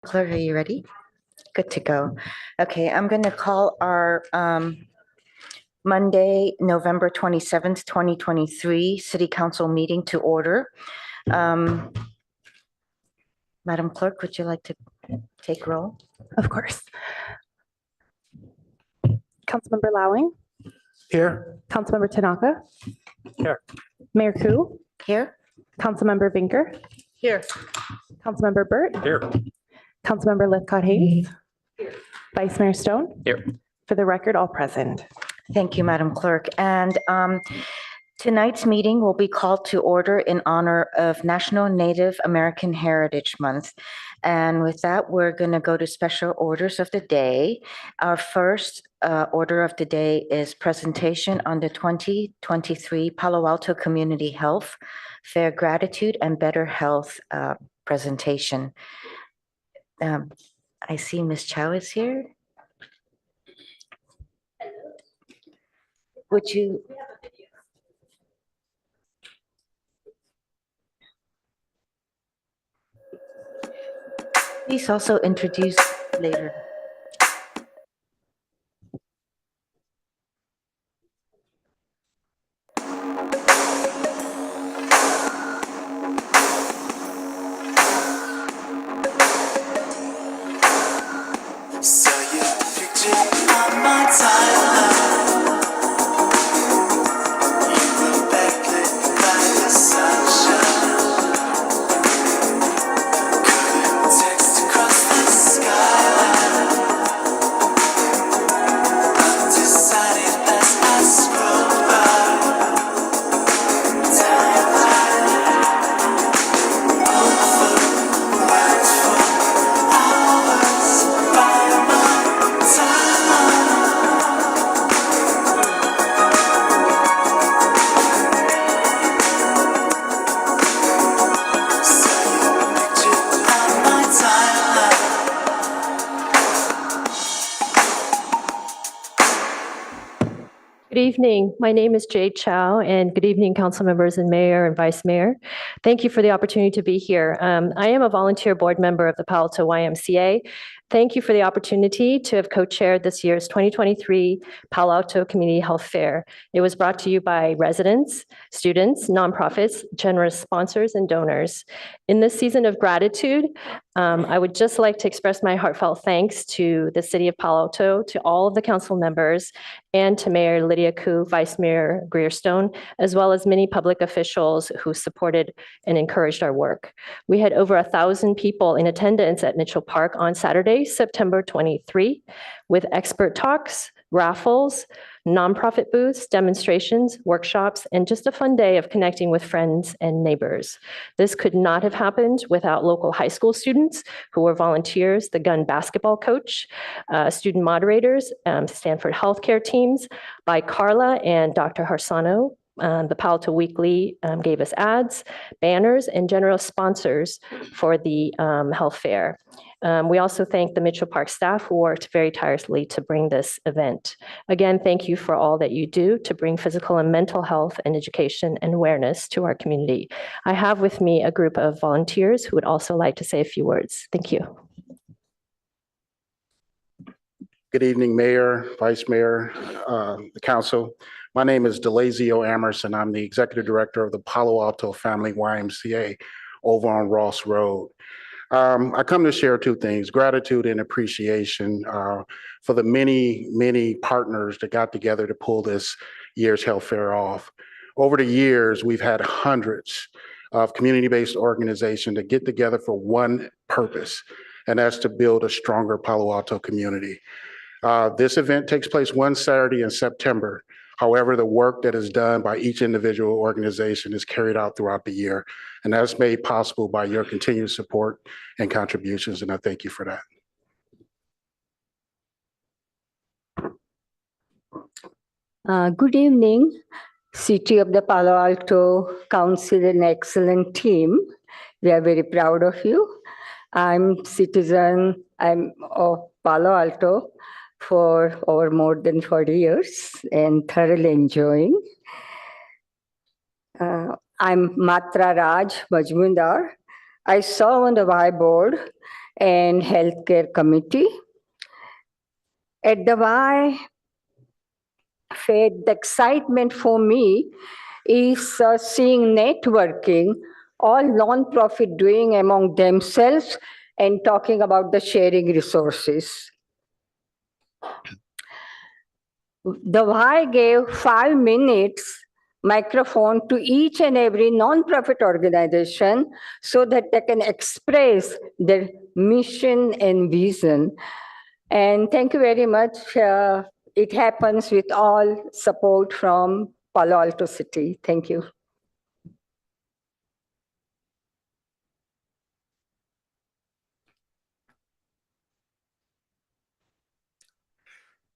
Clerk, are you ready? Good to go. Okay, I'm going to call our Monday, November 27th, 2023 City Council meeting to order. Madam Clerk, would you like to take roll? Of course. Councilmember Lowing, Here. Councilmember Tanaka, Here. Mayor Koo, Here? Councilmember Vinker, Here. Councilmember Burt, Here. Councilmember Lithcott-Hayes, Vice Mayor Stone. Here. For the record, all present. Thank you, Madam Clerk. And tonight's meeting will be called to order in honor of National Native American Heritage Month. And with that, we're going to go to special orders of the day. Our first order of the day is presentation on the 2023 Palo Alto Community Health Fair Gratitude and Better Health presentation. I see Ms. Chow is here. Would you? Please also introduce later. Saw your picture on my timeline. You were backlit by the sunshine. Couldn't text across the skyline. Undecided as I scroll by. Timeline. Hopeful, watchful, hours by my timeline. Saw your picture on my timeline. Good evening. My name is Jade Chow, and good evening, council members and mayor and vice mayor. Thank you for the opportunity to be here. I am a volunteer board member of the Palo Alto YMCA. Thank you for the opportunity to have co-chaired this year's 2023 Palo Alto Community Health Fair. It was brought to you by residents, students, nonprofits, generous sponsors, and donors. In this season of gratitude, I would just like to express my heartfelt thanks to the City of Palo Alto, to all of the council members, and to Mayor Lydia Koo, Vice Mayor Greerstone, as well as many public officials who supported and encouraged our work. We had over 1,000 people in attendance at Mitchell Park on Saturday, September 23, with expert talks, raffles, nonprofit booths, demonstrations, workshops, and just a fun day of connecting with friends and neighbors. This could not have happened without local high school students who were volunteers, the gun basketball coach, student moderators, Stanford healthcare teams, by Carla and Dr. Harsano. The Palo Alto Weekly gave us ads, banners, and generous sponsors for the health fair. We also thank the Mitchell Park staff who worked very tirelessly to bring this event. Again, thank you for all that you do to bring physical and mental health and education and awareness to our community. I have with me a group of volunteers who would also like to say a few words. Thank you. Good evening, Mayor, Vice Mayor, the council. My name is Delazio Amerson. I'm the Executive Director of the Palo Alto Family YMCA over on Ross Road. I come to share two things: gratitude and appreciation for the many partners that got together to pull this year's health fair off. Over the years, we've had hundreds of community-based organizations that get together for one purpose, and that's to build a stronger Palo Alto community. This event takes place one Saturday in September. However, the work that is done by each individual organization is carried out throughout the year, and that's made possible by your continued support and contributions, and I thank you for that. Good evening, City of the Palo Alto Council and excellent team. We are very proud of you. I'm of Palo Alto for over more than 40 years and thoroughly enjoying. I'm Matra Raj Majmundar. I saw on the whiteboard and Healthcare Committee. At the Y Fair, the excitement for me is seeing networking, all non-profit doing among themselves and talking about the sharing resources. The Y gave 5 minutes microphone to each and every non-profit organization so that they can express their mission and vision. And thank you very much. It happens with all support from Palo Alto City. Thank you.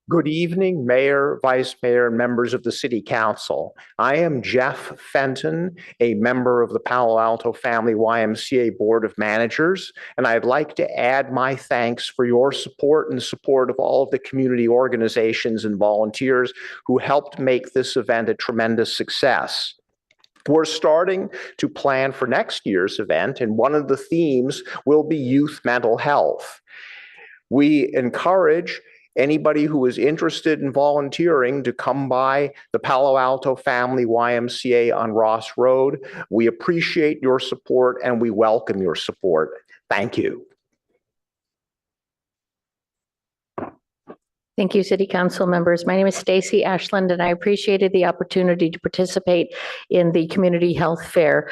Good evening, Mayor, Vice Mayor, and members of the City Council. I am Jeff Fenton, a member of the Palo Alto Family YMCA Board of Managers, and I'd like to add my thanks for your support and the support of all of the community organizations and volunteers who helped make this event a tremendous success. We're starting to plan for next year's event, and one of the themes will be youth mental health. We encourage anybody who is interested in volunteering to come by the Palo Alto Family YMCA on Ross Road. We appreciate your support and we welcome your support. Thank you. Thank you, City Council members. My name is Stacy Ashland, and I appreciated the opportunity to participate in the Community Health Fair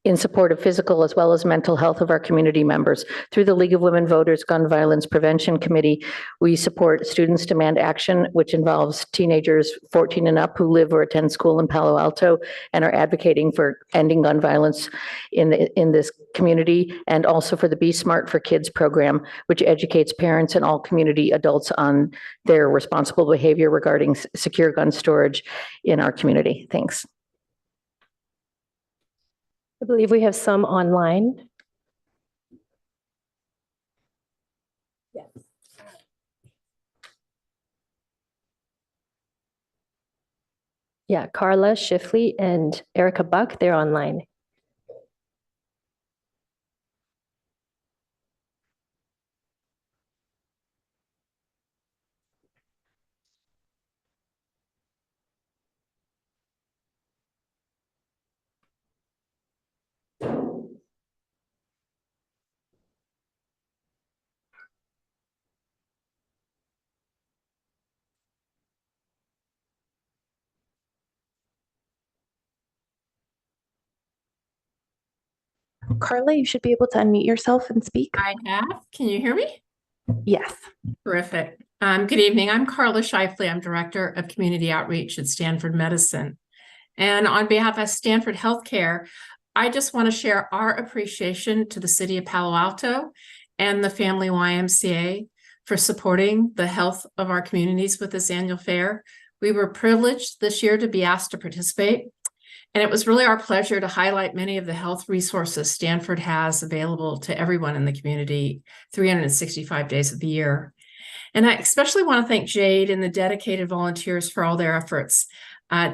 in support of physical as well as mental health of our community members. Through the League of Women Voters Gun Violence Prevention Committee, we support Students Demand Action, which involves teenagers 14 and up who live or attend school in Palo Alto and are advocating for ending gun violence in this community, and also for the Be Smart for Kids program, which educates parents and all community adults on their responsible behavior regarding secure gun storage in our community. Thanks. I believe we have some online. Yes. Yeah, Carla Schiffley and Erica Buck, they're online. Carla, you should be able to unmute yourself and speak. I have. Can you hear me? Yes. Terrific. Good evening. I'm Carla Shifley. I'm Director of Community Outreach at Stanford Medicine. And on behalf of Stanford Healthcare, I just want to share our appreciation to the City of Palo Alto and the Family YMCA for supporting the health of our communities with this annual fair. We were privileged this year to be asked to participate. And it was really our pleasure to highlight many of the health resources Stanford has available to everyone in the community 365 days of the year. And I especially want to thank Jade and the dedicated volunteers for all their efforts.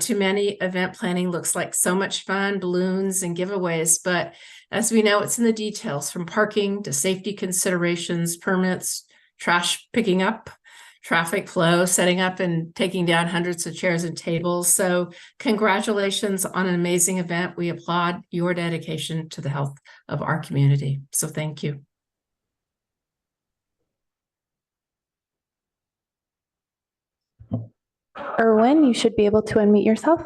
Too many event planning looks like so much fun, balloons and giveaways, but as we know, it's in the details, from parking to safety considerations, permits, trash picking up, traffic flow, setting up and taking down hundreds of chairs and tables. So congratulations on an amazing event. We applaud your dedication to the health of our community. So thank you. Erwin, you should be able to unmute yourself.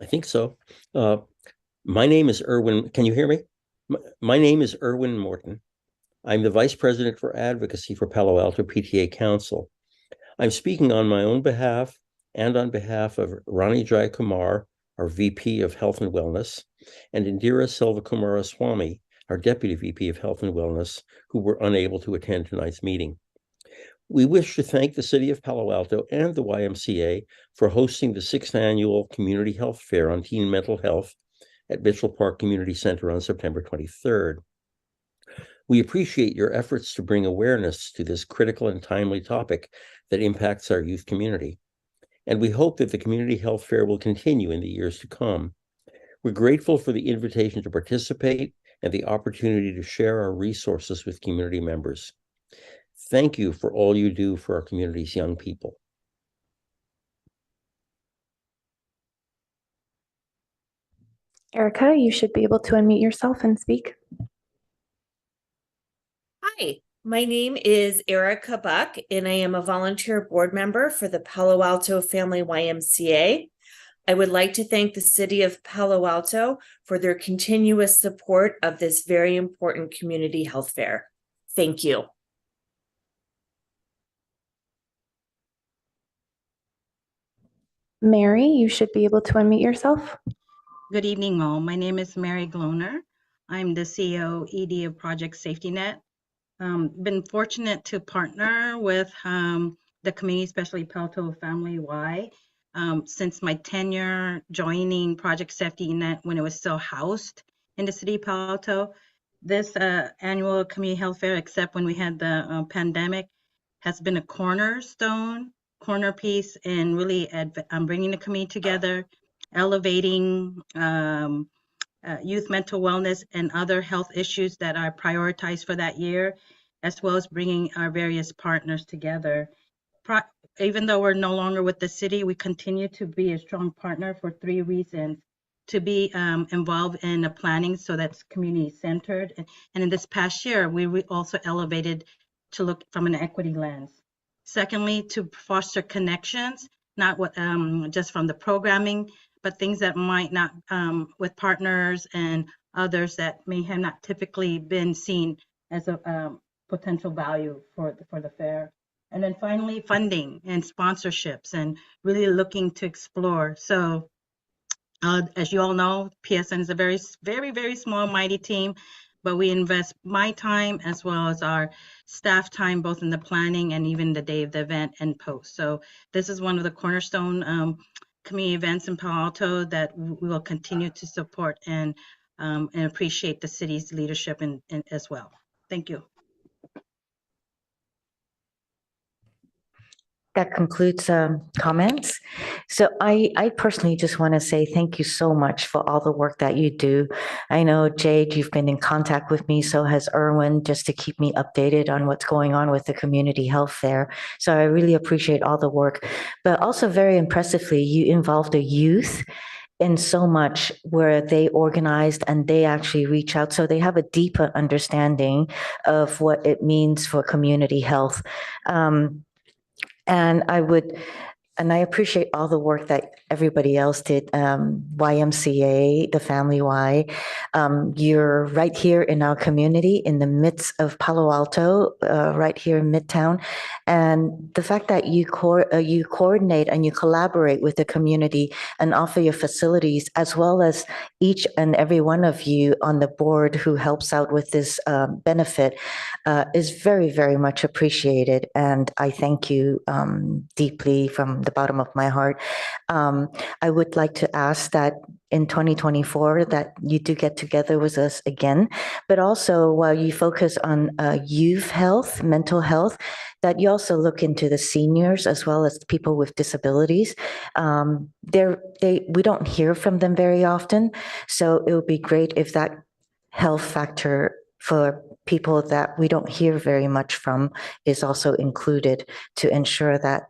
I think so. My name is Erwin. Can you hear me? My name is Erwin Morton. I'm the Vice President for Advocacy for Palo Alto PTA Council. I'm speaking on my own behalf and on behalf of Rani Jai Kumar, our VP of Health and Wellness, and Indira Selvakumaraswamy, our Deputy VP of Health and Wellness, who were unable to attend tonight's meeting. We wish to thank the City of Palo Alto and the YMCA for hosting the 6th Annual Community Health Fair on Teen Mental Health at Mitchell Park Community Center on September 23rd. We appreciate your efforts to bring awareness to this critical and timely topic that impacts our youth community. And we hope that the Community Health Fair will continue in the years to come. We're grateful for the invitation to participate and the opportunity to share our resources with community members. Thank you for all you do for our community's young people. Erica, you should be able to unmute yourself and speak. Hi, my name is Erica Buck, and I am a volunteer board member for the Palo Alto Family YMCA. I would like to thank the City of Palo Alto for their continuous support of this very important community health fair. Thank you. Mary, you should be able to unmute yourself. Good evening, all. My name is Mary Gloner. I'm the CEO ED of Project Safety Net. Been fortunate to partner with the community, especially Palo Alto Family Y, since my tenure joining Project Safety Net when it was still housed in the city of Palo Alto. This annual community health fair, except when we had the pandemic, has been a corner piece in really bringing the community together, elevating youth mental wellness and other health issues that are prioritized for that year, as well as bringing our various partners together. Even though we're no longer with the city, we continue to be a strong partner for 3 reasons. To be involved in the planning, so that's community centered. And in this past year, we also elevated to look from an equity lens. Secondly, to foster connections, not what just from the programming, but things that might not, with partners and others that may have not typically been seen as a potential value for the fair. And then finally, funding and sponsorships, and really looking to explore. So as you all know, PSN is a very, very, very small, mighty team, but we invest my time as well as our staff time, both in the planning and even the day of the event and post. So this is one of the cornerstone community events in Palo Alto that we will continue to support and appreciate the city's leadership in as well. Thank you. That concludes comments. So I personally just want to say thank you so much for all the work that you do. I know, Jade, you've been in contact with me, so has Erwin, just to keep me updated on what's going on with the community health fair. So I really appreciate all the work. But also very impressively, you involved the youth in so much, where they organized and they actually reach out. So they have a deeper understanding of what it means for community health. And I appreciate all the work that everybody else did. YMCA, the Family Y, you're right here in our community, in the midst of Palo Alto, right here in Midtown. And the fact that you coordinate and you collaborate with the community and offer your facilities, as well as each and every one of you on the board who helps out with this benefit, is very, very much appreciated. And I thank you deeply from the bottom of my heart. I would like to ask that in 2024 that you do get together with us again, but also while you focus on youth health, mental health, that you also look into the seniors as well as people with disabilities. We don't hear from them very often, so it would be great if that health factor for people that we don't hear very much from is also included, to ensure that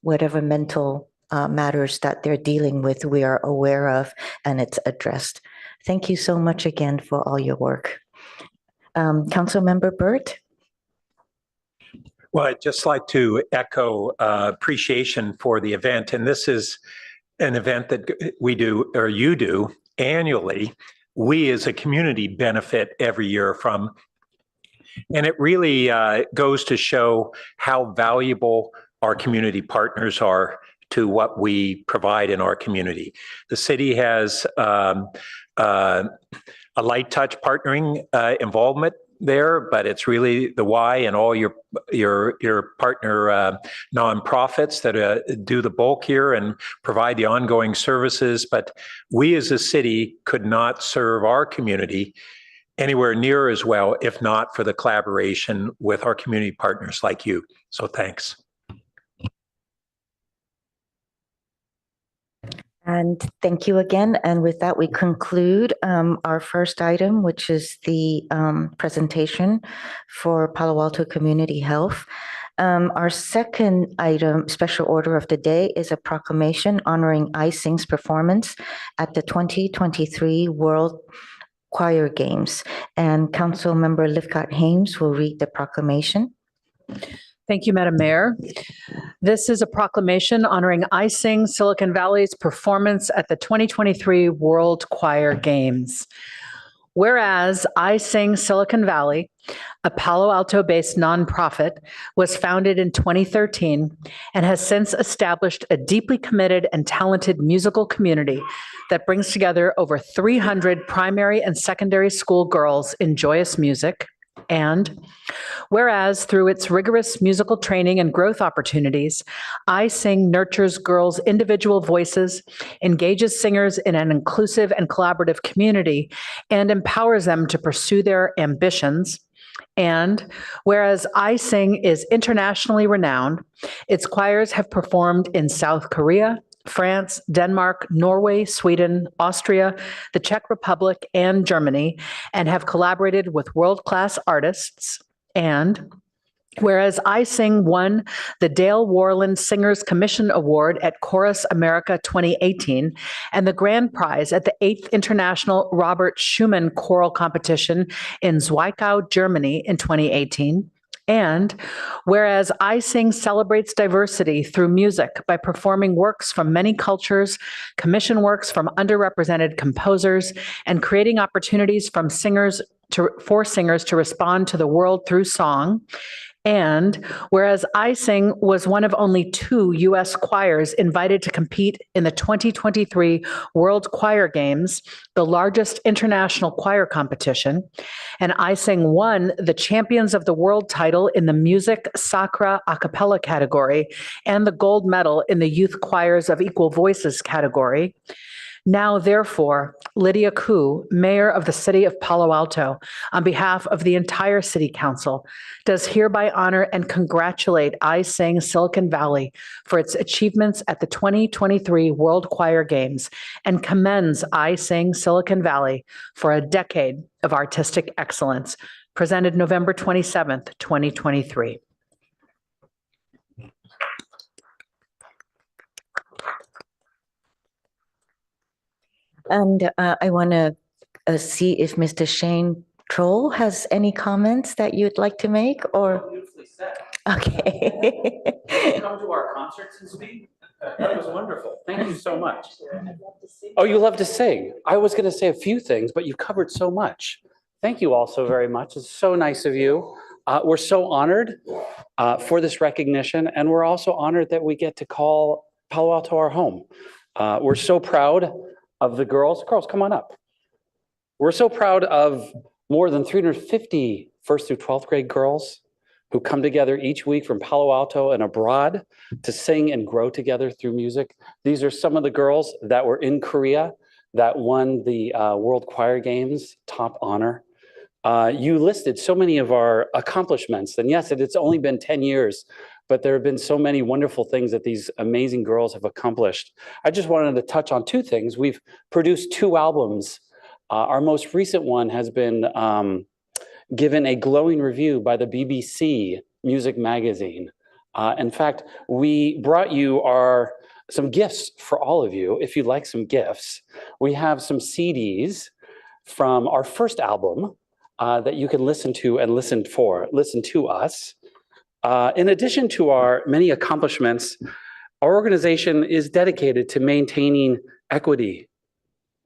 whatever mental matters that they're dealing with, we are aware of and it's addressed. Thank you so much again for all your work. Councilmember Burt? Well, I'd just like to echo appreciation for the event. And this is an event that we do, or you do, annually. We as a community benefit every year from. And it really goes to show how valuable our community partners are to what we provide in our community. The city has a light touch partnering involvement there, but it's really the Y and all your partner nonprofits that do the bulk here and provide the ongoing services. But we as a city could not serve our community anywhere near as well if not for the collaboration with our community partners like you. So thanks. And thank you again. And with that, we conclude our first item, which is the presentation for Palo Alto Community Health. Our second item, special order of the day, is a proclamation honoring iSing's performance at the 2023 World Choir Games. And Councilmember Lifcott Hames will read the proclamation. Thank you, Madam Mayor. This is a proclamation honoring iSing Silicon Valley's performance at the 2023 World Choir Games. Whereas iSing Silicon Valley, a Palo Alto-based nonprofit, was founded in 2013 and has since established a deeply committed and talented musical community that brings together over 300 primary and secondary school girls in joyous music. And whereas through its rigorous musical training and growth opportunities, iSing nurtures girls' individual voices, engages singers in an inclusive and collaborative community, and empowers them to pursue their ambitions. And whereas iSing is internationally renowned, its choirs have performed in South Korea, France, Denmark, Norway, Sweden, Austria, the Czech Republic, and Germany, and have collaborated with world-class artists. And whereas iSing won the Dale Warland Singers Commission Award at Chorus America 2018 and the grand prize at the 8th International Robert Schumann Choral Competition in Zwickau, Germany in 2018. And whereas iSing celebrates diversity through music by performing works from many cultures, commission works from underrepresented composers, and creating opportunities for singers to respond to the world through song. And whereas iSing was one of only 2 U.S. choirs invited to compete in the 2023 World Choir Games, the largest international choir competition, and iSing won the Champions of the World title in the Music Sacra a cappella category and the gold medal in the Youth Choirs of Equal Voices category. Now, therefore, Lydia Koo, Mayor of the City of Palo Alto, on behalf of the entire City Council, does hereby honor and congratulate iSing Silicon Valley for its achievements at the 2023 World Choir Games and commends iSing Silicon Valley for a decade of artistic excellence, presented November 27th, 2023. And I want to see if Mr. Shane Troll has any comments that you'd like to make, or? Okay. Come to our concerts and speak? That was wonderful. Thank you so much. Oh, you love to sing. I was going to say a few things, but you've covered so much. Thank you all so very much. It's so nice of you. We're so honored for this recognition, and we're also honored that we get to call Palo Alto our home. We're so proud of the girls. Girls, come on up. We're so proud of more than 350 first through 12th grade girls who come together each week from Palo Alto and abroad to sing and grow together through music. These are some of the girls that were in Korea that won the World Choir Games top honor. You listed so many of our accomplishments, and yes, it's only been 10 years, but there have been so many wonderful things that these amazing girls have accomplished. I just wanted to touch on 2 things. We've produced 2 albums. Our most recent one has been given a glowing review by the BBC Music Magazine. In fact, we brought you some gifts for all of you, if you'd like some gifts. We have some CDs from our first album that you can listen to and listen to us. In addition to our many accomplishments, our organization is dedicated to maintaining equity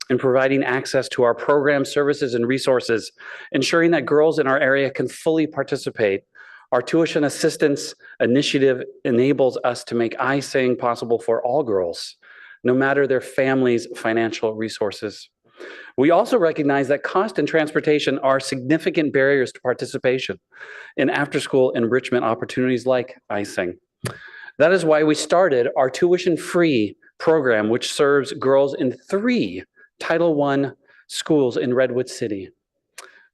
and providing access to our programs, services, and resources, ensuring that girls in our area can fully participate. Our tuition assistance initiative enables us to make iSing possible for all girls, no matter their family's financial resources. We also recognize that cost and transportation are significant barriers to participation in after-school enrichment opportunities like iSing. That is why we started our tuition-free program, which serves girls in 3 Title I schools in Redwood City.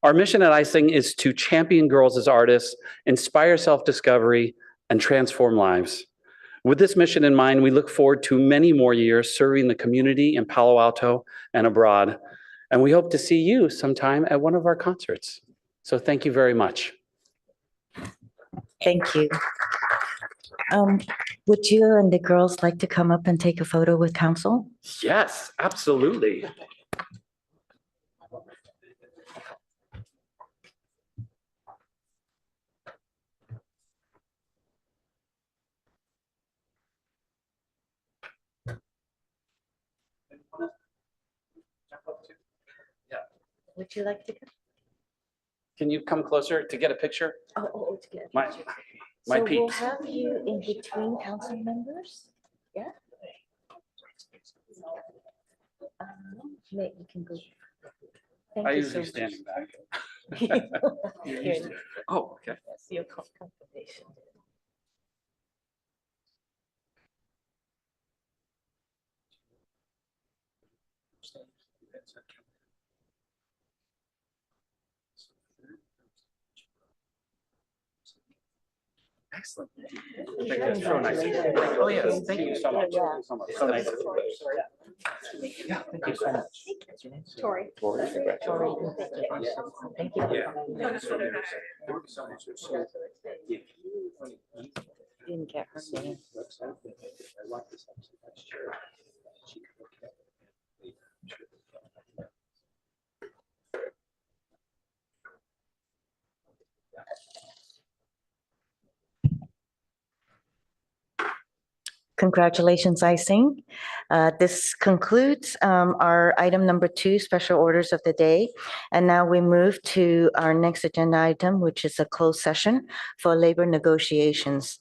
Our mission at iSing is to champion girls as artists, inspire self-discovery, and transform lives. With this mission in mind, we look forward to many more years serving the community in Palo Alto and abroad. And we hope to see you sometime at one of our concerts. So thank you very much. Thank you. Would you and the girls like to come up and take a photo with council? Yes, absolutely. Would you like to come? Can you come closer to get a picture? Oh, to get a My- picture. my So we'll peeps. have you in between council members? Yeah? You can go. Thank I you usually so stand much. back. You're used to it. Oh, okay. Yes, your confirmation. Excellent. Thank you. It's so nice. Oh, yes. Thank you so much. Yeah. So much. So nice. Yeah, thank you so much. Tori. Congratulations. Thank you. Yeah. Didn't get her name. Congratulations, Icing. This concludes our item number 2, special orders of the day. And now we move to our next agenda item, which is a closed session for labor negotiations.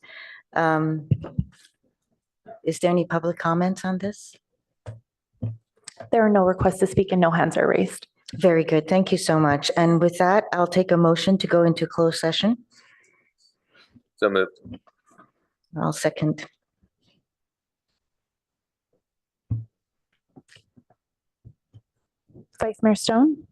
Is there any public comments on this? There are no requests to speak and no hands are raised. Very good. Thank you so much. And with that, I'll take a motion to go into closed session. So moved. I'll second. Vice Mayor Stone,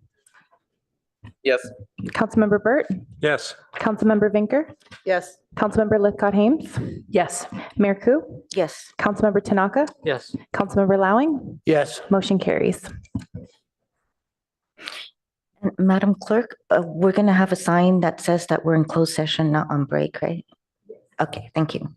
Yes. Councilmember Burt, Yes. Councilmember Vinker, Yes. Councilmember Lithcott-Hames, Yes. Mayor Ku, Yes. Councilmember Tanaka, Yes. Councilmember Lowing, Yes. motion carries. Madam Clerk, we're going to have a sign that says that we're in closed session, not on break, right? Okay, thank you.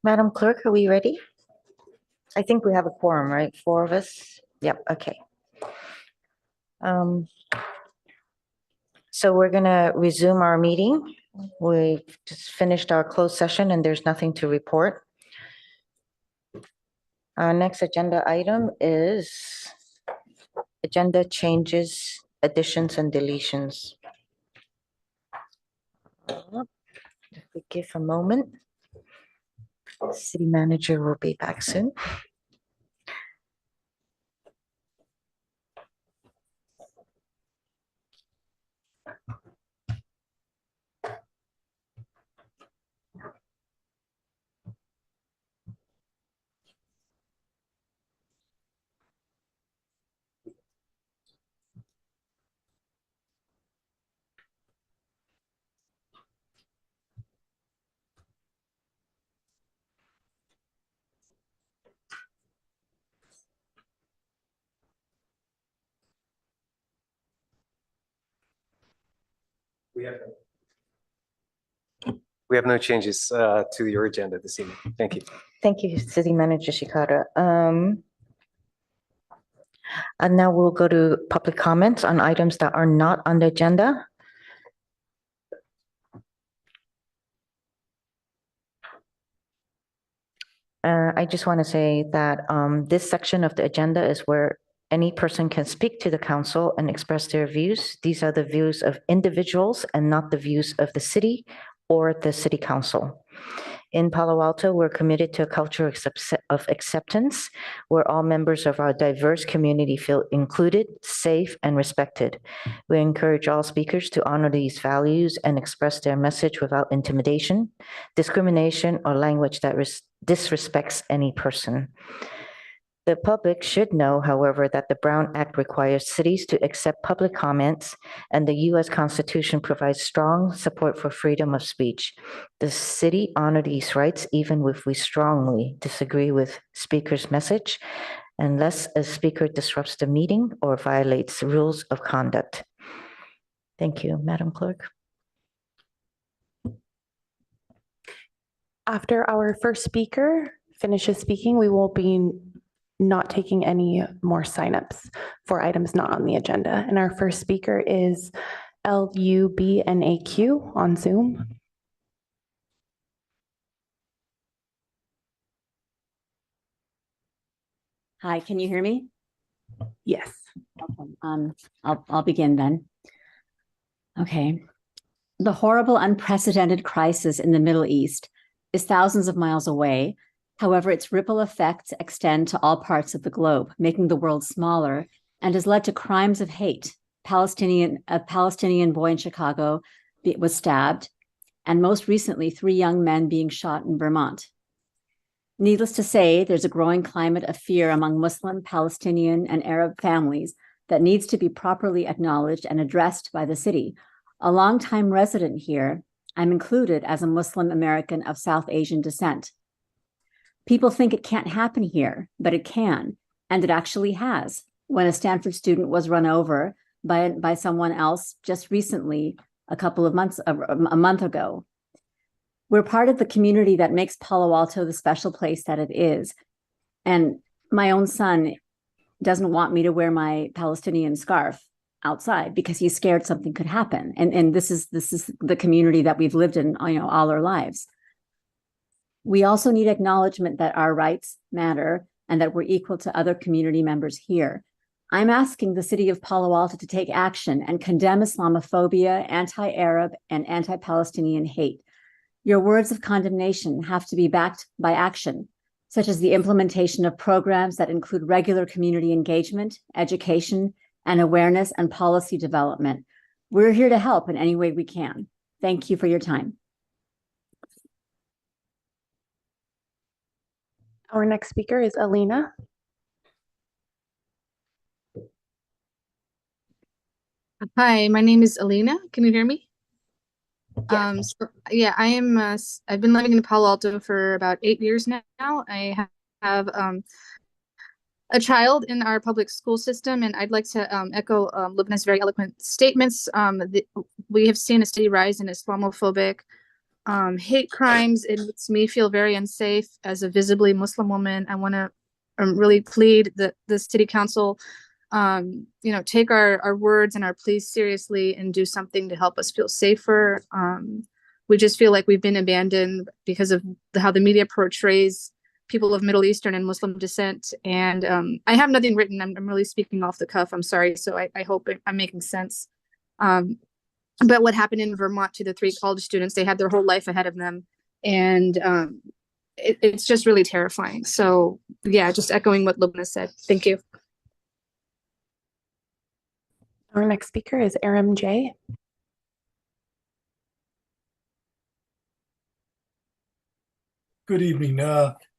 Madam Clerk, are we ready? I think we have a quorum, right? 4 of us? Yep, okay. So we're gonna resume our meeting. We just finished our closed session and there's nothing to report. Our next agenda item is agenda changes, additions and deletions. If we give a moment, city manager will be back soon. We have no changes to your agenda this evening. Thank you. Thank you, City Manager Shikara. And now we'll go to public comments on items that are not on the agenda. I just want to say that this section of the agenda is where any person can speak to the council and express their views. These are the views of individuals and not the views of the city or the city council. In Palo Alto, we're committed to a culture of acceptance where all members of our diverse community feel included, safe, and respected. We encourage all speakers to honor these values and express their message without intimidation, discrimination, or language that disrespects any person. The public should know, however, that the Brown Act requires cities to accept public comments, and the U.S. Constitution provides strong support for freedom of speech. The city honors these rights even if we strongly disagree with speaker's message, unless a speaker disrupts the meeting or violates rules of conduct. Thank you, Madam Clerk. After our first speaker finishes speaking, we will be not taking any more signups for items not on the agenda. And our first speaker is LUBNAQ on Zoom. Hi, can you hear me? Yes. Okay. I'll begin then. Okay. The horrible, unprecedented crisis in the Middle East is thousands of miles away. However, its ripple effects extend to all parts of the globe, making the world smaller, and has led to crimes of hate. A Palestinian boy in Chicago was stabbed, and most recently, 3 young men being shot in Vermont. Needless to say, there's a growing climate of fear among Muslim, Palestinian, and Arab families that needs to be properly acknowledged and addressed by the city. A longtime resident here, I'm included as a Muslim American of South Asian descent. People think it can't happen here, but it can, and it actually has. When a Stanford student was run over by someone else just recently, a month ago. We're part of the community that makes Palo Alto the special place that it is. And my own son doesn't want me to wear my Palestinian scarf outside because he's scared something could happen. And this is the community that we've lived in, all our lives. We also need acknowledgement that our rights matter and that we're equal to other community members here. I'm asking the city of Palo Alto to take action and condemn Islamophobia, anti-Arab, and anti-Palestinian hate. Your words of condemnation have to be backed by action, such as the implementation of programs that include regular community engagement, education, and awareness and policy development. We're here to help in any way we can. Thank you for your time. Our next speaker is Alina. Hi, my name is Alina. Can you hear me? Yeah. I am. I've been living in Palo Alto for about 8 years now. I have a child in our public school system, and I'd like to echo Lubna's very eloquent statements. We have seen a steady rise in Islamophobic hate crimes. It makes me feel very unsafe as a visibly Muslim woman. I want to really plead that the city council, take our words and our pleas seriously and do something to help us feel safer. We just feel like we've been abandoned because of how the media portrays people of Middle Eastern and Muslim descent. And I have nothing written. I'm really speaking off the cuff. I'm sorry. So I hope I'm making sense. But what happened in Vermont to the 3 college students, they had their whole life ahead of them. And it's just really terrifying. So yeah, just echoing what Lubna said. Thank you. Our next speaker is Aram J. Good evening.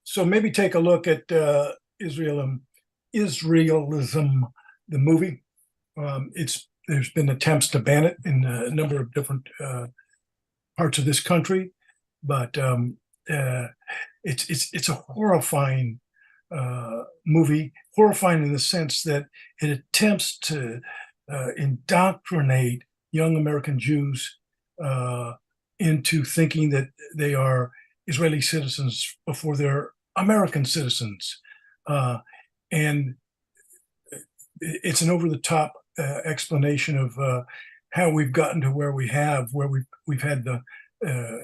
So maybe take a look at Israelism, the movie. There's been attempts to ban it in a number of different parts of this country, but it's a horrifying movie, horrifying in the sense that it attempts to indoctrinate young American Jews into thinking that they are Israeli citizens before they're American citizens. And it's an over-the-top explanation of how we've gotten to where we have, where we've had the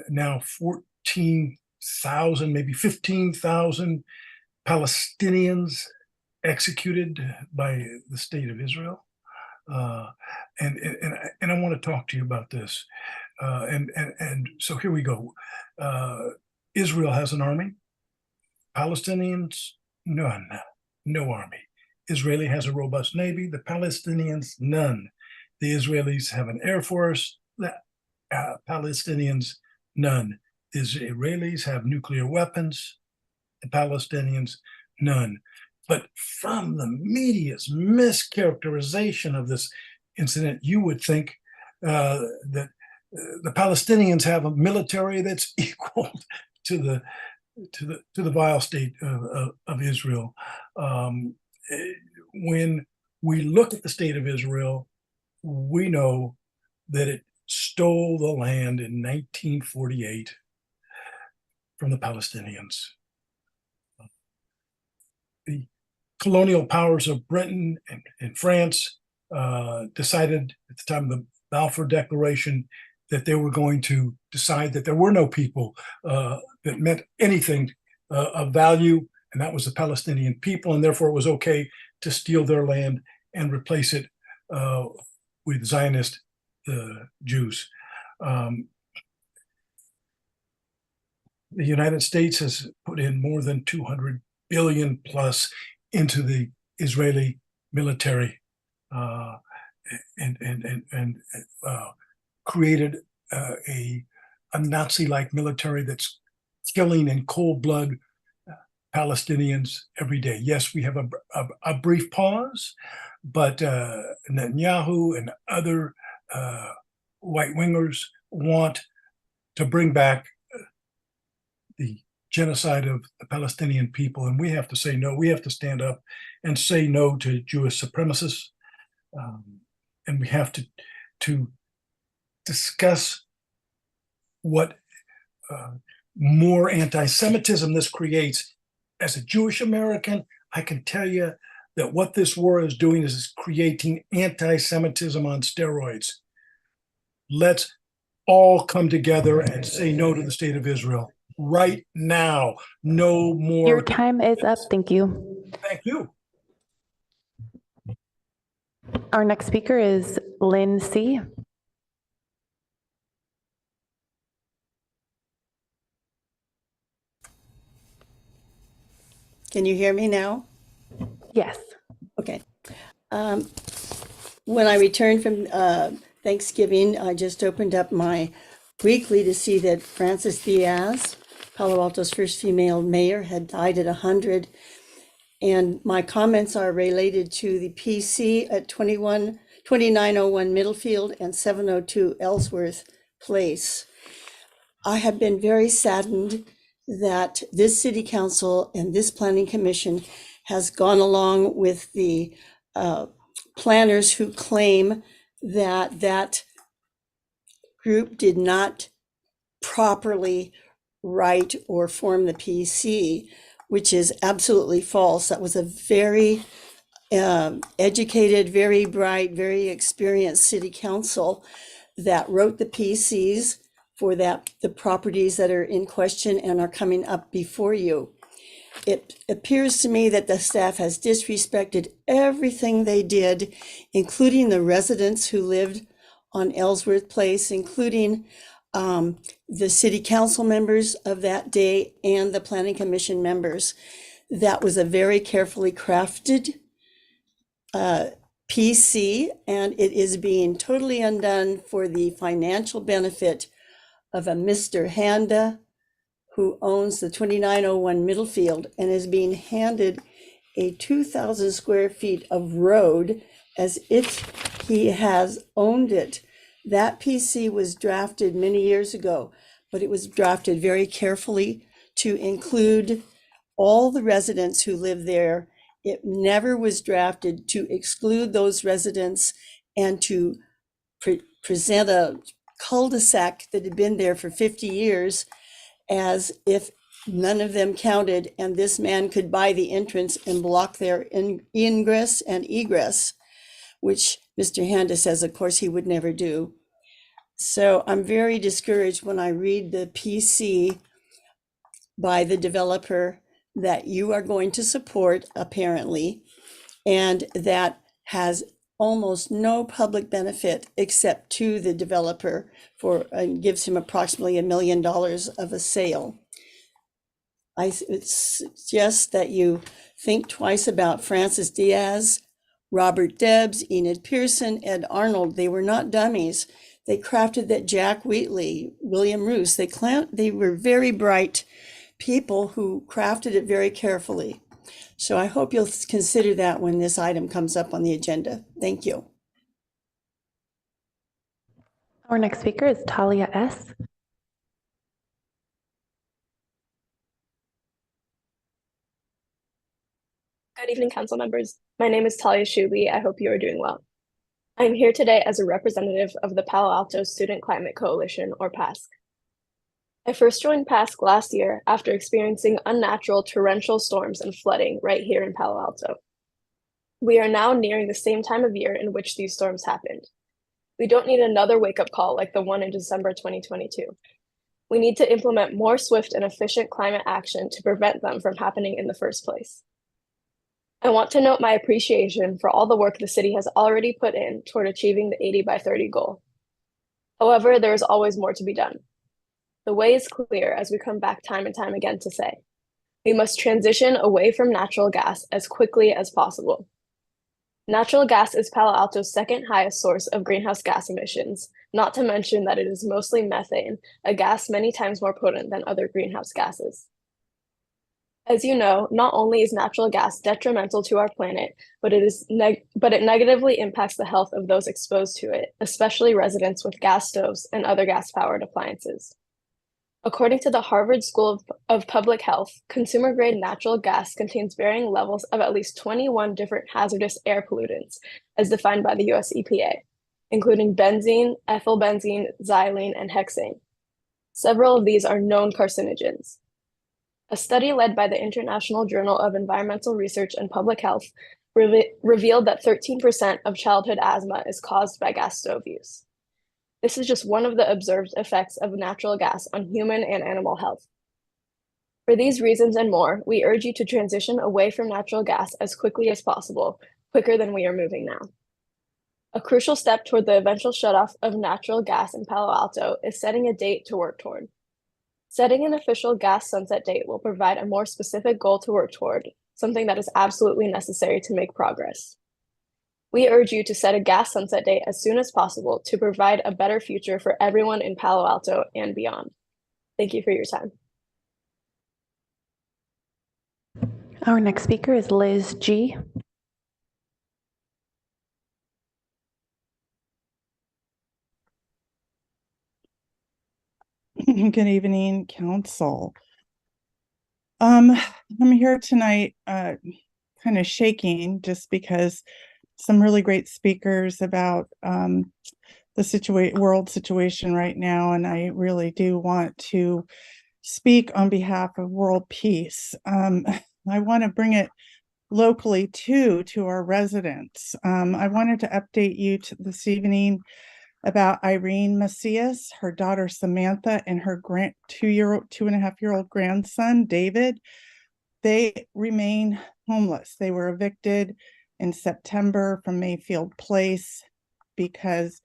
now 14,000, maybe 15,000 Palestinians executed by the state of Israel. And I want to talk to you about this. And so here we go. Israel has an army. Palestinians, none, no army. Israeli has a robust navy. The Palestinians, none. The Israelis have an air force. The Palestinians, none. The Israelis have nuclear weapons. The Palestinians, none. But from the media's mischaracterization of this incident, you would think that the Palestinians have a military that's equal to the vile state of Israel. When we look at the state of Israel, we know that it stole the land in 1948 from the Palestinians. The colonial powers of Britain and France decided at the time of the Balfour Declaration that they were going to decide that there were no people that meant anything of value, and that was the Palestinian people, and therefore it was okay to steal their land and replace it with Zionist Jews. The United States has put in more than 200 billion plus into the Israeli military and created a Nazi-like military that's killing in cold blood Palestinians every day. Yes, we have a brief pause, but Netanyahu and other right-wingers want to bring back the genocide of the Palestinian people, and we have to say no. We have to stand up and say no to Jewish supremacists, and we have to discuss what more anti-Semitism this creates. As a Jewish American, I can tell you that what this war is doing is creating anti-Semitism on steroids. Let's all come together and say no to the state of Israel right now. No more. Your time is up. Thank you. Thank you. Our next speaker is Lynn C. Can you hear me now? Yes. Okay. When I returned from Thanksgiving, I just opened up my weekly to see that Frances Diaz, Palo Alto's first female mayor, had died at 100. And my comments are related to the PC at 2901 Middlefield and 702 Ellsworth Place. I have been very saddened that this city council and this planning commission has gone along with the planners who claim that that group did not properly write or form the PC, which is absolutely false. That was a very educated, very bright, very experienced city council that wrote the PCs for the properties that are in question and are coming up before you. It appears to me that the staff has disrespected everything they did, including the residents who lived on Ellsworth Place, including the city council members of that day and the planning commission members. That was a very carefully crafted PC, and it is being totally undone for the financial benefit of a Mr. Handa, who owns the 2901 Middlefield and is being handed a 2,000 square feet of road as if he has owned it. That PC was drafted many years ago, but it was drafted very carefully to include all the residents who live there. It never was drafted to exclude those residents and to present a cul-de-sac that had been there for 50 years as if none of them counted, and this man could buy the entrance and block their ingress and egress, which Mr. Handa says, of course, he would never do. So I'm very discouraged when I read the PC by the developer that you are going to support, apparently, and that has almost no public benefit except to the developer and gives him approximately $1 million of a sale. I suggest that you think twice about Francis Diaz, Robert Debs, Enid Pearson, Ed Arnold. They were not dummies. They crafted that. Jack Wheatley, William Roos, they were very bright people who crafted it very carefully. So I hope you'll consider that when this item comes up on the agenda. Thank you. Our next speaker is Talia S. Good evening, council members. My name is Talia Shuby. I hope you are doing well. I'm here today as a representative of the Palo Alto Student Climate Coalition, or PASC. I first joined PASC last year after experiencing unnatural torrential storms and flooding right here in Palo Alto. We are now nearing the same time of year in which these storms happened. We don't need another wake-up call like the one in December 2022. We need to implement more swift and efficient climate action to prevent them from happening in the first place. I want to note my appreciation for all the work the city has already put in toward achieving the 80 by 30 goal. However, there is always more to be done. The way is clear, as we come back time and time again to say. We must transition away from natural gas as quickly as possible. Natural gas is Palo Alto's second highest source of greenhouse gas emissions, not to mention that it is mostly methane, a gas many times more potent than other greenhouse gases. As you know, not only is natural gas detrimental to our planet, but it negatively impacts the health of those exposed to it, especially residents with gas stoves and other gas-powered appliances. According to the Harvard School of Public Health, consumer-grade natural gas contains varying levels of at least 21 different hazardous air pollutants, as defined by the US EPA, including benzene, ethylbenzene, xylene, and hexane. Several of these are known carcinogens. A study led by the International Journal of Environmental Research and Public Health revealed that 13% of childhood asthma is caused by gas stove use. This is just one of the observed effects of natural gas on human and animal health. For these reasons and more, we urge you to transition away from natural gas as quickly as possible, quicker than we are moving now. A crucial step toward the eventual shutoff of natural gas in Palo Alto is setting a date to work toward. Setting an official gas sunset date will provide a more specific goal to work toward, something that is absolutely necessary to make progress. We urge you to set a gas sunset date as soon as possible to provide a better future for everyone in Palo Alto and beyond. Thank you for your time. Our next speaker is Liz G. Good evening, council. I'm here tonight kind of shaking just because some really great speakers about the world situation right now. And I really do want to speak on behalf of world peace. I want to bring it locally too, to our residents. I wanted to update you this evening about Irene Macias, her daughter Samantha, and her 2.5-year-old grandson, David. They remain homeless. They were evicted in September from Mayfield Place because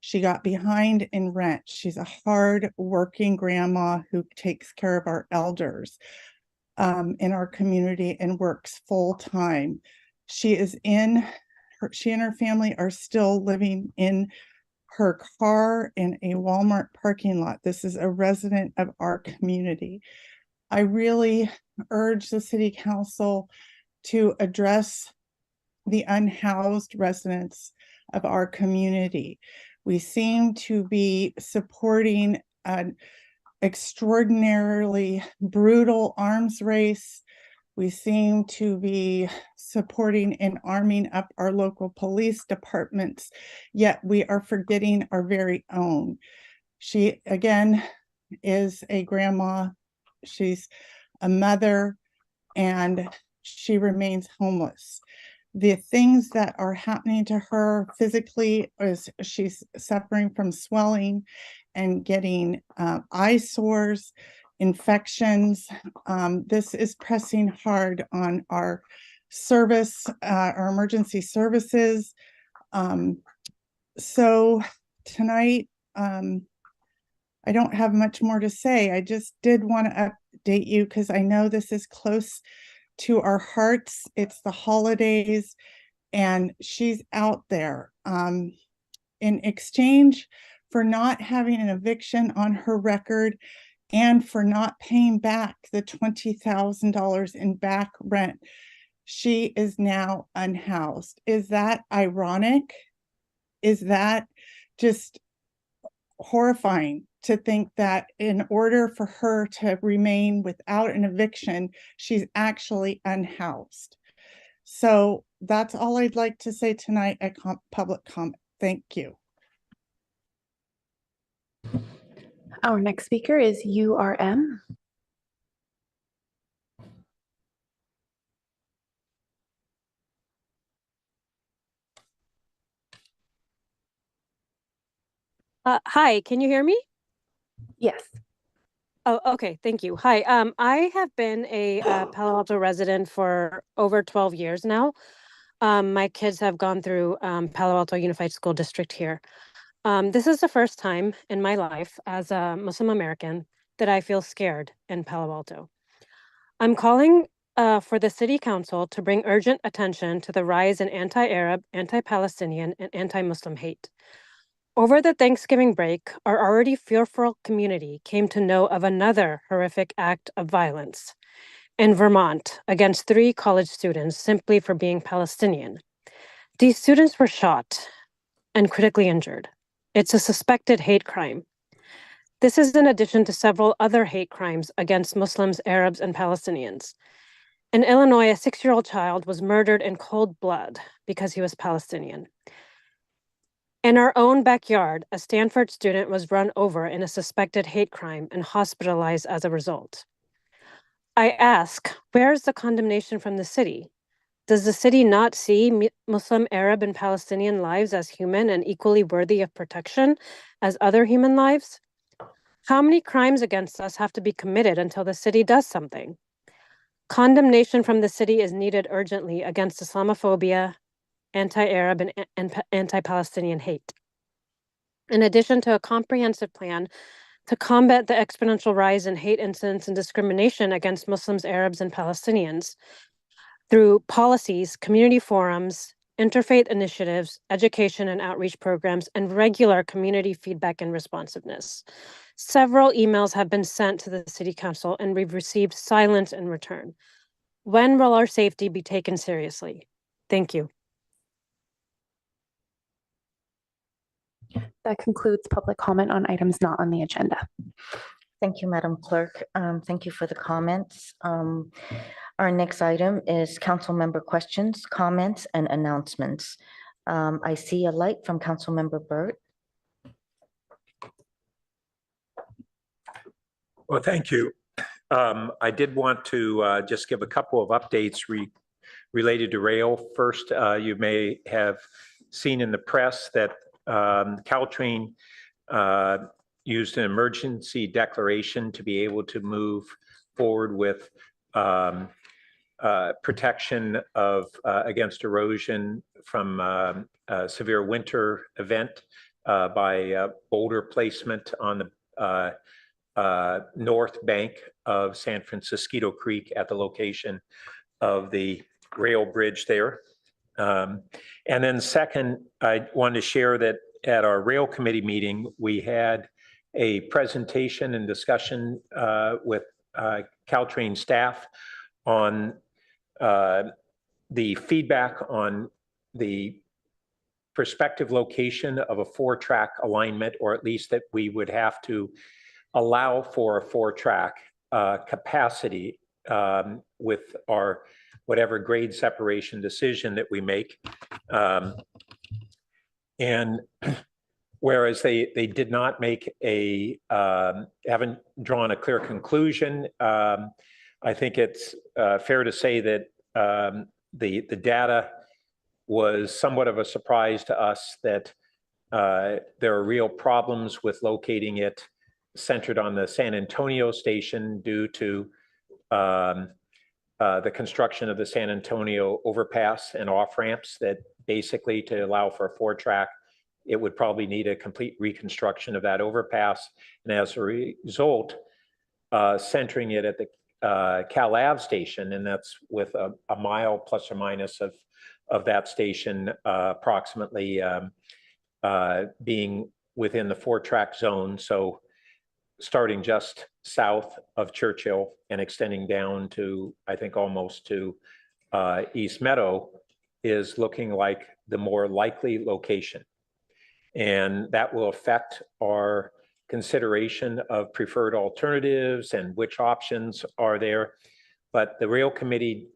she got behind in rent. She's a hard-working grandma who takes care of our elders in our community and works full-time. She and her family are still living in her car in a Walmart parking lot. This is a resident of our community. I really urge the city council to address the unhoused residents of our community. We seem to be supporting an extraordinarily brutal arms race. We seem to be supporting and arming up our local police departments, yet we are forgetting our very own. She, again, is a grandma. She's a mother, and she remains homeless. The things that are happening to her physically is she's suffering from swelling and getting eye sores, infections. This is pressing hard on our our emergency services. So tonight, I don't have much more to say. I just did want to update you because I know this is close to our hearts. It's the holidays, and she's out there. In exchange for not having an eviction on her record and for not paying back the $20,000 in back rent, she is now unhoused. Is that ironic? Is that just horrifying to think that in order for her to remain without an eviction, she's actually unhoused? So that's all I'd like to say tonight at public comment. Thank you. Our next speaker is URM. Hi, can you hear me? Yes. Oh, okay, thank you. Hi, I have been a Palo Alto resident for over 12 years now. My kids have gone through Palo Alto Unified School District here. This is the first time in my life as a Muslim American that I feel scared in Palo Alto. I'm calling for the City Council to bring urgent attention to the rise in anti-Arab, anti-Palestinian, and anti-Muslim hate. Over the Thanksgiving break, our already fearful community came to know of another horrific act of violence in Vermont against 3 college students simply for being Palestinian. These students were shot and critically injured. It's a suspected hate crime. This is in addition to several other hate crimes against Muslims, Arabs, and Palestinians. In Illinois, a 6-year-old child was murdered in cold blood because he was Palestinian. In our own backyard, a Stanford student was run over in a suspected hate crime and hospitalized as a result. I ask, where is the condemnation from the city? Does the city not see Muslim, Arab, and Palestinian lives as human and equally worthy of protection as other human lives? How many crimes against us have to be committed until the city does something? Condemnation from the city is needed urgently against Islamophobia, anti-Arab, and anti-Palestinian hate. In addition to a comprehensive plan to combat the exponential rise in hate incidents and discrimination against Muslims, Arabs, and Palestinians through policies, community forums, interfaith initiatives, education and outreach programs, and regular community feedback and responsiveness. Several emails have been sent to the City Council and we've received silence in return. When will our safety be taken seriously? Thank you. That concludes public comment on items not on the agenda. Thank you, Madam Clerk. Thank you for the comments. Our next item is council member questions, comments, and announcements. I see a light from Councilmember Burt. Well, thank you. I did want to just give a couple of updates related to rail. First, you may have seen in the press that Caltrain used an emergency declaration to be able to move forward with protection of against erosion from a severe winter event by boulder placement on the north bank of San Francisco Creek at the location of the rail bridge there. And then second, I wanted to share that at our rail committee meeting, we had a presentation and discussion with Caltrain staff on the feedback on the prospective location of a 4-track alignment, or at least that we would have to allow for a 4-track capacity with our whatever grade separation decision that we make. And whereas they did not make haven't drawn a clear conclusion, I think it's fair to say that the data was somewhat of a surprise to us, that there are real problems with locating it centered on the San Antonio station due to the construction of the San Antonio overpass and off ramps, that basically to allow for a 4-track, it would probably need a complete reconstruction of that overpass. And as a result, centering it at the Cal Ave station, and that's with a mile plus or minus of that station approximately being within the 4-track zone. So starting just south of Churchill and extending down to, I think, almost to East Meadow, is looking like the more likely location. And that will affect our consideration of preferred alternatives and which options are there. But the rail committee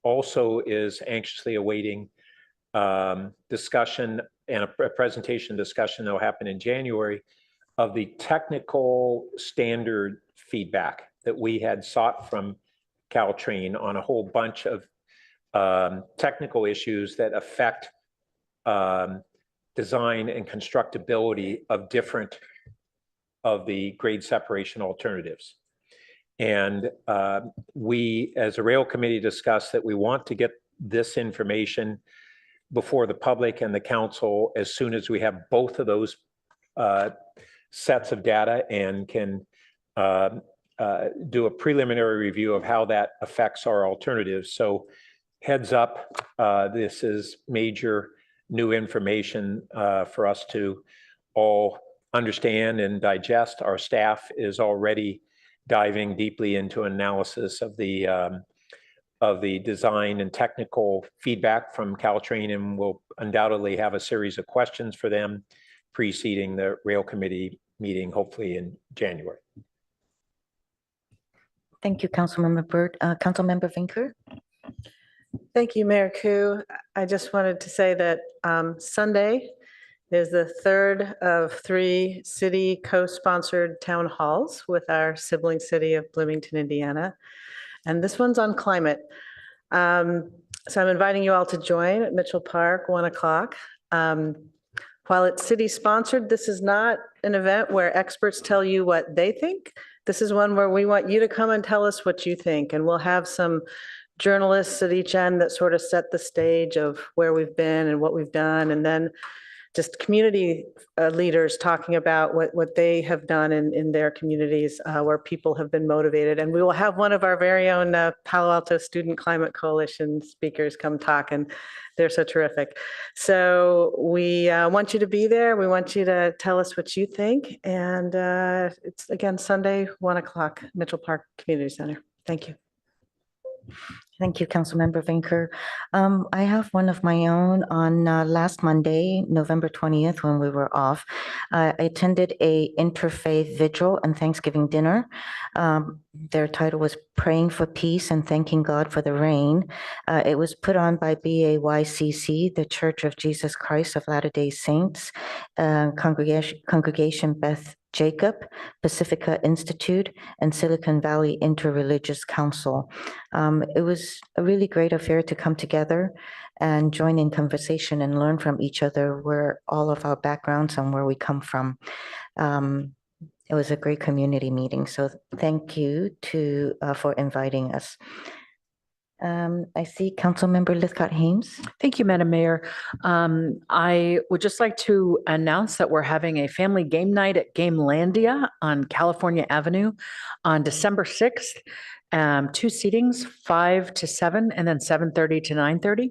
also is anxiously awaiting discussion and a presentation discussion that will happen in January of the technical standard feedback that we had sought from Caltrain on a whole bunch of technical issues that affect design and constructability of different of the grade separation alternatives. And we, as a rail committee, discussed that we want to get this information before the public and the council as soon as we have both of those sets of data and can do a preliminary review of how that affects our alternatives. So heads up, this is major new information for us to all understand and digest. Our staff is already diving deeply into analysis of the design and technical feedback from Caltrain, and we'll undoubtedly have a series of questions for them preceding the rail committee meeting, hopefully in January. Thank you, Councilmember Burt. Councilmember Vinker. Thank you, Mayor Koo. I just wanted to say that Sunday is the third of 3 city co-sponsored town halls with our sibling city of Bloomington, Indiana. And this one's on climate. So I'm inviting you all to join at Mitchell Park, 1 o'clock. While it's city sponsored, this is not an event where experts tell you what they think. This is one where we want you to come and tell us what you think. And we'll have some journalists at each end that sort of set the stage of where we've been and what we've done. And then just community leaders talking about what they have done in their communities where people have been motivated. And we will have one of our very own Palo Alto Student Climate Coalition speakers come talk, and they're so terrific. So we want you to be there. We want you to tell us what you think. And it's, again, Sunday, 1 o'clock, Mitchell Park Community Center. Thank you. Thank you, Councilmember Vinker. I have one of my own on last Monday, November 20th, when we were off. I attended a interfaith vigil and Thanksgiving dinner. Their title was Praying for Peace and Thanking God for the Rain. It was put on by BAYCC, the Church of Jesus Christ of Latter-day Saints, Congregation Beth Jacob, Pacifica Institute, and Silicon Valley Interreligious Council. It was a really great affair to come together and join in conversation and learn from each other where all of our backgrounds and where we come from. It was a great community meeting, so thank you for inviting us. I see Councilmember Lithcott-Haynes. Thank you, Madam Mayor. I would just like to announce that we're having a family game night at Gamelandia on California Avenue on December 6th. 2 seatings, 5 to 7, and then 7:30 to 9:30.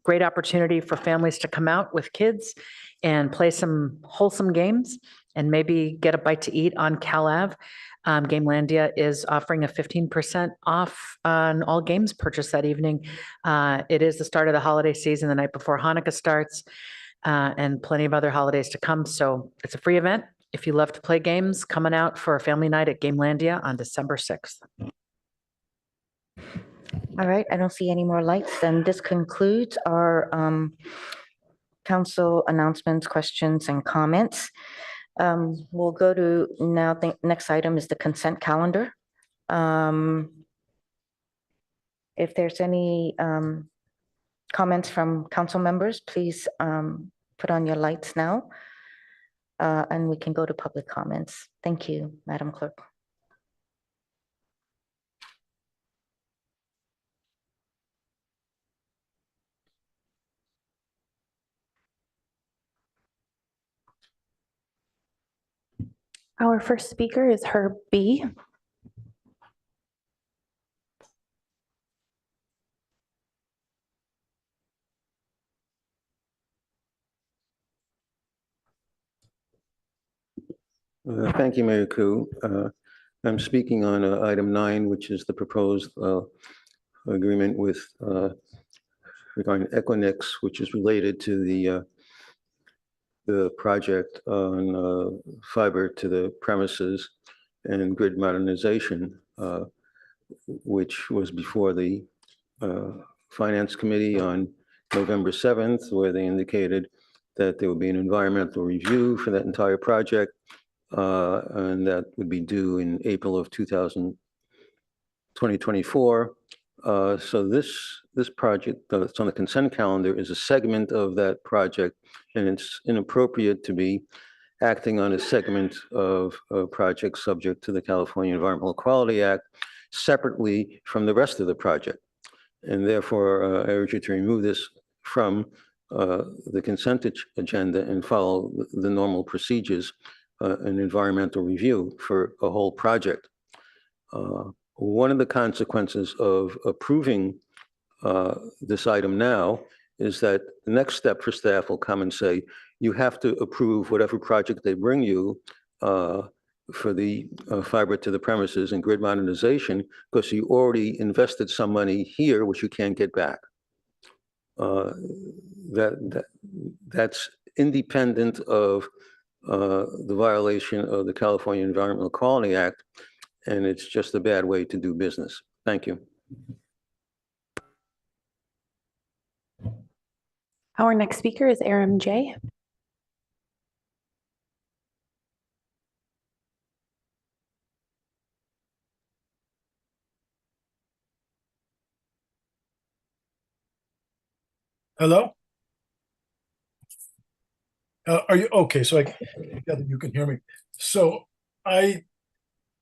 Great opportunity for families to come out with kids and play some wholesome games and maybe get a bite to eat on Cal Ave. Gamelandia is offering a 15% off on all games purchased that evening. It is the start of the holiday season, the night before Hanukkah starts, and plenty of other holidays to come. So it's a free event. If you love to play games, coming out for a family night at Gamelandia on December 6th. All right, I don't see any more lights. Then this concludes our council announcements, questions, and comments. We'll go to now, the next item is the consent calendar. If there's any comments from council members, please put on your lights now, and we can go to public comments. Thank you, Madam Clerk. Our first speaker is Herb B. Thank you, Mayor Koo. I'm speaking on item 9, which is the proposed agreement with regarding Equinix, which is related to the project on fiber to the premises and grid modernization, which was before the Finance Committee on November 7th, where they indicated that there would be an environmental review for that entire project, and that would be due in April of 2024. So this project that's on the consent calendar is a segment of that project, and it's inappropriate to be acting on a segment of a project subject to the California Environmental Quality Act separately from the rest of the project. And therefore, I urge you to remove this from the consent agenda and follow the normal procedures, an environmental review for a whole project. One of the consequences of approving this item now is that the next step for staff will come and say, you have to approve whatever project they bring you for the fiber to the premises and grid modernization, because you already invested some money here, which you can't get back. That's independent of the violation of the California Environmental Quality Act, and it's just a bad way to do business. Thank you. Our next speaker is Aram J. Hello? Are you okay? So you can hear me. So I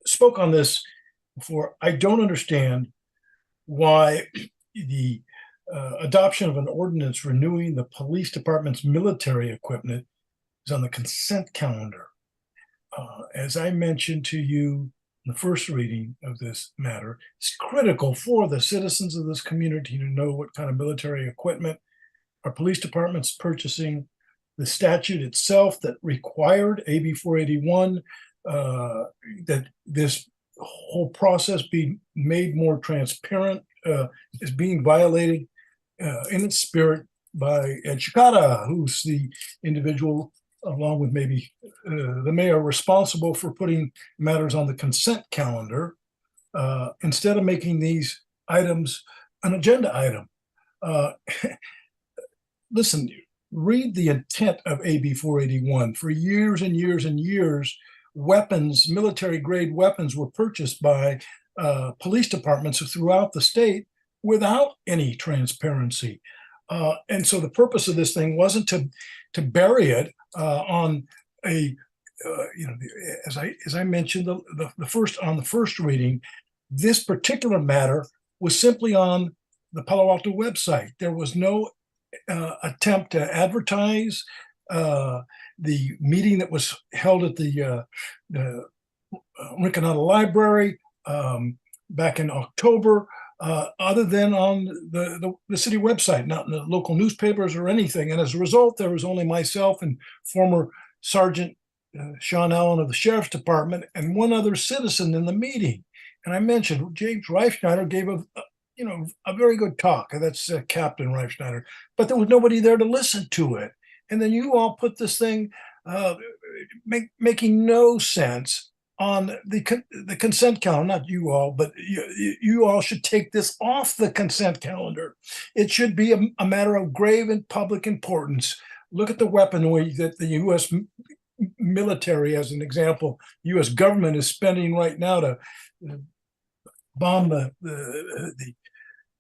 spoke on this before. I don't understand why the adoption of an ordinance renewing the police department's military equipment is on the consent calendar. As I mentioned to you in the first reading of this matter, it's critical for the citizens of this community to know what kind of military equipment our police department's purchasing. The statute itself that required AB 481 that this whole process be made more transparent is being violated in its spirit by Ed Chicada, who's the individual, along with maybe the mayor, responsible for putting matters on the consent calendar instead of making these items an agenda item. Listen, read the intent of AB 481. For years and years and years, weapons, military grade weapons, were purchased by police departments throughout the state without any transparency. And so the purpose of this thing wasn't to bury it on a as I mentioned the first reading. This particular matter was simply on the Palo Alto website. There was no attempt to advertise the meeting that was held at the Rinconada Library back in October, other than on the city website, not in the local newspapers or anything. And as a result, there was only myself and former Sergeant Sean Allen of the Sheriff's Department and one other citizen in the meeting. And I mentioned James Reifschneider gave a very good talk. That's Captain Reifschneider, but there was nobody there to listen to it. And then you all put this thing making no sense on the consent calendar. Not you all, but you all should take this off the consent calendar. It should be a matter of grave and public importance. Look at the weaponry that the U.S. military, as an example, U.S. government is spending right now to bomb the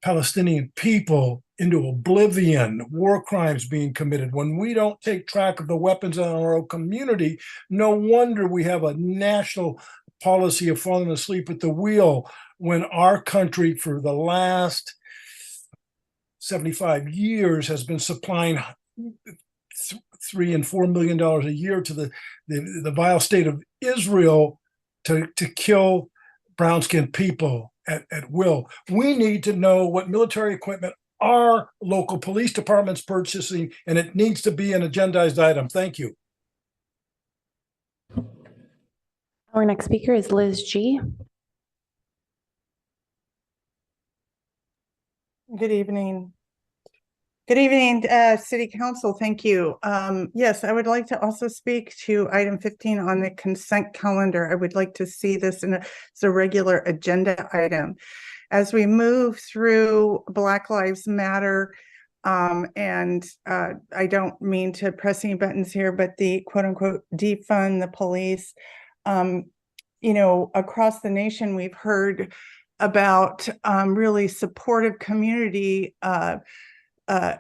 Palestinian people into oblivion, war crimes being committed. When we don't take track of the weapons in our own community, no wonder we have a national policy of falling asleep at the wheel when our country for the last 75 years has been supplying $3 and $4 million a year to the vile state of Israel to kill brown-skinned people at will. We need to know what military equipment our local police department's purchasing, and it needs to be an agendized item. Thank you. Our next speaker is Liz G. Good evening. Good evening, City Council. Thank you. Yes, I would like to also speak to item 15 on the consent calendar. I would like to see this as a regular agenda item. As we move through Black Lives Matter, and I don't mean to press any buttons here, but the quote unquote defund the police, across the nation, we've heard about really supportive community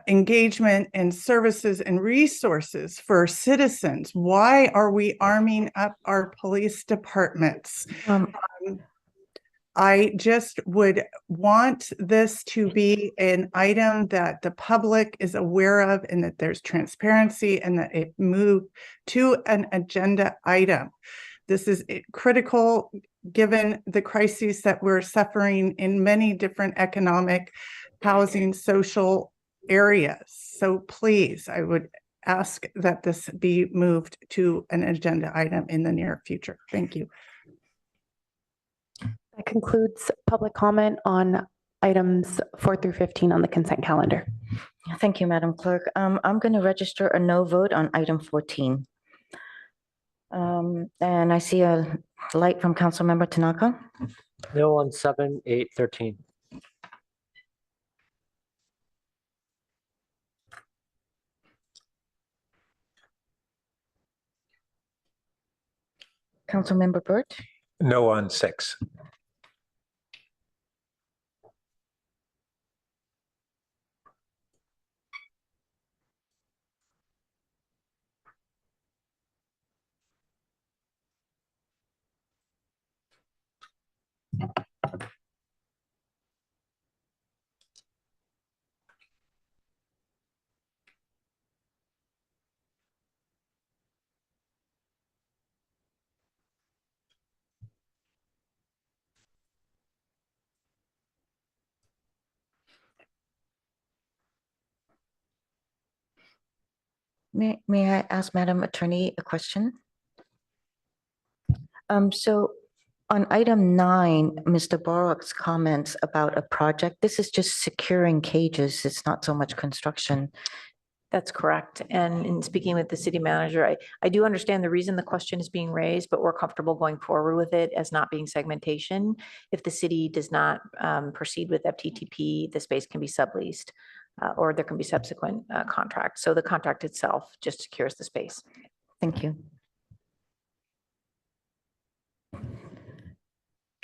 engagement and services and resources for citizens. Why are we arming up our police departments? I just would want this to be an item that the public is aware of and that there's transparency and that it moved to an agenda item. This is critical given the crises that we're suffering in many different economic, housing, social areas. So please, I would ask that this be moved to an agenda item in the near future. Thank you. That concludes public comment on items 4 through 15 on the consent calendar. Thank you, Madam Clerk. I'm going to register a no vote on item 14. And I see a light from Councilmember Tanaka. No on 7, 8, 13. Councilmember Burt. No on 6. May I ask Madam Attorney a question? So On item 9, Mr. Borok's comments about a project, this is just securing cages. It's not so much construction. That's correct. And in speaking with the city manager, I do understand the reason the question is being raised, but we're comfortable going forward with it as not being segmentation. If the city does not proceed with FTTP, the space can be subleased or there can be subsequent contracts. So the contract itself just secures the space. Thank you.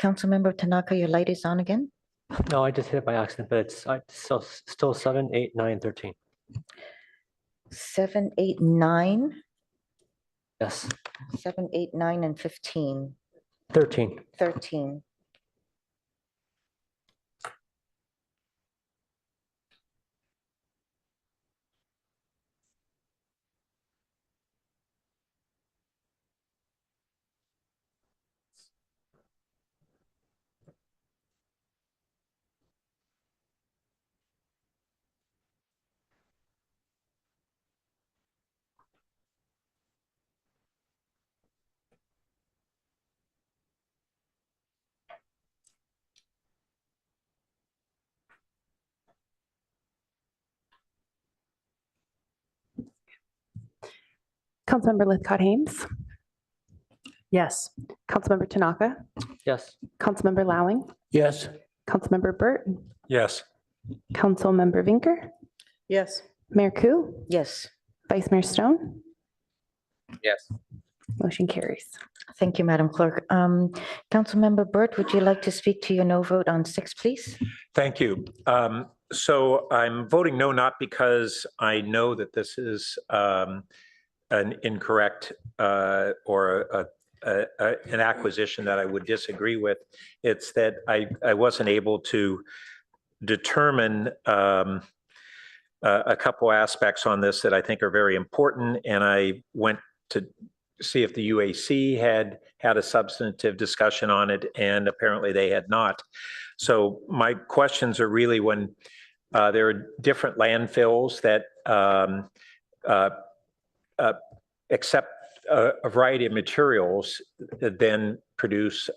Councilmember Tanaka, your light is on again? No, I just hit it by accident, but it's still 7, 8, 9, 13. 7, 8, 9, Yes, 7, 8, 9, and 15, 13. 13. Councilmember Lithcott Haynes, Yes. Councilmember Tanaka, Yes. Councilmember Lowing, Yes. Councilmember Burt, Yes. Councilmember Vinker, Yes. Mayor Koo, Yes. Vice Mayor Stone, Yes. motion carries. Thank you, Madam Clerk. Councilmember Burt, would you like to speak to your no vote on 6, please? Thank you. So I'm voting no, not because I know that this is an incorrect or an acquisition that I would disagree with. It's that I wasn't able to determine a couple aspects on this that I think are very important, and I went to see if the UAC had a substantive discussion on it, and apparently they had not. So my questions are really when there are different landfills that accept a variety of materials that then produce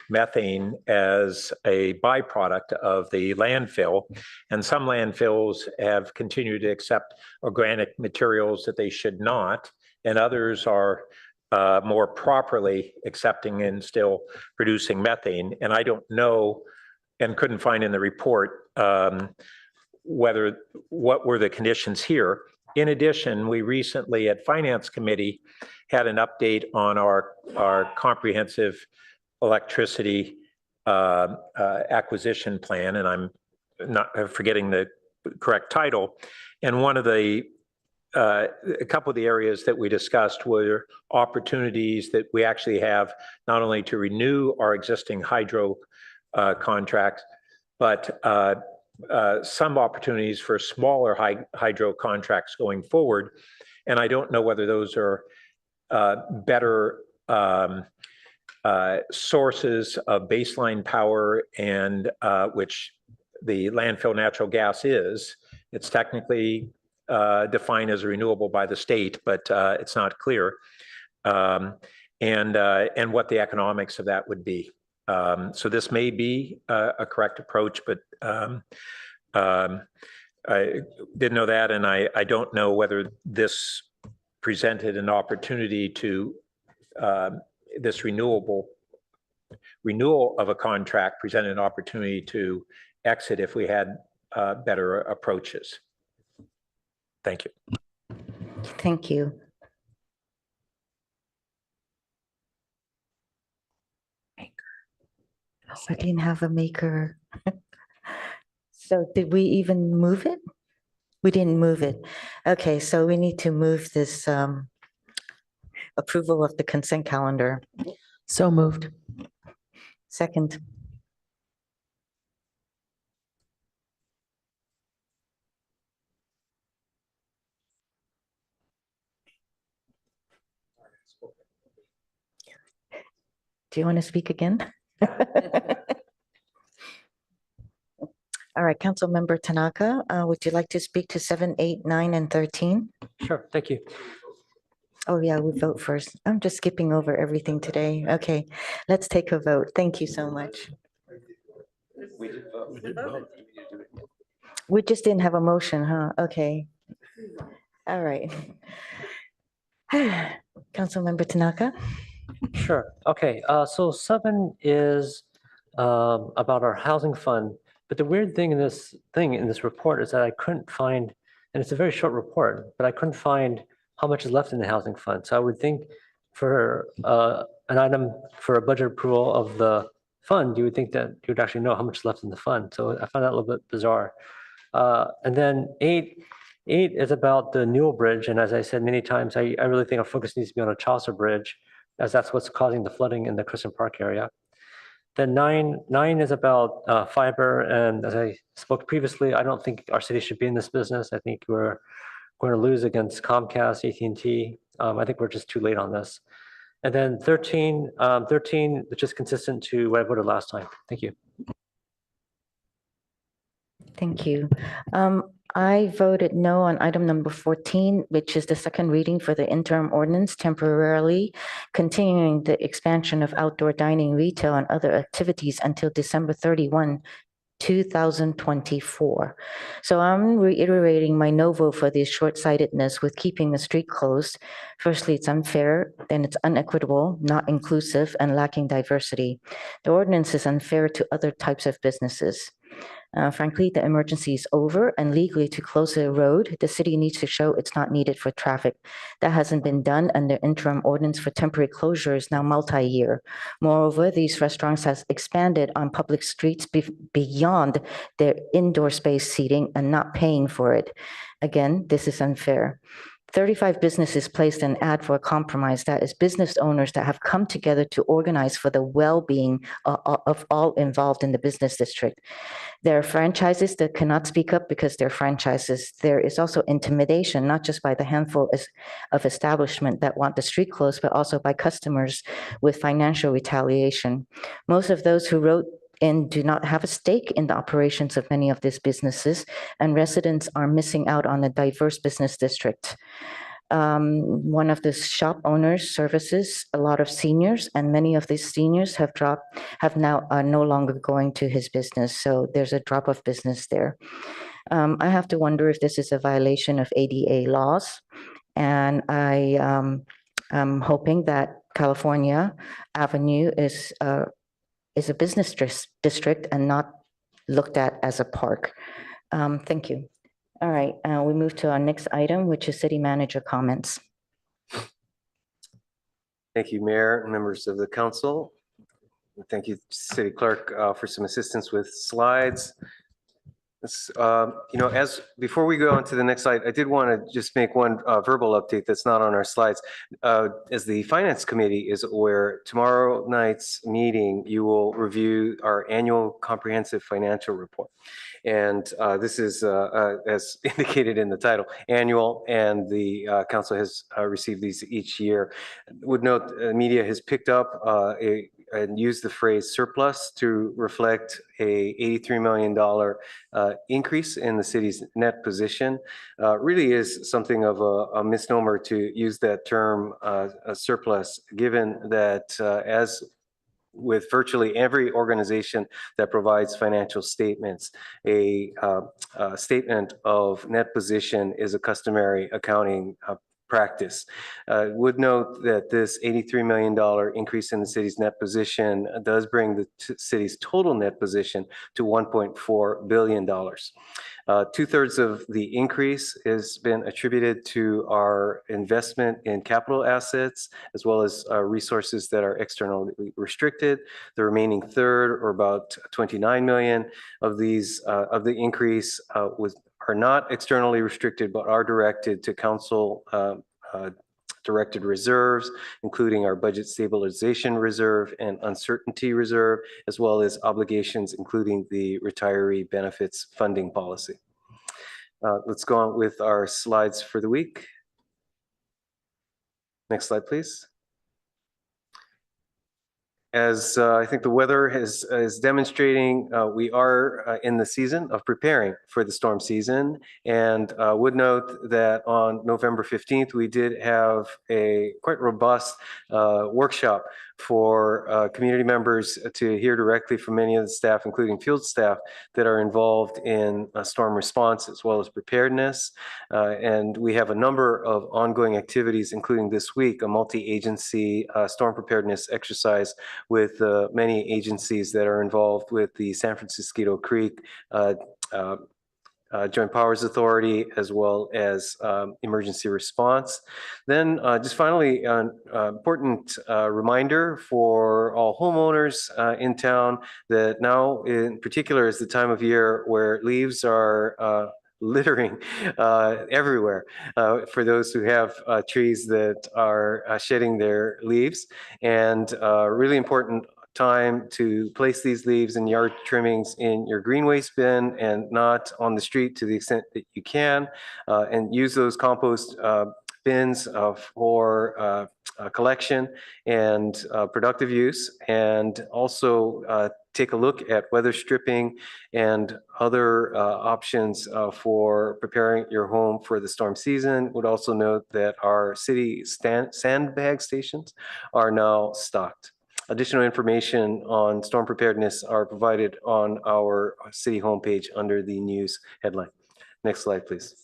methane as a byproduct of the landfill. And some landfills have continued to accept organic materials that they should not, and others are more properly accepting and still producing methane. And I don't know and couldn't find in the report what were the conditions here. In addition, we recently at Finance Committee had an update on our comprehensive electricity acquisition plan, and I'm not forgetting the correct title. And one of the a couple of the areas that we discussed were opportunities that we actually have not only to renew our existing hydro contracts, but some opportunities for smaller hydro contracts going forward. And I don't know whether those are better sources of baseline power, and which the landfill natural gas is. It's technically defined as renewable by the state, but it's not clear. And what the economics of that would be. So this may be a correct approach, but I didn't know that, and I don't know whether this presented an opportunity to this renewal of a contract presented an opportunity to exit if we had better approaches. Thank you. Thank you. I didn't have a maker. So did we even move it? We didn't move it. Okay, so we need to move this approval of the consent calendar. So moved. Second. Do you want to speak again? All right, Councilmember Tanaka, would you like to speak to 7, 8, 9, and 13? Sure, thank you. Oh, yeah, we vote first. I'm just skipping over everything today. Okay, let's take a vote. Thank you so much. We did vote. We did vote. We just didn't have a motion, huh? Okay. All right. Councilmember Tanaka? Sure. Okay. So 7 is about our housing fund. But the weird thing in this report is that I couldn't find, and it's a very short report, but I couldn't find how much is left in the housing fund. So I would think for an item for a budget approval of the fund, you would think that you would actually know how much is left in the fund. So I found that a little bit bizarre. And then 8 is about the Newell Bridge. And as I said many times, I really think our focus needs to be on a Chaucer Bridge, as that's what's causing the flooding in the Crescent Park area. Then 9 is about fiber. And as I spoke previously, I don't think our city should be in this business. I think we're going to lose against Comcast, AT&T. I think we're just too late on this. And then 13, which is consistent to what I voted last time. Thank you. Thank you. I voted no on item number 14, which is the second reading for the interim ordinance temporarily continuing the expansion of outdoor dining, retail, and other activities until December 31, 2024. So I'm reiterating my no vote for this short-sightedness with keeping the street closed. Firstly, it's unfair, then it's unequitable, not inclusive, and lacking diversity. The ordinance is unfair to other types of businesses. Frankly, the emergency is over, and legally to close a road, the city needs to show it's not needed for traffic. That hasn't been done, and the interim ordinance for temporary closure is now multi-year. Moreover, these restaurants have expanded on public streets beyond their indoor space seating and not paying for it. Again, this is unfair. 35 businesses placed an ad for a compromise. That is business owners that have come together to organize for the well-being of all involved in the business district. There are franchises that cannot speak up because they're franchises. There is also intimidation, not just by the handful of establishments that want the street closed, but also by customers with financial retaliation. Most of those who wrote in do not have a stake in the operations of many of these businesses, and residents are missing out on a diverse business district. One of the shop owners services a lot of seniors, and many of these seniors have now are no longer going to his business. So there's a drop of business there. I have to wonder if this is a violation of ADA laws, and I'm hoping that California Avenue is a business district and not looked at as a park. Thank you. All right, we move to our next item, which is city manager comments. Thank you, Mayor and members of the council. Thank you, City Clerk, for some assistance with slides. Before we go on to the next slide, I did want to just make one verbal update that's not on our slides. As the Finance Committee is aware, tomorrow night's meeting, you will review our annual comprehensive financial report. And this is, as indicated in the title, annual, and the council has received these each year. Would note, media has picked up and used the phrase surplus to reflect a $83 million increase in the city's net position. Really is something of a misnomer to use that term a surplus, given that as with virtually every organization that provides financial statements, a statement of net position is a customary accounting practice. Would note that this $83 million increase in the city's net position does bring the city's total net position to $1.4 billion. 2/3 of the increase has been attributed to our investment in capital assets, as well as resources that are externally restricted. The remaining third, or about 29 million of these, of the increase are not externally restricted, but are directed to council directed reserves, including our budget stabilization reserve and uncertainty reserve, as well as obligations, including the retiree benefits funding policy. Let's go on with our slides for the week. Next slide, please. As I think the weather is demonstrating, we are in the season of preparing for the storm season. And would note that on November 15th, we did have a quite robust workshop for community members to hear directly from many of the staff, including field staff, that are involved in storm response as well as preparedness. And we have a number of ongoing activities, including this week, a multi-agency storm preparedness exercise with many agencies that are involved with the San Francisco Creek Joint Powers Authority, as well as emergency response. Then just finally, an important reminder for all homeowners in town that now in particular is the time of year where leaves are littering everywhere for those who have trees that are shedding their leaves, and really important time to place these leaves and yard trimmings in your green waste bin and not on the street to the extent that you can, and use those compost bins for collection and productive use, and also take a look at weather stripping and other options for preparing your home for the storm season. Would also note that our city sandbag stations are now stocked. Additional information on storm preparedness are provided on our city homepage under the news headline. Next slide, please.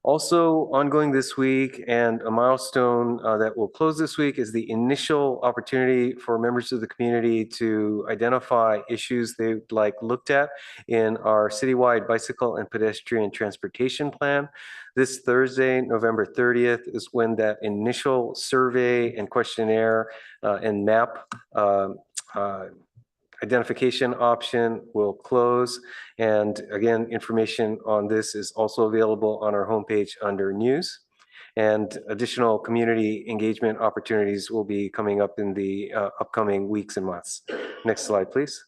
Also ongoing this week, and a milestone that will close this week, is the initial opportunity for members of the community to identify issues they'd like looked at in our citywide bicycle and pedestrian transportation plan. This Thursday, November 30th, is when that initial survey and questionnaire and map identification option will close. And again, information on this is also available on our homepage under news. And additional community engagement opportunities will be coming up in the upcoming weeks and months. Next slide, please.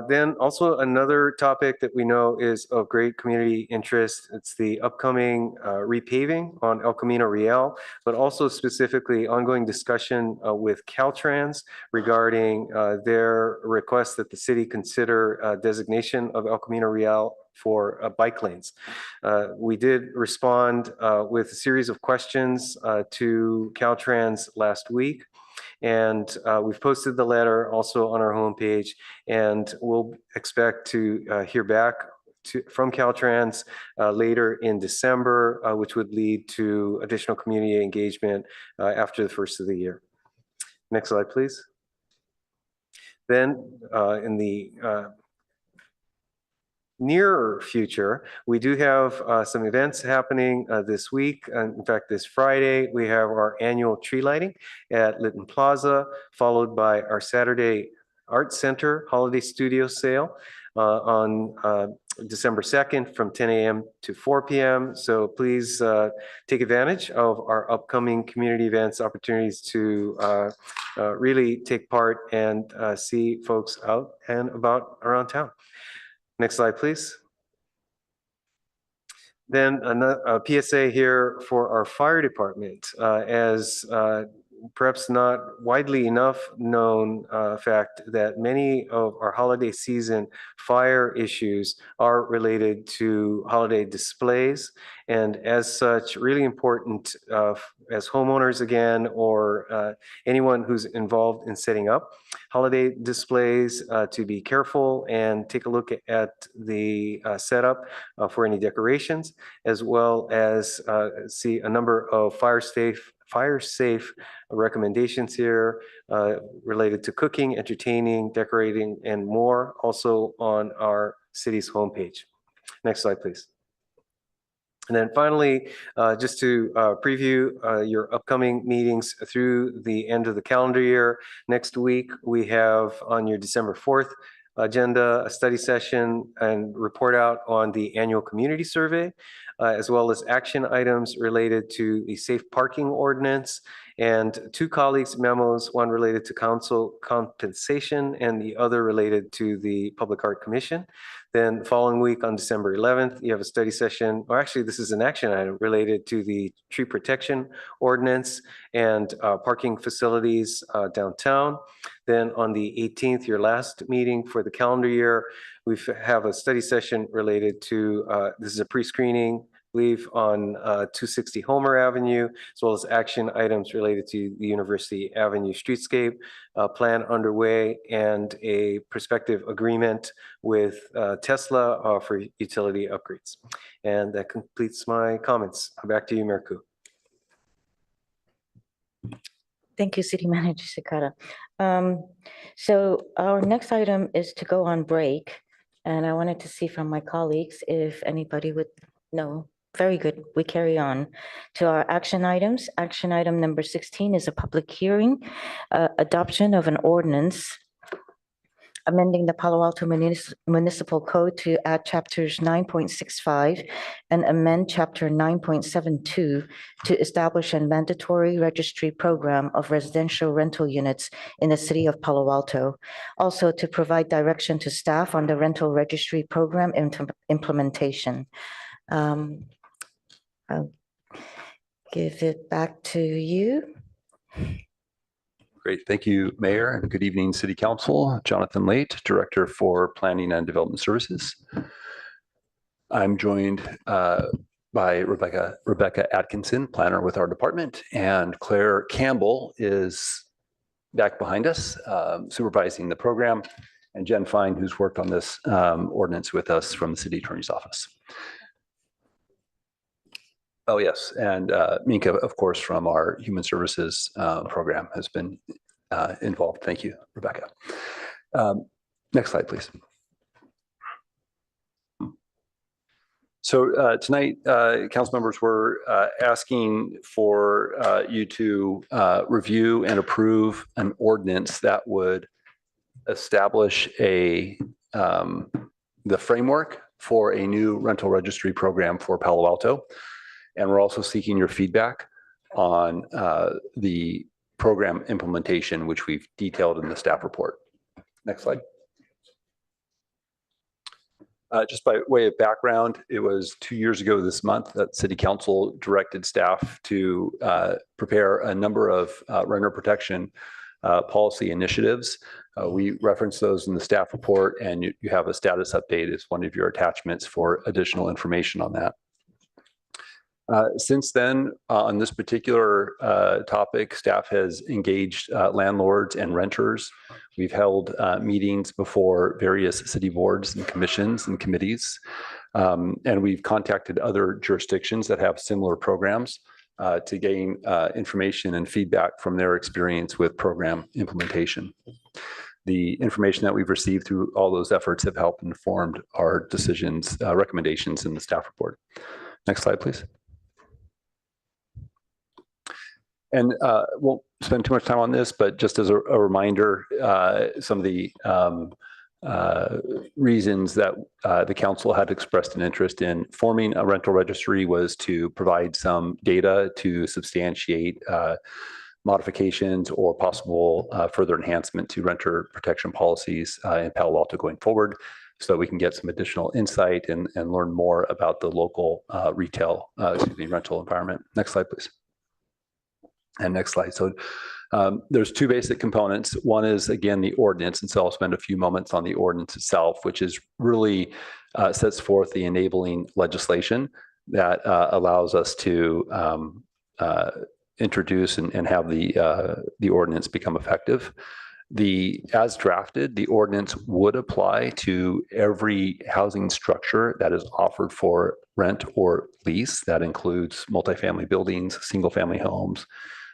Then also another topic that we know is of great community interest. It's the upcoming repaving on El Camino Real, but also specifically ongoing discussion with Caltrans regarding their request that the city consider designation of El Camino Real for bike lanes. We did respond with a series of questions to Caltrans last week. And we've posted the letter also on our homepage, and we'll expect to hear back from Caltrans later in December, which would lead to additional community engagement after the first of the year. Next slide, please. Then in the nearer future, we do have some events happening this week. In fact, this Friday, we have our annual tree lighting at Lytton Plaza, followed by our Saturday Art Center Holiday Studio Sale on December 2nd from 10 a.m. to 4 p.m. So please take advantage of our upcoming community events, opportunities to really take part and see folks out and about around town. Next slide, please. Then a PSA here for our fire department. As perhaps not widely enough known fact that many of our holiday season fire issues are related to holiday displays, and as such really important as homeowners again, or anyone who's involved in setting up holiday displays to be careful and take a look at the setup for any decorations, as well as see a number of fire safe recommendations here related to cooking, entertaining, decorating, and more, also on our city's homepage. Next slide, please. And then finally, just to preview your upcoming meetings through the end of the calendar year. Next week, we have on your December 4th agenda a study session and report out on the annual community survey. as well as action items related to the safe parking ordinance, and 2 colleagues' memos, one related to council compensation and the other related to the Public Art Commission. Then the following week on December 11th, you have a study session, or actually this is an action item related to the tree protection ordinance and parking facilities downtown. Then on the 18th, your last meeting for the calendar year, we have a study session related to, this is a pre-screening, I believe, on 260 Homer Avenue, as well as action items related to the University Avenue streetscape plan underway, and a prospective agreement with Tesla for utility upgrades. And that completes my comments. Back to you, Mayor Koo. Thank you, City Manager Sakata. So our next item is to go on break. And I wanted to see from my colleagues if anybody would, no, very good. We carry on to our action items. Action item number 16 is a public hearing, adoption of an ordinance amending the Palo Alto Municipal Code to add chapters 9.65 and amend chapter 9.72 to establish a mandatory registry program of residential rental units in the city of Palo Alto. Also to provide direction to staff on the rental registry program implementation. I'll give it back to you. Great. Thank you, Mayor, and good evening, City Council. Jonathan Late, Director for Planning and Development Services. I'm joined by Rebecca Atkinson, planner with our department, and Claire Campbell is back behind us, supervising the program, and Jen Fine, who's worked on this ordinance with us from the City Attorney's Office. Oh, yes. And Minka, of course, from our Human Services program has been involved. Thank you, Rebecca. Next slide, please. So tonight, council members were asking for you to review and approve an ordinance that would establish the framework for a new rental registry program for Palo Alto. And we're also seeking your feedback on the program implementation, which we've detailed in the staff report. Next slide. Just by way of background, it was 2 years ago this month that City Council directed staff to prepare a number of renter protection policy initiatives. We reference those in the staff report, and you have a status update as one of your attachments for additional information on that. Since then, on this particular topic, staff has engaged landlords and renters. We've held meetings before various city boards and commissions and committees, and we've contacted other jurisdictions that have similar programs to gain information and feedback from their experience with program implementation. The information that we've received through all those efforts have helped informed our decisions, recommendations in the staff report. Next slide, please. And won't spend too much time on this, but just as a reminder, some of the reasons that the council had expressed an interest in forming a rental registry was to provide some data to substantiate modifications or possible further enhancement to renter protection policies in Palo Alto going forward, so that we can get some additional insight and learn more about the local rental environment. Next slide, please. And next slide. So there's 2 basic components. One is, again, the ordinance. And so I'll spend a few moments on the ordinance itself, which is really sets forth the enabling legislation that allows us to introduce and have the ordinance become effective. As drafted, the ordinance would apply to every housing structure that is offered for rent or lease. That includes multifamily buildings, single-family homes,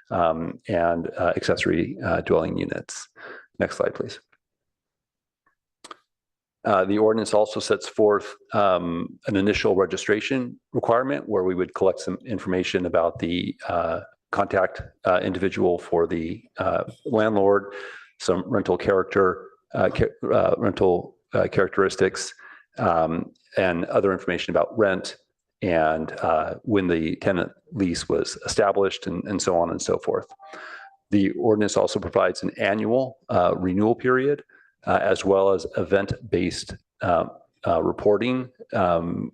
and accessory dwelling units. Next slide, please. The ordinance also sets forth an initial registration requirement where we would collect some information about the contact individual for the landlord, some rental characteristics, and other information about rent, and when the tenant lease was established, and so on and so forth. The ordinance also provides an annual renewal period, as well as event-based reporting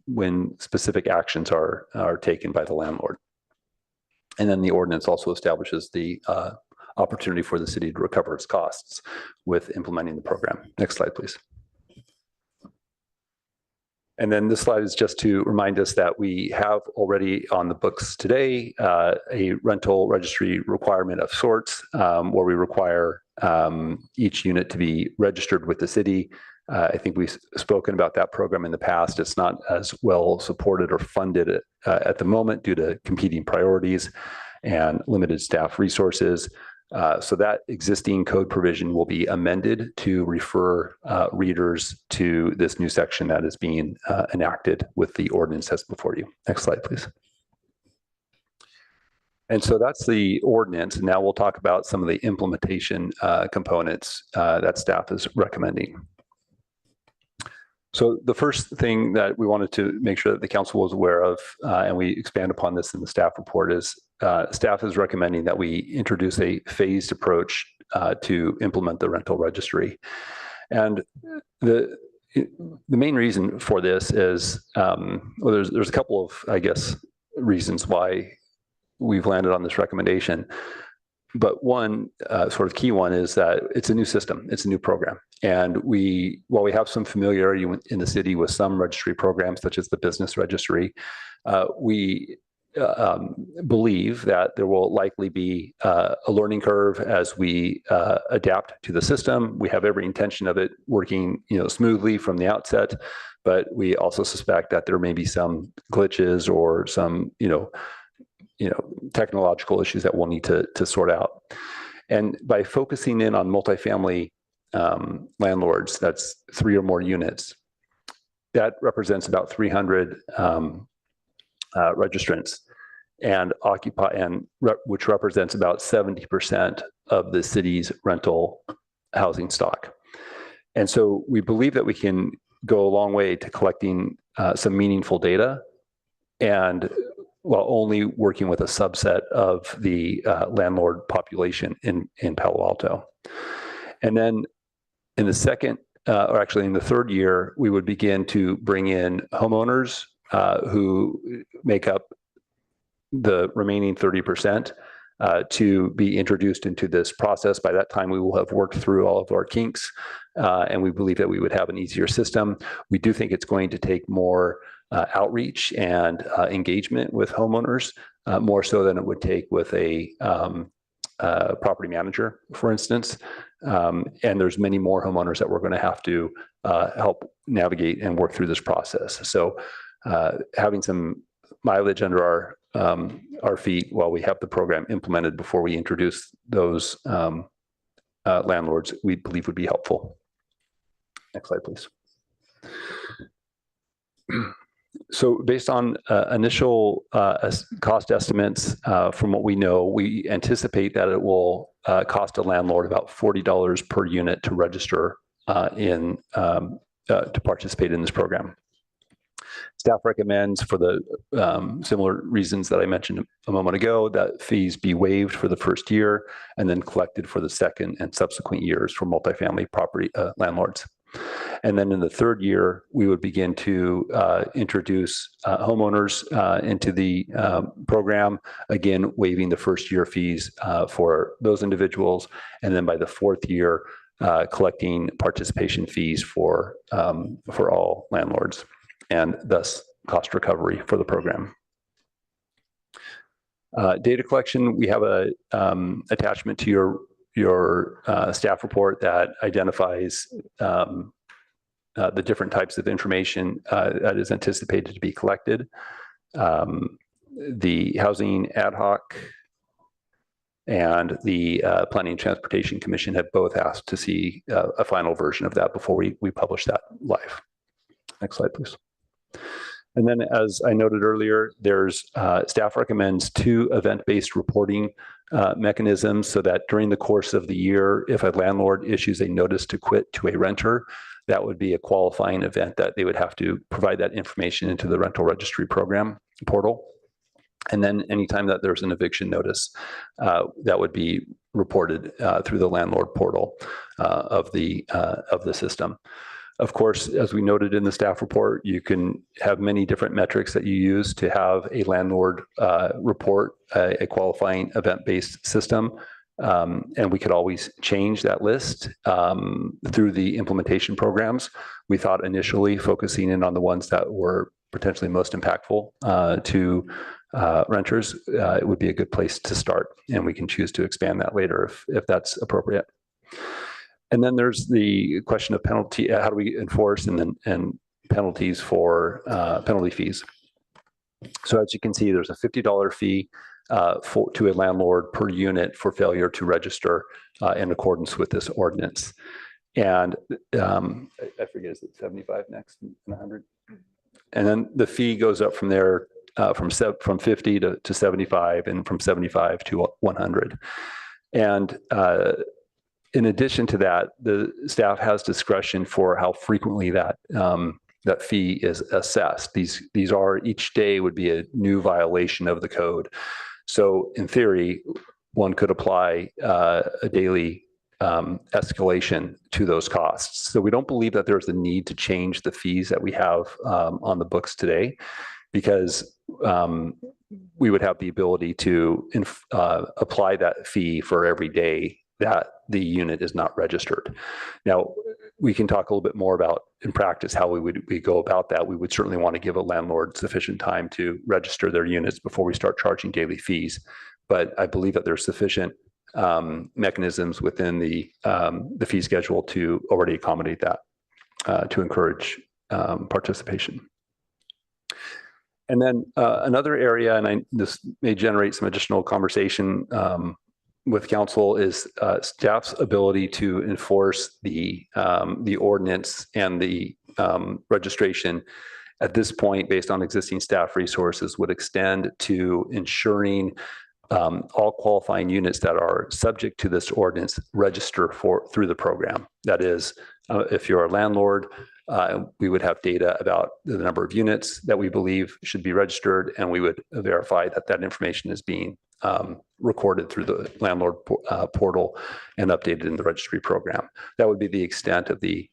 when specific actions are taken by the landlord. And then the ordinance also establishes the opportunity for the city to recover its costs with implementing the program. Next slide, please. And then this slide is just to remind us that we have already on the books today a rental registry requirement of sorts, where we require each unit to be registered with the city. I think we've spoken about that program in the past. It's not as well supported or funded at the moment due to competing priorities and limited staff resources. So that existing code provision will be amended to refer readers to this new section that is being enacted with the ordinance that's before you. Next slide, please. And so that's the ordinance. Now we'll talk about some of the implementation components that staff is recommending. So the first thing that we wanted to make sure that the council was aware of, and we expand upon this in the staff report, is staff is recommending that we introduce a phased approach to implement the rental registry. And the main reason for this is, well, there's a couple of, I guess, reasons why we've landed on this recommendation. But one sort of key one is that it's a new system, it's a new program. And while we have some familiarity in the city with some registry programs, such as the business registry, we believe that there will likely be a learning curve as we adapt to the system. We have every intention of it working, smoothly from the outset, but we also suspect that there may be some glitches or some, technological issues that we'll need to sort out. And by focusing in on multifamily landlords, that's 3 or more units, that represents about 300 registrants, and which represents about 70% of the city's rental housing stock. And so we believe that we can go a long way to collecting some meaningful data, and while only working with a subset of the landlord population in Palo Alto. And then in the second, or actually in the third year, we would begin to bring in homeowners who make up the remaining 30% to be introduced into this process. By that time, we will have worked through all of our kinks, and we believe that we would have an easier system. We do think it's going to take more outreach and engagement with homeowners, more so than it would take with a property manager, for instance. And there's many more homeowners that we're going to have to help navigate and work through this process. So having some mileage under our feet while we have the program implemented before we introduce those landlords, we believe would be helpful. Next slide, please. So based on initial cost estimates, from what we know, we anticipate that it will cost a landlord about $40 per unit to register to participate in this program. Staff recommends, for the similar reasons that I mentioned a moment ago, that fees be waived for the first year and then collected for the second and subsequent years for multifamily property landlords. And then in the third year, we would begin to introduce homeowners into the program, again, waiving the first year fees for those individuals. And then by the fourth year, collecting participation fees for all landlords, and thus cost recovery for the program. Data collection, we have a attachment to your staff report that identifies the different types of information that is anticipated to be collected. The Housing Ad Hoc and the Planning and Transportation Commission have both asked to see a final version of that before we publish that live. Next slide, please. And then, as I noted earlier, there's staff recommends 2 event-based reporting mechanisms, so that during the course of the year, if a landlord issues a notice to quit to a renter, that would be a qualifying event that they would have to provide that information into the rental registry program portal. And then anytime that there's an eviction notice, that would be reported through the landlord portal of the system. Of course, as we noted in the staff report, you can have many different metrics that you use to have a landlord report a qualifying event-based system. And we could always change that list through the implementation programs. We thought initially focusing in on the ones that were potentially most impactful to renters, it would be a good place to start, and we can choose to expand that later if that's appropriate. And then there's the question of penalty, how do we enforce and penalties for penalty fees. So as you can see, there's a $50 fee to a landlord per unit for failure to register in accordance with this ordinance. And I forget, is it 75 next and 100? And then the fee goes up from there from 50 to 75 and from 75 to 100. And in addition to that, the staff has discretion for how frequently that that fee is assessed. These are, each day would be a new violation of the code. So in theory, one could apply a daily escalation to those costs. So we don't believe that there's a need to change the fees that we have on the books today, because we would have the ability to apply that fee for every day that the unit is not registered. Now, we can talk a little bit more about in practice how we go about that. We would certainly want to give a landlord sufficient time to register their units before we start charging daily fees. But I believe that there's sufficient mechanisms within the fee schedule to already accommodate that, to encourage participation. And then another area, and this may generate some additional conversation with council, is staff's ability to enforce the ordinance and the registration at this point, based on existing staff resources, would extend to ensuring all qualifying units that are subject to this ordinance register through the program. That is, if you're a landlord, we would have data about the number of units that we believe should be registered, and we would verify that that information is being recorded through the landlord portal and updated in the registry program. That would be the extent of the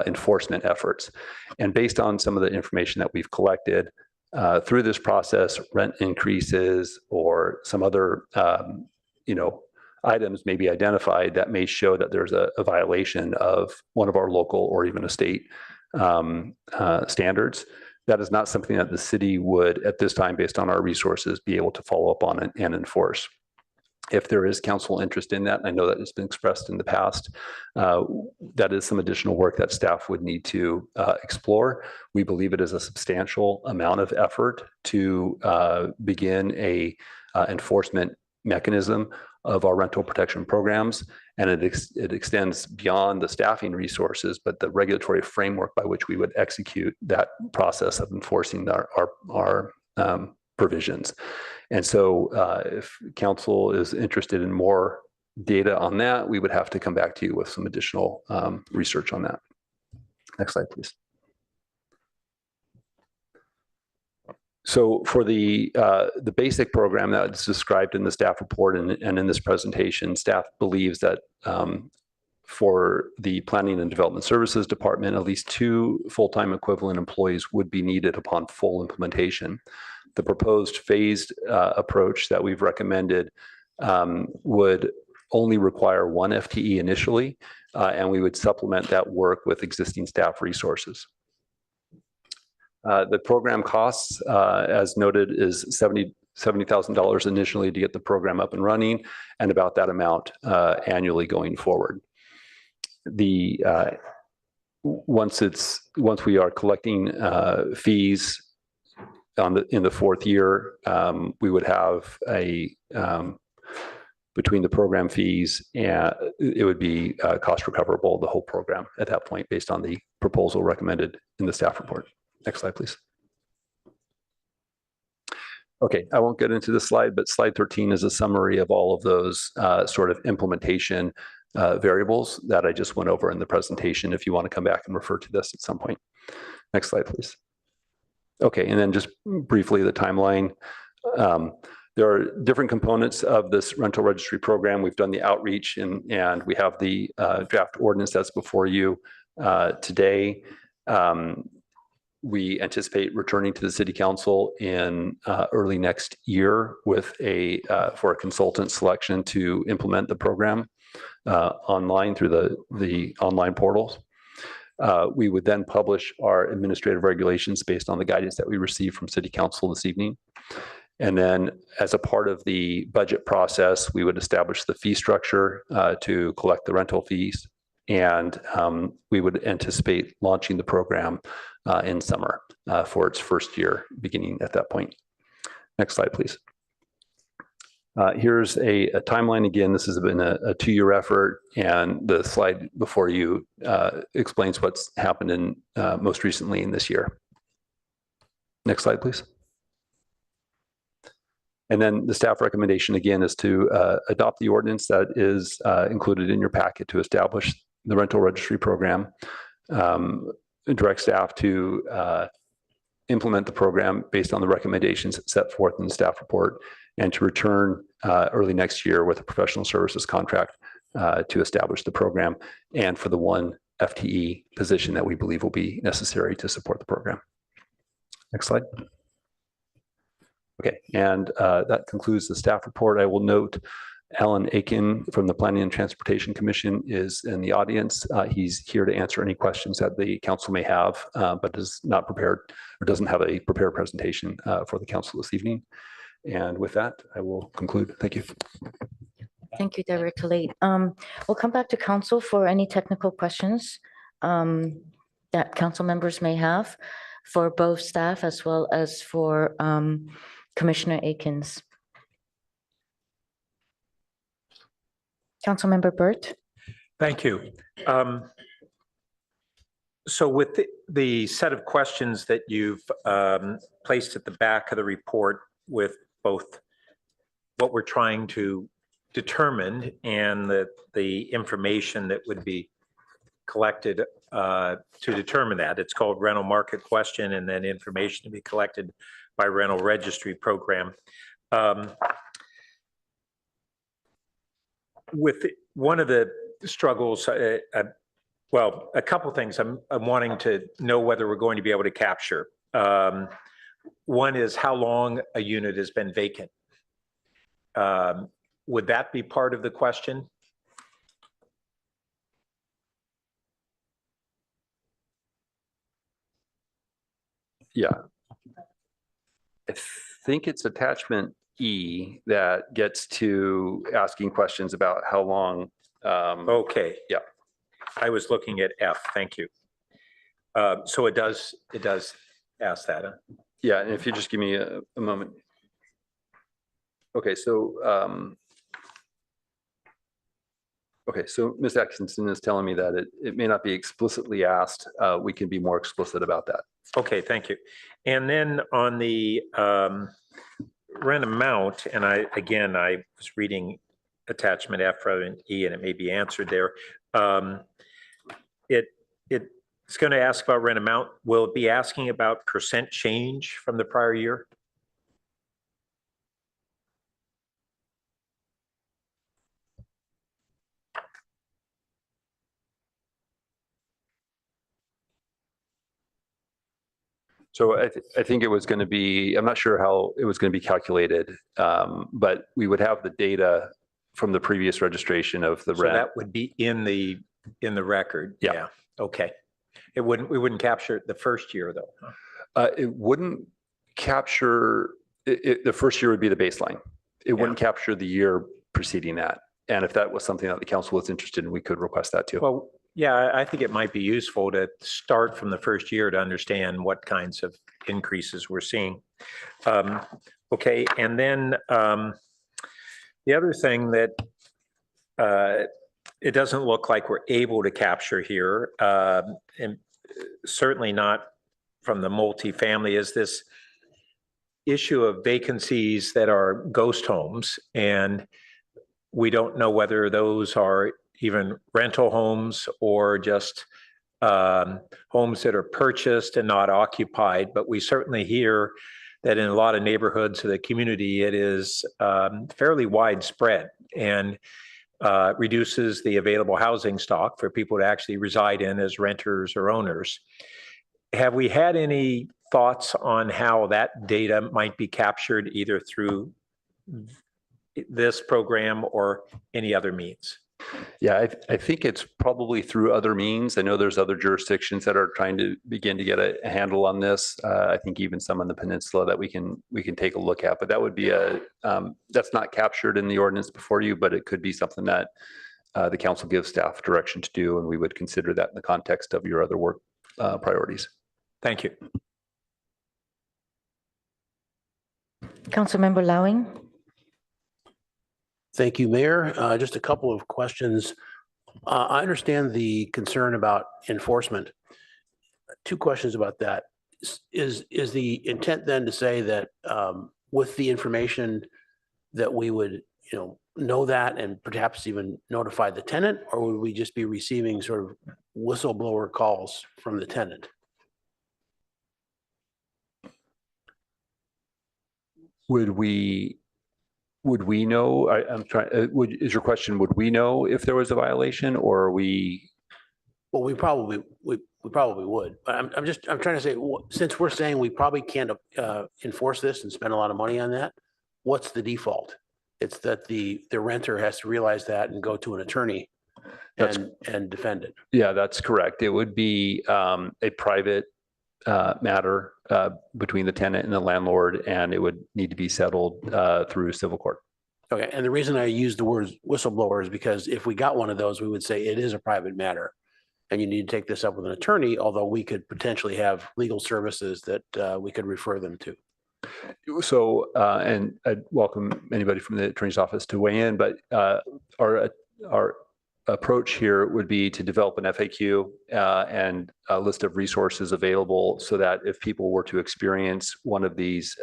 enforcement efforts. And based on some of the information that we've collected through this process, rent increases or some other items may be identified that may show that there's a violation of one of our local or even a state standards. That is not something that the city would, at this time, based on our resources, be able to follow up on and enforce. If there is council interest in that, and I know that it's been expressed in the past, that is some additional work that staff would need to explore. We believe it is a substantial amount of effort to begin a enforcement mechanism of our rental protection programs, and it extends beyond the staffing resources, but the regulatory framework by which we would execute that process of enforcing our provisions. And so if council is interested in more data on that, we would have to come back to you with some additional research on that. Next slide, please. So for the basic program that's described in the staff report and in this presentation, staff believes that for the Planning and Development Services Department, at least 2 full-time equivalent employees would be needed upon full implementation. The proposed phased approach that we've recommended would only require 1 FTE initially, and we would supplement that work with existing staff resources. The program costs, as noted, is $70,000 initially to get the program up and running, and about that amount annually going forward. Once we are collecting fees in the 4th year, we would have a between the program fees, and it would be cost recoverable, the whole program at that point, based on the proposal recommended in the staff report. Next slide, please. Okay, I won't get into this slide, but slide 13 is a summary of all of those sort of implementation variables that I just went over in the presentation if you want to come back and refer to this at some point. Next slide, please. Okay, and then just briefly the timeline. There are different components of this rental registry program. We've done the outreach and we have the draft ordinance that's before you today. We anticipate returning to the city council in early next year with for a consultant selection to implement the program online through the online portals. We would then publish our administrative regulations based on the guidance that we received from city council this evening. And then as a part of the budget process, we would establish the fee structure to collect the rental fees. And we would anticipate launching the program in summer for its first year, beginning at that point. Next slide, please. Here's a timeline. Again, this has been a 2-year effort, and the slide before you explains what's happened in most recently in this year. Next slide, please. And then the staff recommendation again is to adopt the ordinance that is included in your packet to establish the rental registry program, direct staff to implement the program based on the recommendations set forth in the staff report, and to return early next year with a professional services contract to establish the program and for the 1 FTE position that we believe will be necessary to support the program. Next slide. Okay, and that concludes the staff report. I will note Alan Aiken from the Planning and Transportation Commission is in the audience. He's here to answer any questions that the council may have, but is not prepared or doesn't have a prepared presentation for the council this evening. And with that, I will conclude. Thank you. Thank you, Director Late. We'll come back to council for any technical questions that council members may have for both staff as well as for Commissioner Akins. Councilmember Burt. Thank you. So with the set of questions that you've placed at the back of the report with both what we're trying to determine and the information that would be collected to determine that. It's called rental market question, and then information to be collected by rental registry program. With one of the struggles, well, a couple things I'm wanting to know whether we're going to be able to capture. One is how long a unit has been vacant. Would that be part of the question? Yeah. I think it's attachment E that gets to asking questions about how long. Okay. Yeah. I was looking at F. Thank you. So it does ask that. Huh? Yeah. And if you just give me a moment. Okay. So, so Ms. Atkinson is telling me that it may not be explicitly asked. We can be more explicit about that. Okay, thank you. And then on the rent amount, and I was reading attachment F rather than E, and it may be answered there. It's going to ask about rent amount. Will it be asking about percent change from the prior year? So I think it was going to be, I'm not sure how it was going to be calculated, but we would have the data from the previous registration of the rent. So that would be in the record. Yeah. Okay. We wouldn't capture it the first year though. Huh? It wouldn't capture, the first year would be the baseline. It wouldn't capture the year preceding that. And if that was something that the council was interested in, we could request that too. Well, yeah, I think it might be useful to start from the first year to understand what kinds of increases we're seeing. Okay, and then the other thing that it doesn't look like we're able to capture here, and certainly not from the multifamily, is this issue of vacancies that are ghost homes, and we don't know whether those are even rental homes or just homes that are purchased and not occupied, but we certainly hear that in a lot of neighborhoods of the community, it is fairly widespread and reduces the available housing stock for people to actually reside in as renters or owners. Have we had any thoughts on how that data might be captured either through this program or any other means? Yeah, I think it's probably through other means. I know there's other jurisdictions that are trying to begin to get a handle on this. I think even some on the peninsula that we can take a look at. But that would be that's not captured in the ordinance before you, but it could be something that the council gives staff direction to do, and we would consider that in the context of your other work priorities. Thank you. Councilmember Lowing. Thank you, Mayor. Just a couple of questions. I understand the concern about enforcement. Two questions about that. Is the intent then to say that with the information that we would, know that and perhaps even notify the tenant, or would we just be receiving sort of whistleblower calls from the tenant? Would we know? I'm trying. Is your question? Would we know if there was a violation, or are we? Well, we probably would. But I'm trying to say, since we're saying we probably can't enforce this and spend a lot of money on that, what's the default? It's that the renter has to realize that and go to an attorney and defend it. Yeah, that's correct. It would be a private matter between the tenant and the landlord, and it would need to be settled through civil court. Okay, and the reason I use the word whistleblower is because if we got one of those, we would say it is a private matter and you need to take this up with an attorney, although we could potentially have legal services that we could refer them to. So, and I'd welcome anybody from the attorney's office to weigh in, but our approach here would be to develop an FAQ and a list of resources available so that if people were to experience one of these,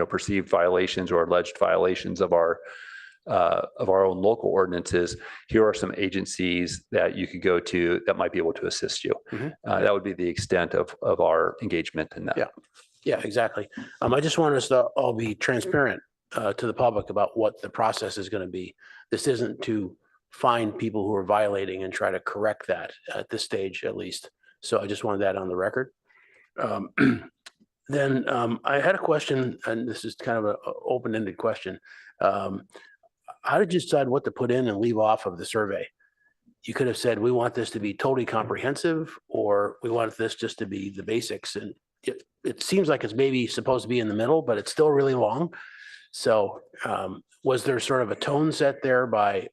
perceived violations or alleged violations of our own local ordinances, here are some agencies that you could go to that might be able to assist you. That would be the extent of our engagement in that. Yeah, exactly. I just want us to all be transparent to the public about what the process is going to be. This isn't to find people who are violating and try to correct that at this stage, at least. So I just wanted that on the record. Then I had a question, and this is kind of an open-ended question. How did you decide what to put in and leave off of the survey? You could have said, we want this to be totally comprehensive, or we want this just to be the basics. And it seems like it's maybe supposed to be in the middle, but it's still really long. So was there sort of a tone set there by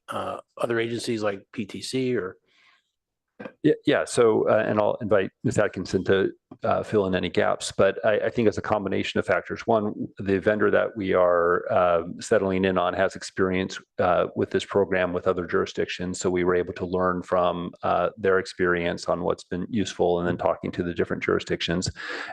other agencies like PTC or? Yeah. So, and I'll invite Ms. Atkinson to fill in any gaps, but I think it's a combination of factors. One, the vendor that we are settling in on has experience with this program with other jurisdictions. So we were able to learn from their experience on what's been useful and then talking to the different jurisdictions.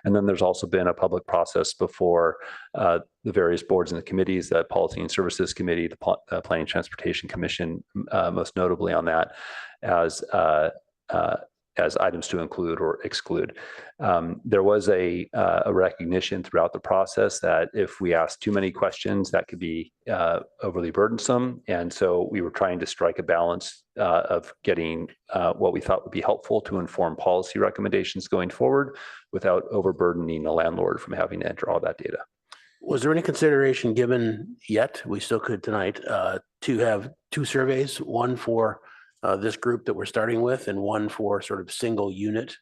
And then there's also been a public process before the various boards and the committees, the Policy and Services Committee, the Planning and Transportation Commission, most notably on that, as items to include or exclude. There was a recognition throughout the process that if we asked too many questions, that could be overly burdensome. And so we were trying to strike a balance of getting what we thought would be helpful to inform policy recommendations going forward without overburdening the landlord from having to enter all that data. Was there any consideration given yet, we still could tonight, to have two surveys, one for this group that we're starting with and one for sort of single unit,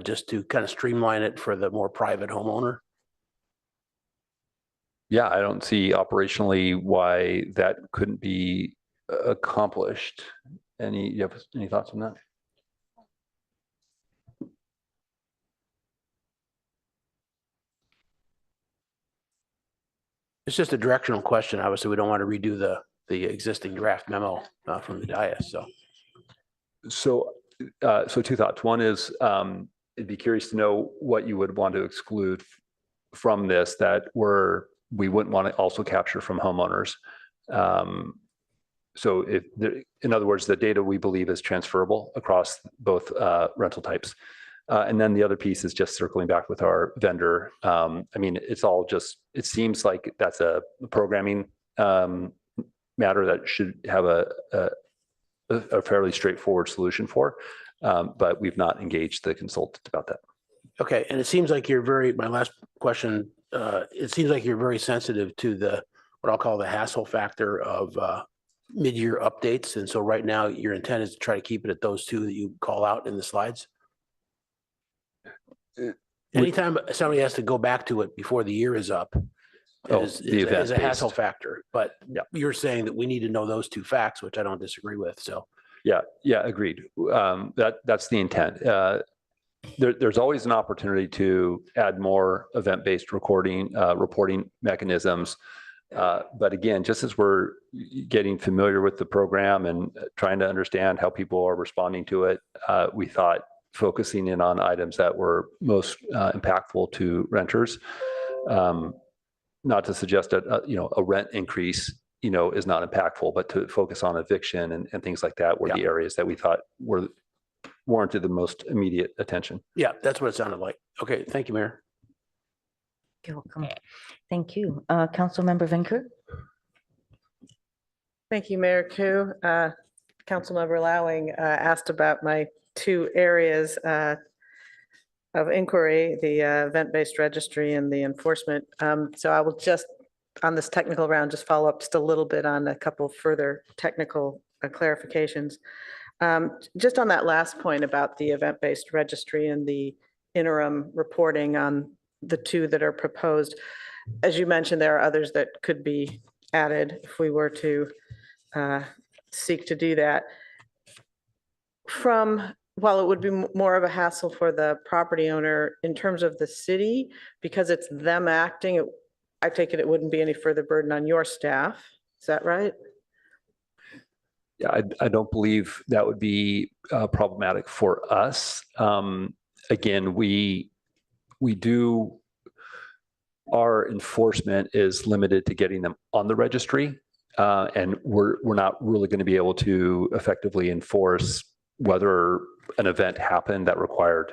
just to kind of streamline it for the more private homeowner? Yeah, I don't see operationally why that couldn't be accomplished. You have any thoughts on that? It's just a directional question. Obviously, we don't want to redo the existing draft memo from the dais. So two thoughts. One is I'd be curious to know what you would want to exclude from this that we wouldn't want to also capture from homeowners. So in other words, the data we believe is transferable across both rental types. And then the other piece is just circling back with our vendor. I mean, it's all just, it seems like that's a programming matter that should have a fairly straightforward solution for, but we've not engaged the consultant about that. Okay, and it seems like you're my last question, it seems like you're very sensitive to what I'll call the hassle factor of mid-year updates. And so right now your intent is to try to keep it at those two that you call out in the slides? Anytime somebody has to go back to it before the year is up is a hassle factor. But you're saying that we need to know those two facts, which I don't disagree with. So yeah, agreed. That's the intent. There's always an opportunity to add more event-based reporting mechanisms. But again, just as we're getting familiar with the program and trying to understand how people are responding to it, we thought focusing in on items that were most impactful to renters. Not to suggest that a rent increase is not impactful, but to focus on eviction and things like that were the areas that we thought warranted the most immediate attention. Yeah, that's what it sounded like. Okay, thank you, Mayor. You're welcome. Thank you. Councilmember Venker. Thank you, Mayor Koo. Councilmember Lowing asked about my two areas of inquiry, the event-based registry and the enforcement. So I will just, on this technical round, just follow up just a little bit on a couple further technical clarifications. Just on that last point about the event-based registry and the interim reporting on the two that are proposed. As you mentioned, there are others that could be added if we were to seek to do that. While it would be more of a hassle for the property owner in terms of the city, because it's them acting, I take it wouldn't be any further burden on your staff. Is that right? Yeah, I don't believe that would be problematic for us. Again, our enforcement is limited to getting them on the registry, and we're not really going to be able to effectively enforce whether an event happened that required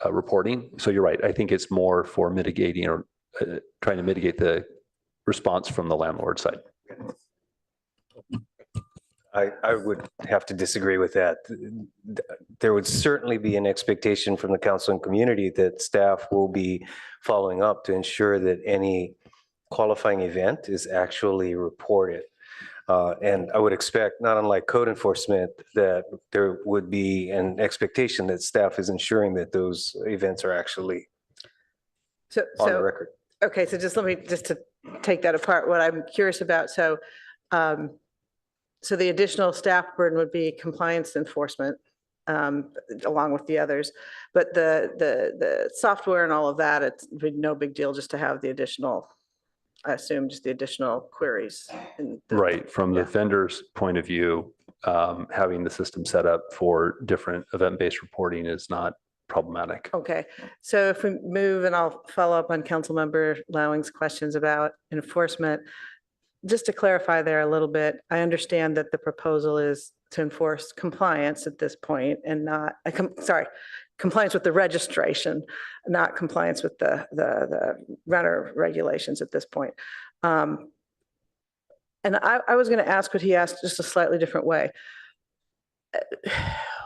reporting. So you're right. I think it's more for mitigating or trying to mitigate the response from the landlord side. I would have to disagree with that. There would certainly be an expectation from the council and community that staff will be following up to ensure that any qualifying event is actually reported. And I would expect, not unlike code enforcement, that there would be an expectation that staff is ensuring that those events are actually on the record. Okay, so just let me to take that apart. What I'm curious about, so the additional staff burden would be compliance enforcement along with the others, but the software and all of that, it's no big deal just to have the additional, I assume, just the additional queries. Right. From the vendor's point of view, having the system set up for different event-based reporting is not problematic. Okay. So if we move, and I'll follow up on Councilmember Lowing's questions about enforcement, just to clarify there a little bit, I understand that the proposal is to enforce compliance at this point and not, compliance with the registration, not compliance with the renter regulations at this point. And I was going to ask what he asked just a slightly different way.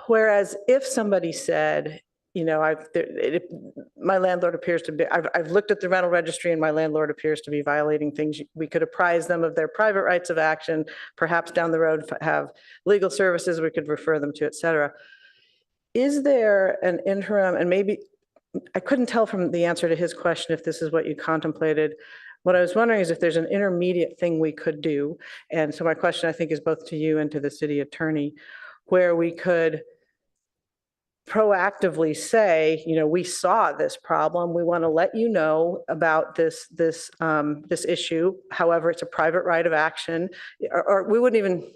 Whereas if somebody said, my landlord appears to be, I've looked at the rental registry and my landlord appears to be violating things, we could apprise them of their private rights of action, perhaps down the road have legal services we could refer them to, et cetera. Is there an interim, and maybe, I couldn't tell from the answer to his question if this is what you contemplated. What I was wondering is if there's an intermediate thing we could do. And so my question, I think, is both to you and to the city attorney, where we could proactively say, we saw this problem. We want to let you know about this issue. However, it's a private right of action, or we wouldn't even,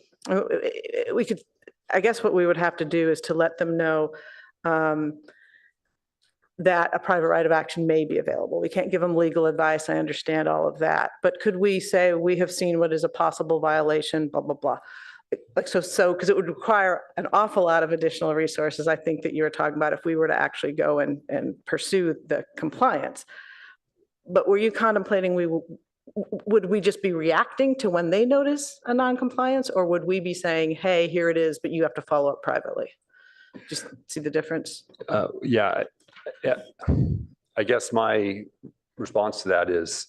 we could, I guess what we would have to do is to let them know that a private right of action may be available. We can't give them legal advice. I understand all of that. But could we say, we have seen what is a possible violation, blah, blah, blah. Like, so, because it would require an awful lot of additional resources, I think, that you were talking about if we were to actually go and pursue the compliance. But were you contemplating would we just be reacting to when they notice a non-compliance, or would we be saying, hey, here it is, but you have to follow up privately? Just see the difference? Yeah. I guess my response to that is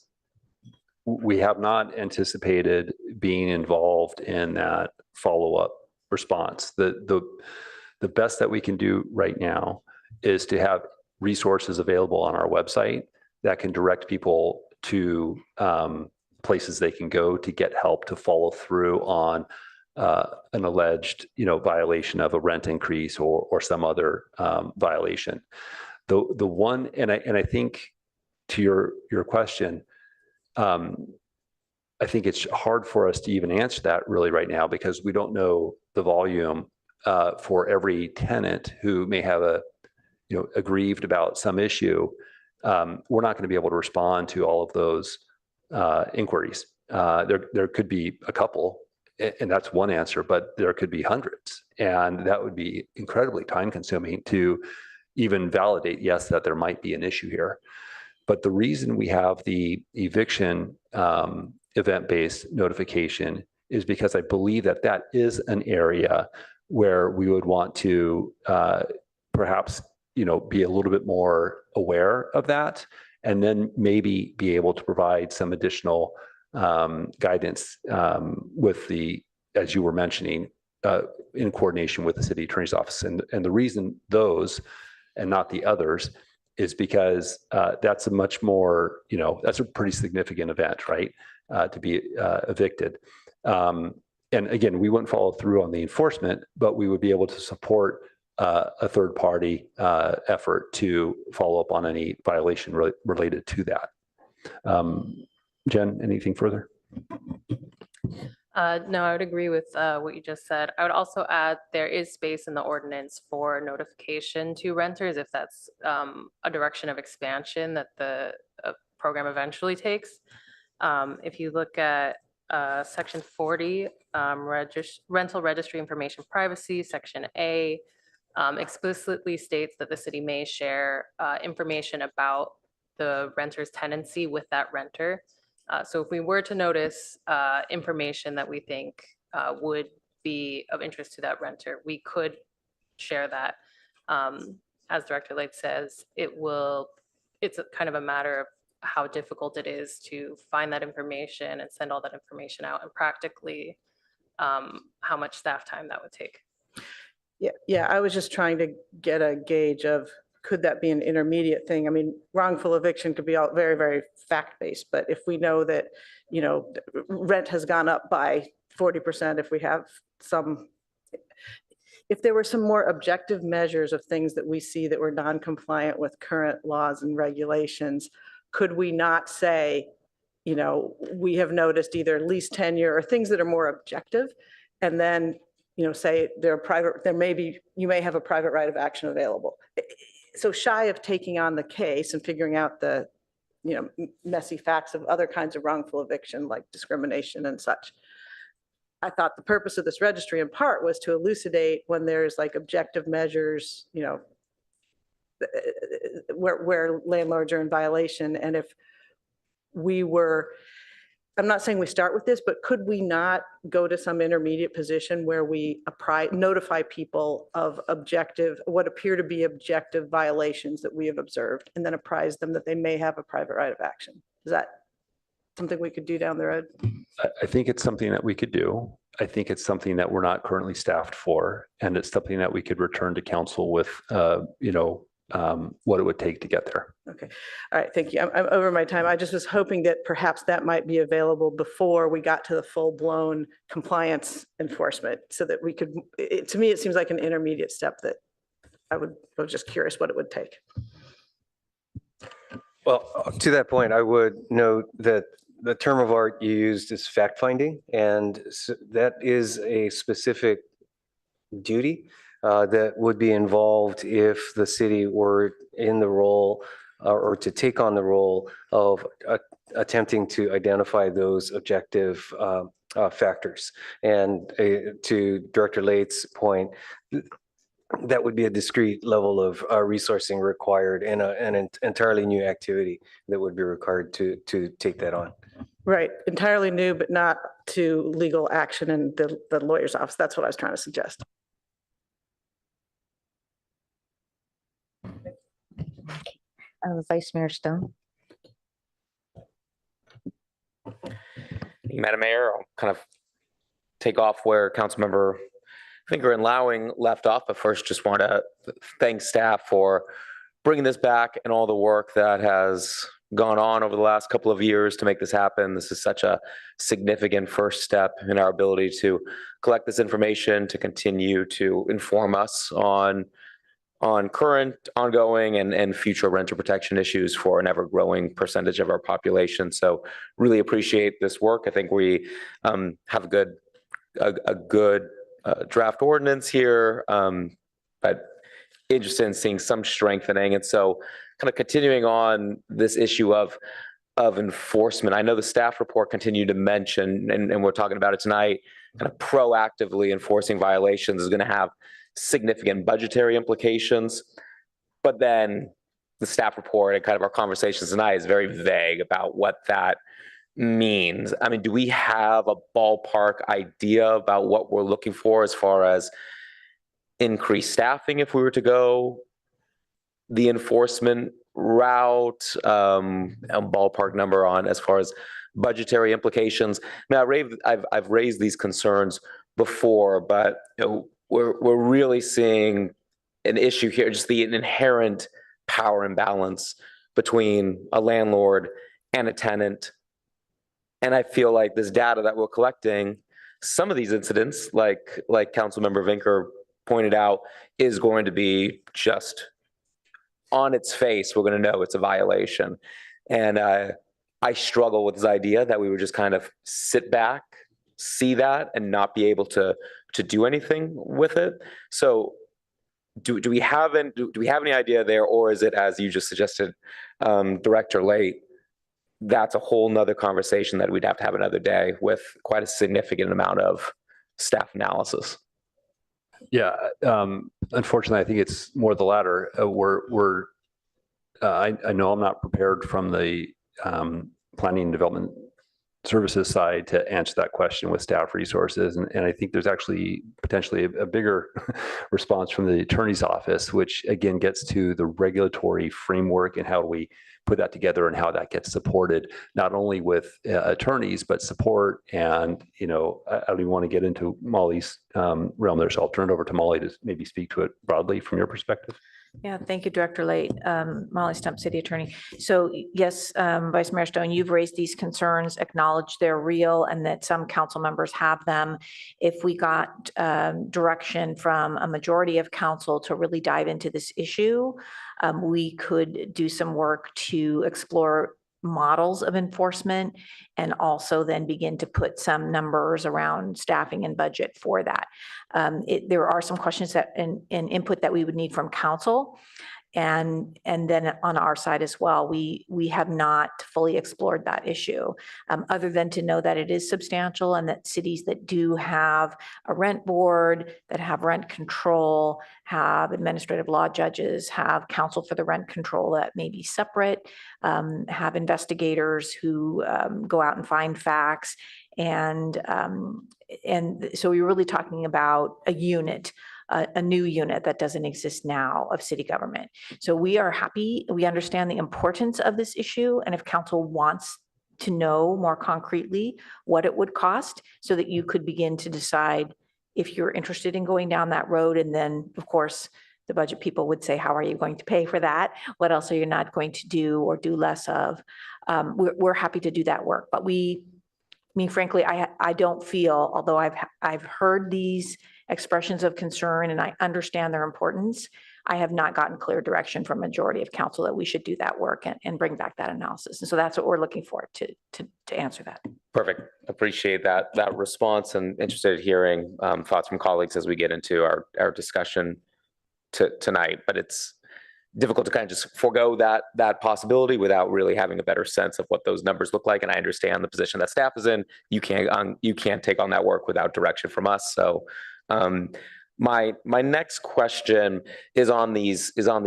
we have not anticipated being involved in that follow-up response. The best that we can do right now is to have resources available on our website that can direct people to places they can go to get help to follow through on an alleged, violation of a rent increase or some other violation. The one, and I think to your question, I think it's hard for us to even answer that really right now because we don't know the volume for every tenant who may have aggrieved about some issue. We're not going to be able to respond to all of those inquiries. There could be a couple, and that's one answer, but there could be hundreds, and that would be incredibly time consuming to even validate, yes, that there might be an issue here. But the reason we have the eviction event-based notification is because I believe that that is an area where we would want to perhaps be a little bit more aware of that, and then maybe be able to provide some additional guidance with the, as you were mentioning, in coordination with the city attorney's office. And the reason those and not the others is because that's a much more, that's a pretty significant event, right? To be evicted. And again, we wouldn't follow through on the enforcement, but we would be able to support a third party effort to follow up on any violation related to that. Jen, anything further? No, I would agree with what you just said. I would also add there is space in the ordinance for notification to renters if that's a direction of expansion that the program eventually takes. If you look at section 40, rental registry information privacy, section A, explicitly states that the city may share information about the renter's tenancy with that renter. So if we were to notice information that we think would be of interest to that renter, we could share that. As Director Light says, it's a kind of a matter of how difficult it is to find that information and send all that information out, and practically how much staff time that would take. Yeah, I was just trying to get a gauge of, could that be an intermediate thing? I mean, wrongful eviction could be all very, very fact-based, but if we know that, rent has gone up by 40%, if there were some more objective measures of things that we see that were non-compliant with current laws and regulations, could we not say, we have noticed either lease tenure or things that are more objective, and then, say you may have a private right of action available. So shy of taking on the case and figuring out the, messy facts of other kinds of wrongful eviction like discrimination and such. I thought the purpose of this registry in part was to elucidate when there's like objective measures, where landlords are in violation. And if we were, I'm not saying we start with this, but could we not go to some intermediate position where we notify people of what appear to be objective violations that we have observed, and then apprise them that they may have a private right of action? Is that something we could do down the road? I think it's something that we could do. I think it's something that we're not currently staffed for, and it's something that we could return to council with, what it would take to get there. Okay. All right. Thank you. I'm over my time. I just was hoping that perhaps that might be available before we got to the full-blown compliance enforcement, so that we could, to me, it seems like an intermediate step that I was just curious what it would take. Well, to that point, I would note that the term of art you used is fact-finding, and that is a specific duty that would be involved if the city were in the role or to take on the role of attempting to identify those objective factors. And to Director Late's point, that would be a discrete level of resourcing required and an entirely new activity that would be required to take that on. Right, entirely new, but not to legal action in the lawyer's office. That's what I was trying to suggest. Vice Mayor Stone. Madam Mayor, I'll kind of take off where Councilmember Finger and Lowing left off, but first just want to thank staff for bringing this back and all the work that has gone on over the last couple of years to make this happen. This is such a significant first step in our ability to collect this information, to continue to inform us on current, ongoing, and future renter protection issues for an ever-growing percentage of our population. So really appreciate this work. I think we have a good draft ordinance here, but interested in seeing some strengthening. And so kind of continuing on this issue of enforcement, I know the staff report continued to mention, and we're talking about it tonight, kind of proactively enforcing violations is going to have significant budgetary implications. But then the staff report and kind of our conversations tonight is very vague about what that means. I mean, do we have a ballpark idea about what we're looking for as far as increased staffing if we were to go the enforcement route, a ballpark number on as far as budgetary implications? I mean, I've raised these concerns before, but we're really seeing an issue here, just the inherent power imbalance between a landlord and a tenant. And I feel like this data that we're collecting, some of these incidents, like Councilmember Vinker pointed out, is going to be just on its face. We're going to know it's a violation. And I struggle with this idea that we would just kind of sit back, see that, and not be able to do anything with it. So do we have any idea there, or is it, as you just suggested, Director Late, that's a whole nother conversation that we'd have to have another day with quite a significant amount of staff analysis? Yeah, unfortunately, I think it's more the latter. I know I'm not prepared from the planning and development services side to answer that question with staff resources. And I think there's actually potentially a bigger response from the attorney's office, which again gets to the regulatory framework and how we put that together and how that gets supported, not only with attorneys, but support. And, I don't even want to get into Molly's realm there. So I'll turn it over to Molly to maybe speak to it broadly from your perspective. Yeah, thank you, Director Late. Molly Stump, City Attorney. So yes, Vice Mayor Stone, you've raised these concerns, acknowledged they're real and that some council members have them. If we got direction from a majority of council to really dive into this issue, we could do some work to explore models of enforcement and also then begin to put some numbers around staffing and budget for that. There are some questions that and input that we would need from council. And then on our side as well, we have not fully explored that issue, other than to know that it is substantial and that cities that do have a rent board, that have rent control, have administrative law judges, have counsel for the rent control that may be separate, have investigators who go out and find facts. And so we're really talking about a unit, a new unit that doesn't exist now of city government. So we are happy. We understand the importance of this issue. And if council wants to know more concretely what it would cost so that you could begin to decide if you're interested in going down that road. And then, of course, the budget people would say, how are you going to pay for that? What else are you not going to do or do less of? We're happy to do that work. But frankly, I don't feel, although I've heard these expressions of concern and I understand their importance, I have not gotten clear direction from majority of council that we should do that work and bring back that analysis. And so that's what we're looking for to answer that. Perfect. Appreciate that response, and interested in hearing thoughts from colleagues as we get into our discussion tonight. But it's difficult to kind of just forego that possibility without really having a better sense of what those numbers look like. And I understand the position that staff is in. You can't take on that work without direction from us. So my next question is on the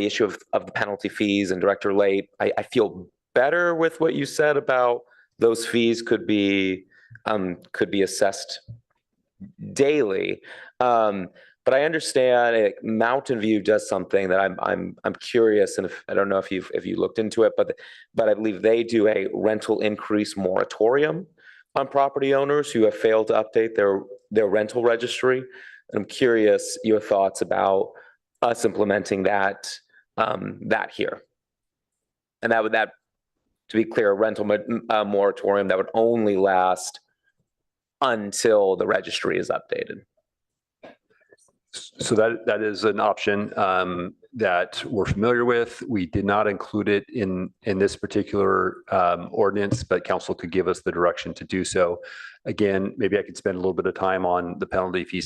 issue of the penalty fees and Director Late. I feel better with what you said about those fees could be assessed daily. But I understand Mountain View does something that I'm curious, and I don't know if you looked into it, but I believe they do a rental increase moratorium on property owners who have failed to update their rental registry. I'm curious your thoughts about us implementing that here. And that to be clear, a rental moratorium that would only last until the registry is updated. So that is an option that we're familiar with. We did not include it in this particular ordinance, but council could give us the direction to do so. Again, maybe I could spend a little bit of time on the penalty fee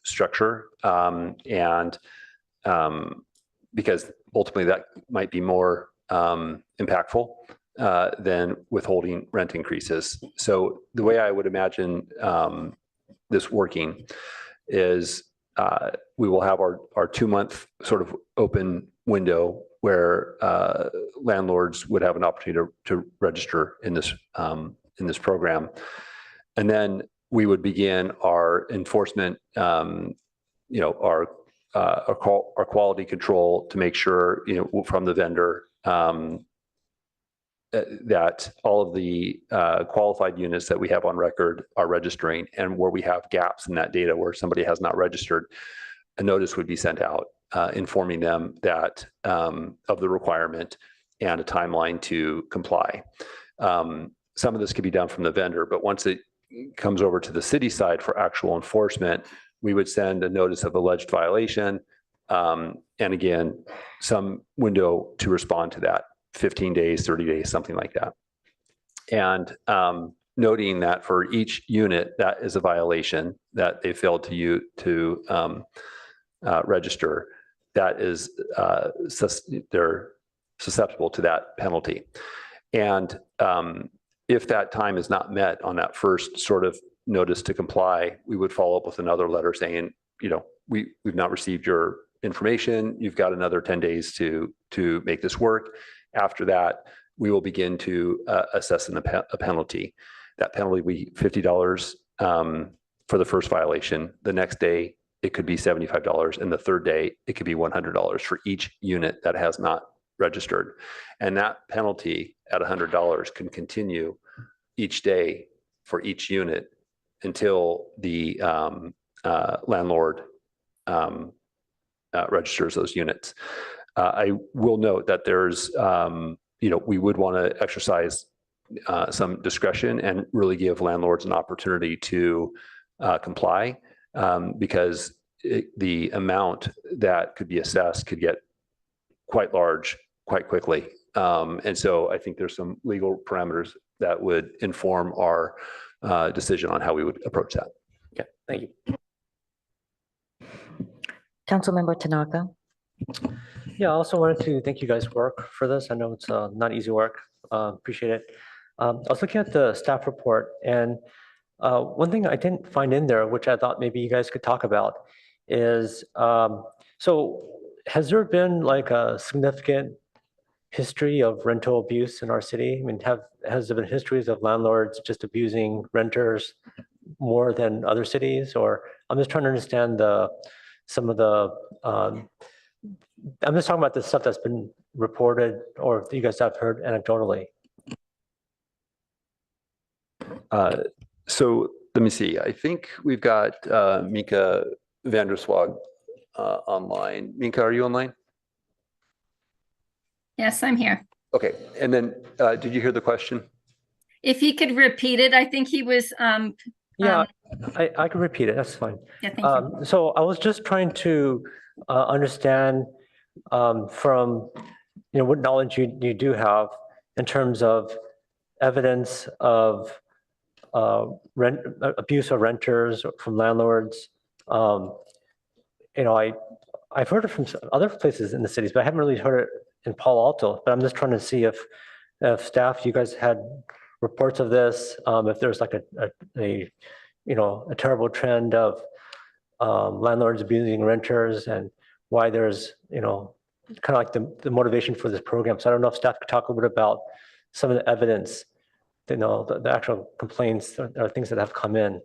structure, and because ultimately that might be more impactful than withholding rent increases. So the way I would imagine this working is we will have our 2-month sort of open window where landlords would have an opportunity to register in this program, and then we would begin our enforcement, our quality control to make sure from the vendor that all of the qualified units that we have on record are registering, and where we have gaps in that data where somebody has not registered, a notice would be sent out informing them that of the requirement and a timeline to comply. Some of this could be done from the vendor, but once it comes over to the city side for actual enforcement, we would send a notice of alleged violation, and again, some window to respond to that. 15 days, 30 days, something like that. And noting that for each unit that is a violation that they failed to register, that is they're susceptible to that penalty. And if that time is not met on that first sort of notice to comply, we would follow up with another letter saying, we've not received your information. You've got another 10 days to make this work. After that, we will begin to assess a penalty. That penalty will be $50 for the first violation. The next day, it could be $75, and the third day, it could be $100 for each unit that has not registered. And that penalty at $100 can continue each day for each unit until the landlord registers those units. I will note that there's, we would want to exercise some discretion and really give landlords an opportunity to comply, because the amount that could be assessed could get quite large quite quickly. And so I think there's some legal parameters that would inform our decision on how we would approach that. Okay, thank you. Councilmember Tanaka. Yeah, I also wanted to thank you guys' work for this. I know it's not easy work. Appreciate it. I was looking at the staff report, and one thing I didn't find in there, which I thought maybe you guys could talk about, is so has there been like a significant history of rental abuse in our city? I mean, has there been histories of landlords just abusing renters more than other cities? Or I'm just trying to understand some of the I'm just talking about the stuff that's been reported or you guys have heard anecdotally. So let me see. I think we've got Mika Vanderswag online. Mika, are you online? Yes, I'm here. Okay. And then did you hear the question? If he could repeat it, I think he was Yeah, I can repeat it. That's fine. Yeah, thank you. So I was just trying to understand from, what knowledge you do have in terms of evidence of abuse of renters from landlords. I've heard it from other places in the cities, but I haven't really heard it in Palo Alto. But I'm just trying to see if staff, you guys had reports of this, if there's like a terrible trend of landlords abusing renters, and why there's kind of like the motivation for this program. So I don't know if staff could talk a little bit about some of the evidence, the actual complaints or things that have come in.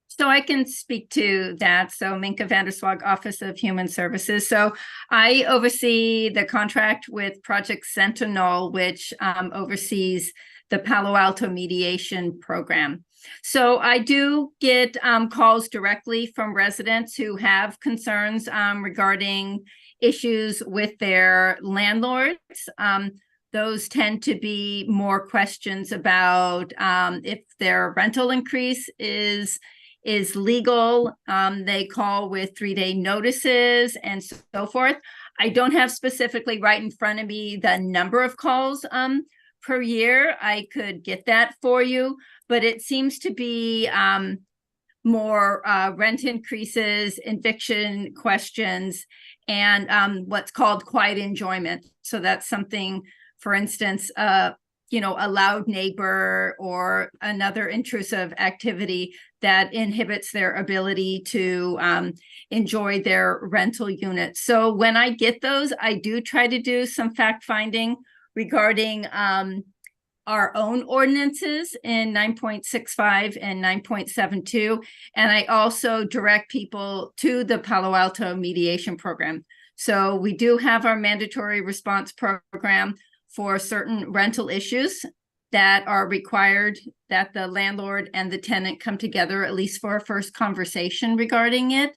So I can speak to that. So Minka Vanderswag, Office of Human Services. So I oversee the contract with Project Sentinel, which oversees the Palo Alto mediation program. So I do get calls directly from residents who have concerns regarding issues with their landlords. Those tend to be more questions about if their rental increase is legal. They call with 3-day notices and so forth. I don't have specifically right in front of me the number of calls per year. I could get that for you, but it seems to be more rent increases, eviction questions, and what's called quiet enjoyment. So that's something, for instance, a loud neighbor or another intrusive activity that inhibits their ability to enjoy their rental unit. So when I get those, I do try to do some fact finding regarding our own ordinances in 9.65 and 9.72. And I also direct people to the Palo Alto mediation program. So we do have our mandatory response program for certain rental issues that are required that the landlord and the tenant come together at least for a first conversation regarding it.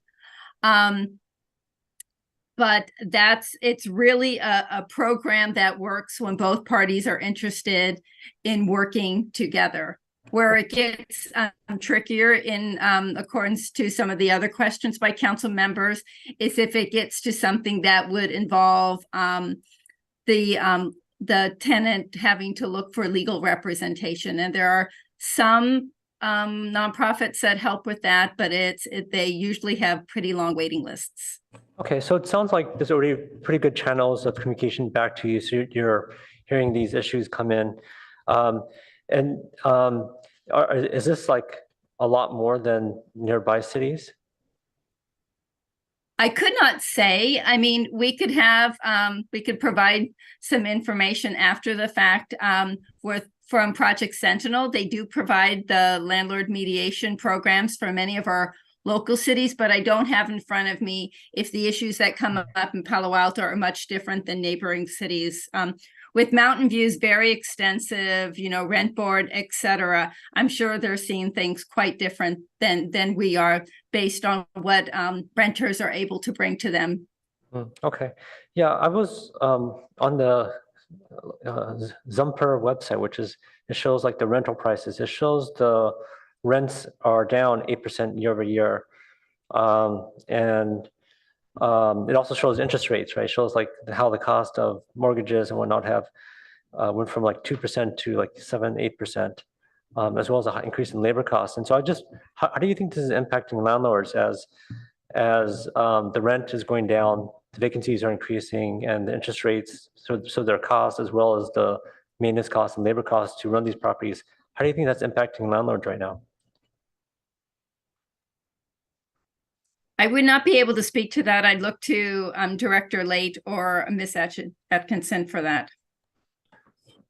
But it's really a program that works when both parties are interested in working together. Where it gets trickier in accordance to some of the other questions by council members is if it gets to something that would involve the tenant having to look for legal representation. And there are some nonprofits that help with that, but they usually have pretty long waiting lists. Okay, so it sounds like there's already pretty good channels of communication back to you. So you're hearing these issues come in. Is this like a lot more than nearby cities? I could not say. I mean, we could provide some information after the fact from Project Sentinel. They do provide the landlord mediation programs for many of our local cities, but I don't have in front of me if the issues that come up in Palo Alto are much different than neighboring cities. With Mountain View's very extensive, rent board, et cetera, I'm sure they're seeing things quite different than we are based on what renters are able to bring to them. Okay. Yeah, I was on the Zumper website, it shows like the rental prices. It shows the rents are down 8% year over year. It also shows interest rates, right? It shows like how the cost of mortgages and whatnot have went from like 2% to like 7-8%, as well as an increase in labor costs. And so how do you think this is impacting landlords as the rent is going down, the vacancies are increasing, and the interest rates, so their costs as well as the maintenance costs and labor costs to run these properties? How do you think that's impacting landlords right now? I would not be able to speak to that. I'd look to Director Late or Ms. Atkinson for that.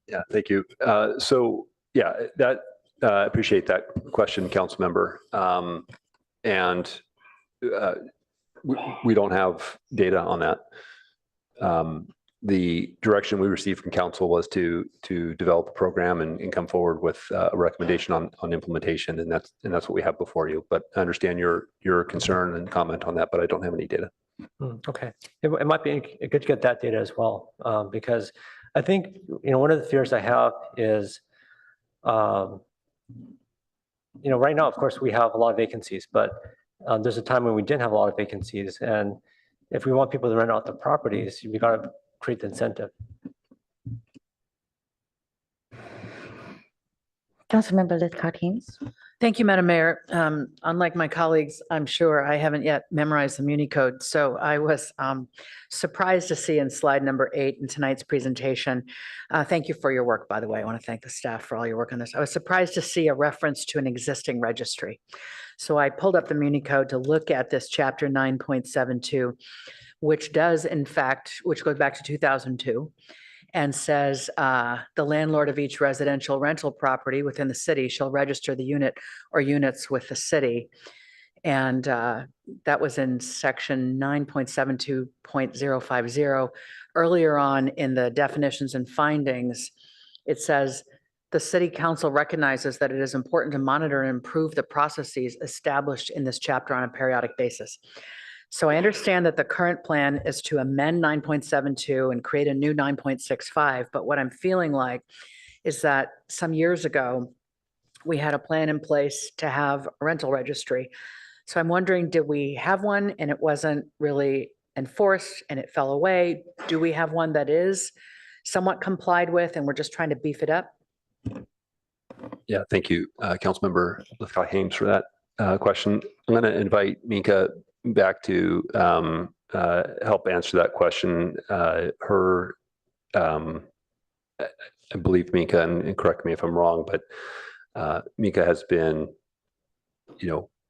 Yeah, thank you. Appreciate that question, council member. We don't have data on that. The direction we received from council was to develop a program and come forward with a recommendation on implementation, and that's what we have before you. But I understand your concern and comment on that, but I don't have any data. Okay, it might be good to get that data as well, because I think one of the fears I have is right now, of course, we have a lot of vacancies, but there's a time when we didn't have a lot of vacancies. And if we want people to rent out the properties, we got to create the incentive. Councilmember Lithcott-Heens. Thank you, Madam Mayor. Unlike my colleagues, I'm sure I haven't yet memorized the Muni Code. So I was surprised to see in slide number 8 in tonight's presentation. Thank you for your work, by the way. I want to thank the staff for all your work on this. I was surprised to see a reference to an existing registry. So I pulled up the Muni Code to look at this chapter 9.72, which does, in fact, which goes back to 2002. And says the landlord of each residential rental property within the city shall register the unit or units with the city. And that was in section 9.72.050. Earlier on in the definitions and findings, it says the city council recognizes that it is important to monitor and improve the processes established in this chapter on a periodic basis. So I understand that the current plan is to amend 9.72 and create a new 9.65, but what I'm feeling like is that some years ago, we had a plan in place to have a rental registry. So I'm wondering, did we have one and it wasn't really enforced and it fell away? Do we have one that is somewhat complied with and we're just trying to beef it up? Yeah, thank you, Councilmember Lithcott-Heins, for that question. I'm going to invite Mika back to help answer that question. I believe Mika, and correct me if I'm wrong, but Mika has been,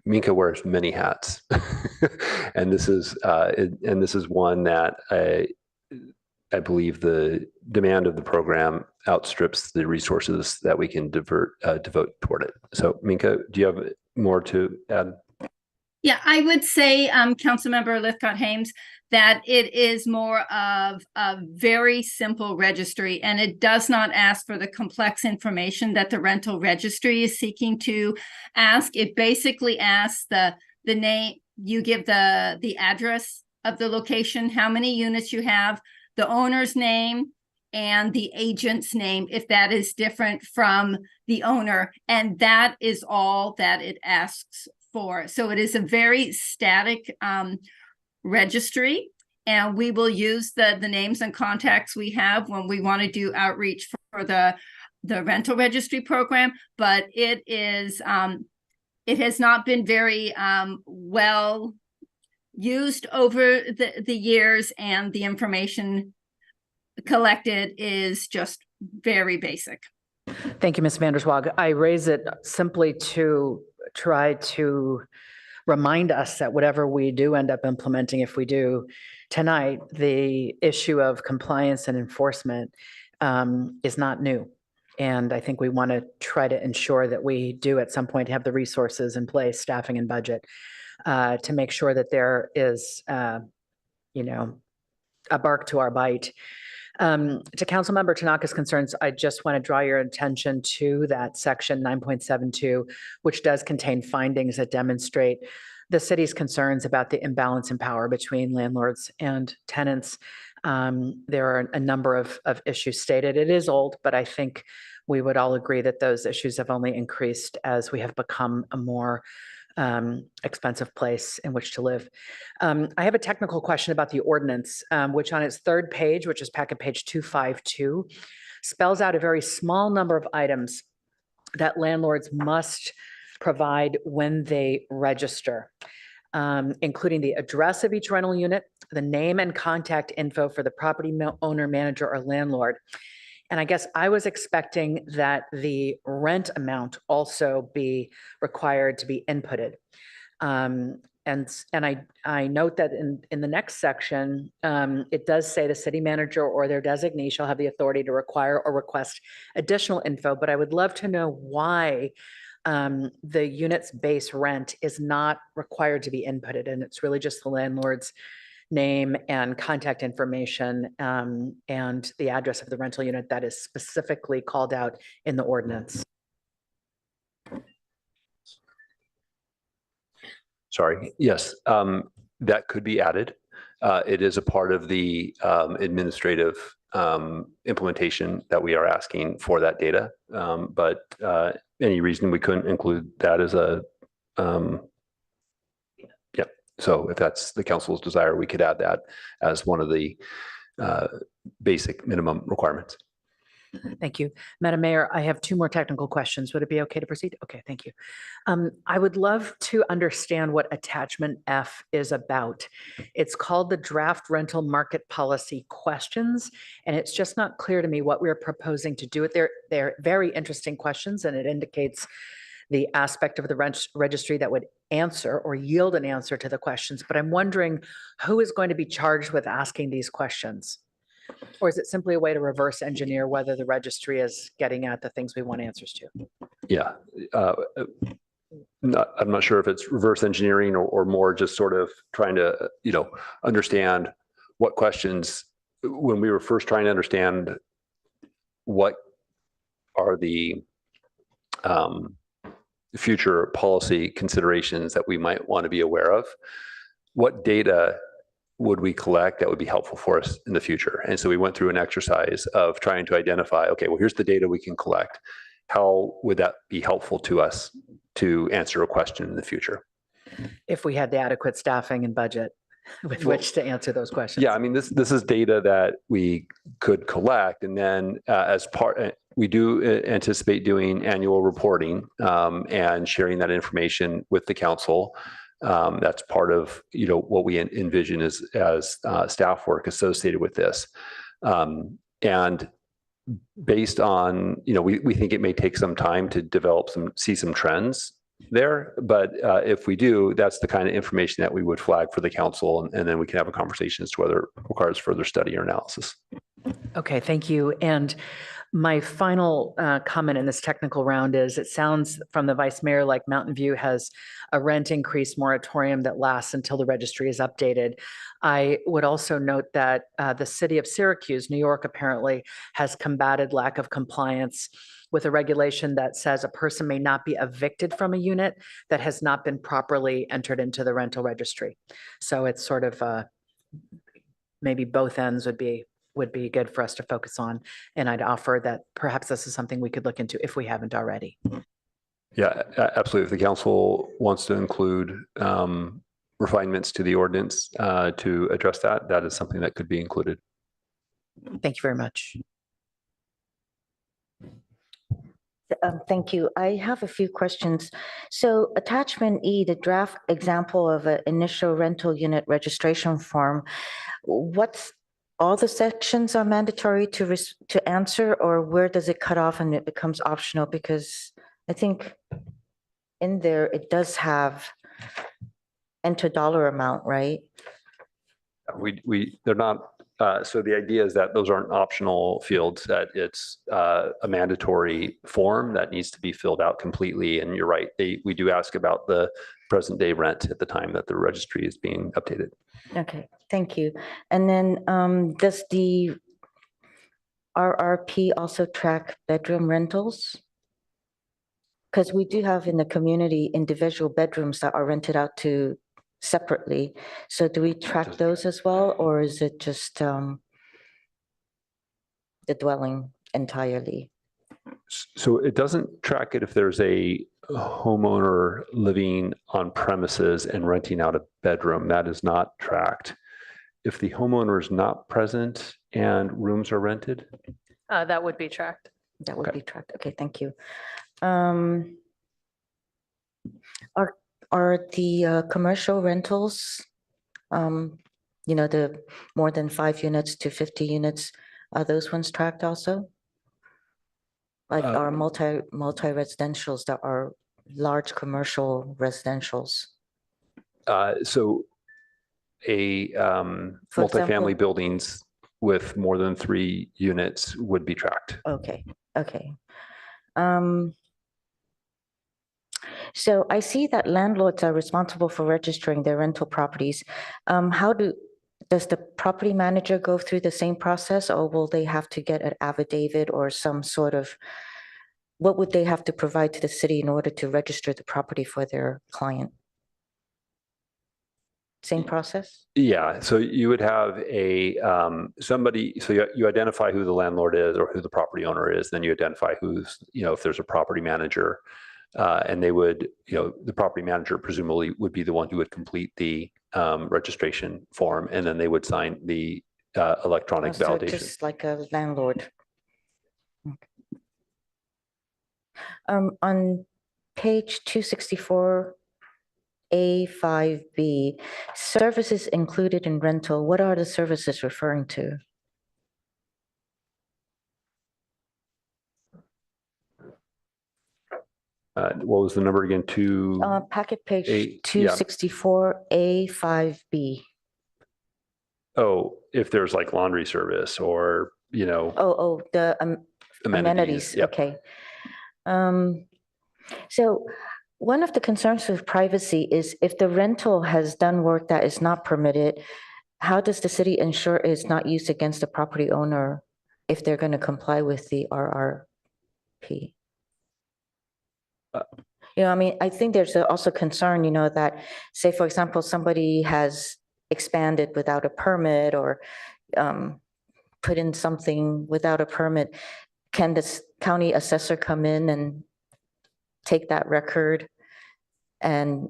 Mika wears many hats, and this is one that I believe the demand of the program outstrips the resources that we can devote toward it. So, Mika, do you have more to add? Yeah, I would say, Councilmember Lithcott-Heins, that it is more of a very simple registry, and it does not ask for the complex information that the rental registry is seeking to ask. It basically asks the name, you give the address of the location, how many units you have, the owner's name, and the agent's name, if that is different from the owner. And that is all that it asks for. So it is a very static registry, and we will use the names and contacts we have when we want to do outreach for the rental registry program. But it is it has not been very well used over the years, and the information collected is just very basic. Thank you, Ms. Vanderswag. I raise it simply to try to remind us that whatever we do end up implementing, if we do tonight, the issue of compliance and enforcement is not new. And I think we want to try to ensure that we do at some point have the resources in place, staffing and budget, to make sure that there is, a bark to our bite. To Councilmember Tanaka's concerns, I just want to draw your attention to that section 9.72, which does contain findings that demonstrate the city's concerns about the imbalance in power between landlords and tenants. There are a number of issues stated. It is old, but I think we would all agree that those issues have only increased as we have become a more expensive place in which to live. I have a technical question about the ordinance, which on its third page, which is packet page 252, spells out a very small number of items that landlords must provide when they register, including the address of each rental unit, the name and contact info for the property owner, manager, or landlord. And I guess I was expecting that the rent amount also be required to be inputted. And I note that in the next section, it does say the city manager or their designee shall have the authority to require or request additional info, but I would love to know why the unit's base rent is not required to be inputted, and it's really just the landlord's name and contact information and the address of the rental unit that is specifically called out in the ordinance. Sorry, yes, that could be added. It is a part of the administrative implementation that we are asking for that data. But any reason we couldn't include that as a, yeah. So if that's the council's desire, we could add that as one of the basic minimum requirements. Thank you. Madam Mayor, I have two more technical questions. Would it be okay to proceed? Okay, thank you. I would love to understand what attachment F is about. It's called the Draft Rental Market Policy Questions, and it's just not clear to me what we're proposing to do. They're very interesting questions, and it indicates the aspect of the registry that would answer or yield an answer to the questions. But I'm wondering who is going to be charged with asking these questions? Or is it simply a way to reverse engineer whether the registry is getting at the things we want answers to? Yeah. I'm not sure if it's reverse engineering or more just sort of trying to, understand what questions, when we were first trying to understand what are the future policy considerations that we might want to be aware of, what data would we collect that would be helpful for us in the future? And so we went through an exercise of trying to identify, okay, well, here's the data we can collect. How would that be helpful to us to answer a question in the future? If we had the adequate staffing and budget with which to answer those questions. Yeah, I mean, this is data that we could collect, and then as part, we do anticipate doing annual reporting and sharing that information with the council. That's part of what we envision as staff work associated with this, and based on we think it may take some time to develop see some trends there, but if we do, that's the kind of information that we would flag for the council, and then we can have a conversation as to whether it requires further study or analysis. Okay, thank you. And my final comment in this technical round is, it sounds from the Vice Mayor like Mountain View has a rent increase moratorium that lasts until the registry is updated. I would also note that the city of Syracuse, New York, apparently has combated lack of compliance with a regulation that says a person may not be evicted from a unit that has not been properly entered into the rental registry. So it's sort of maybe both ends would be good for us to focus on. And I'd offer that perhaps this is something we could look into if we haven't already. Yeah, absolutely. If the council wants to include refinements to the ordinance to address that is something that could be included. Thank you very much. Thank you. I have a few questions. So attachment E, the draft example of an initial rental unit registration form, what's all the sections are mandatory to answer, or where does it cut off and it becomes optional? Because I think in there it does have enter dollar amount, right? They're not. So the idea is that those aren't optional fields, that it's a mandatory form that needs to be filled out completely. And you're right, we do ask about the present day rent at the time that the registry is being updated. Okay, thank you. And then does the RRP also track bedroom rentals? Because we do have in the community individual bedrooms that are rented out to separately. So do we track those as well, or is it just the dwelling entirely? So it doesn't track it if there's a homeowner living on premises and renting out a bedroom. That is not tracked. If the homeowner is not present and rooms are rented? That would be tracked. That would be tracked. Okay, thank you. Are the commercial rentals, the more than 5 units to 50 units, are those ones tracked also? Like our multi-residentials that are large commercial residentials? So multifamily buildings with more than 3 units would be tracked. Okay. So I see that landlords are responsible for registering their rental properties. Does the property manager go through the same process, or will they have to get an affidavit or some sort of, what would they have to provide to the city in order to register the property for their client? Same process? Yeah, so you would have a somebody, so you identify who the landlord is or who the property owner is, then you identify who's, if there's a property manager, and they would, the property manager presumably would be the one who would complete the registration form, and then they would sign the electronic So validation. just like a landlord. On page 264, A5B, services included in rental, what are the services referring to? What was the number again? Packet page yeah. 264, A5B. Oh, if there's like laundry service or, Oh, the amenities. yep. Okay. So one of the concerns with privacy is if the rental has done work that is not permitted, how does the city ensure it's not used against the property owner if they're going to comply with the RRP? I mean, I think there's also concern, that say, for example, somebody has expanded without a permit or put in something without a permit. Can this county assessor come in and take that record and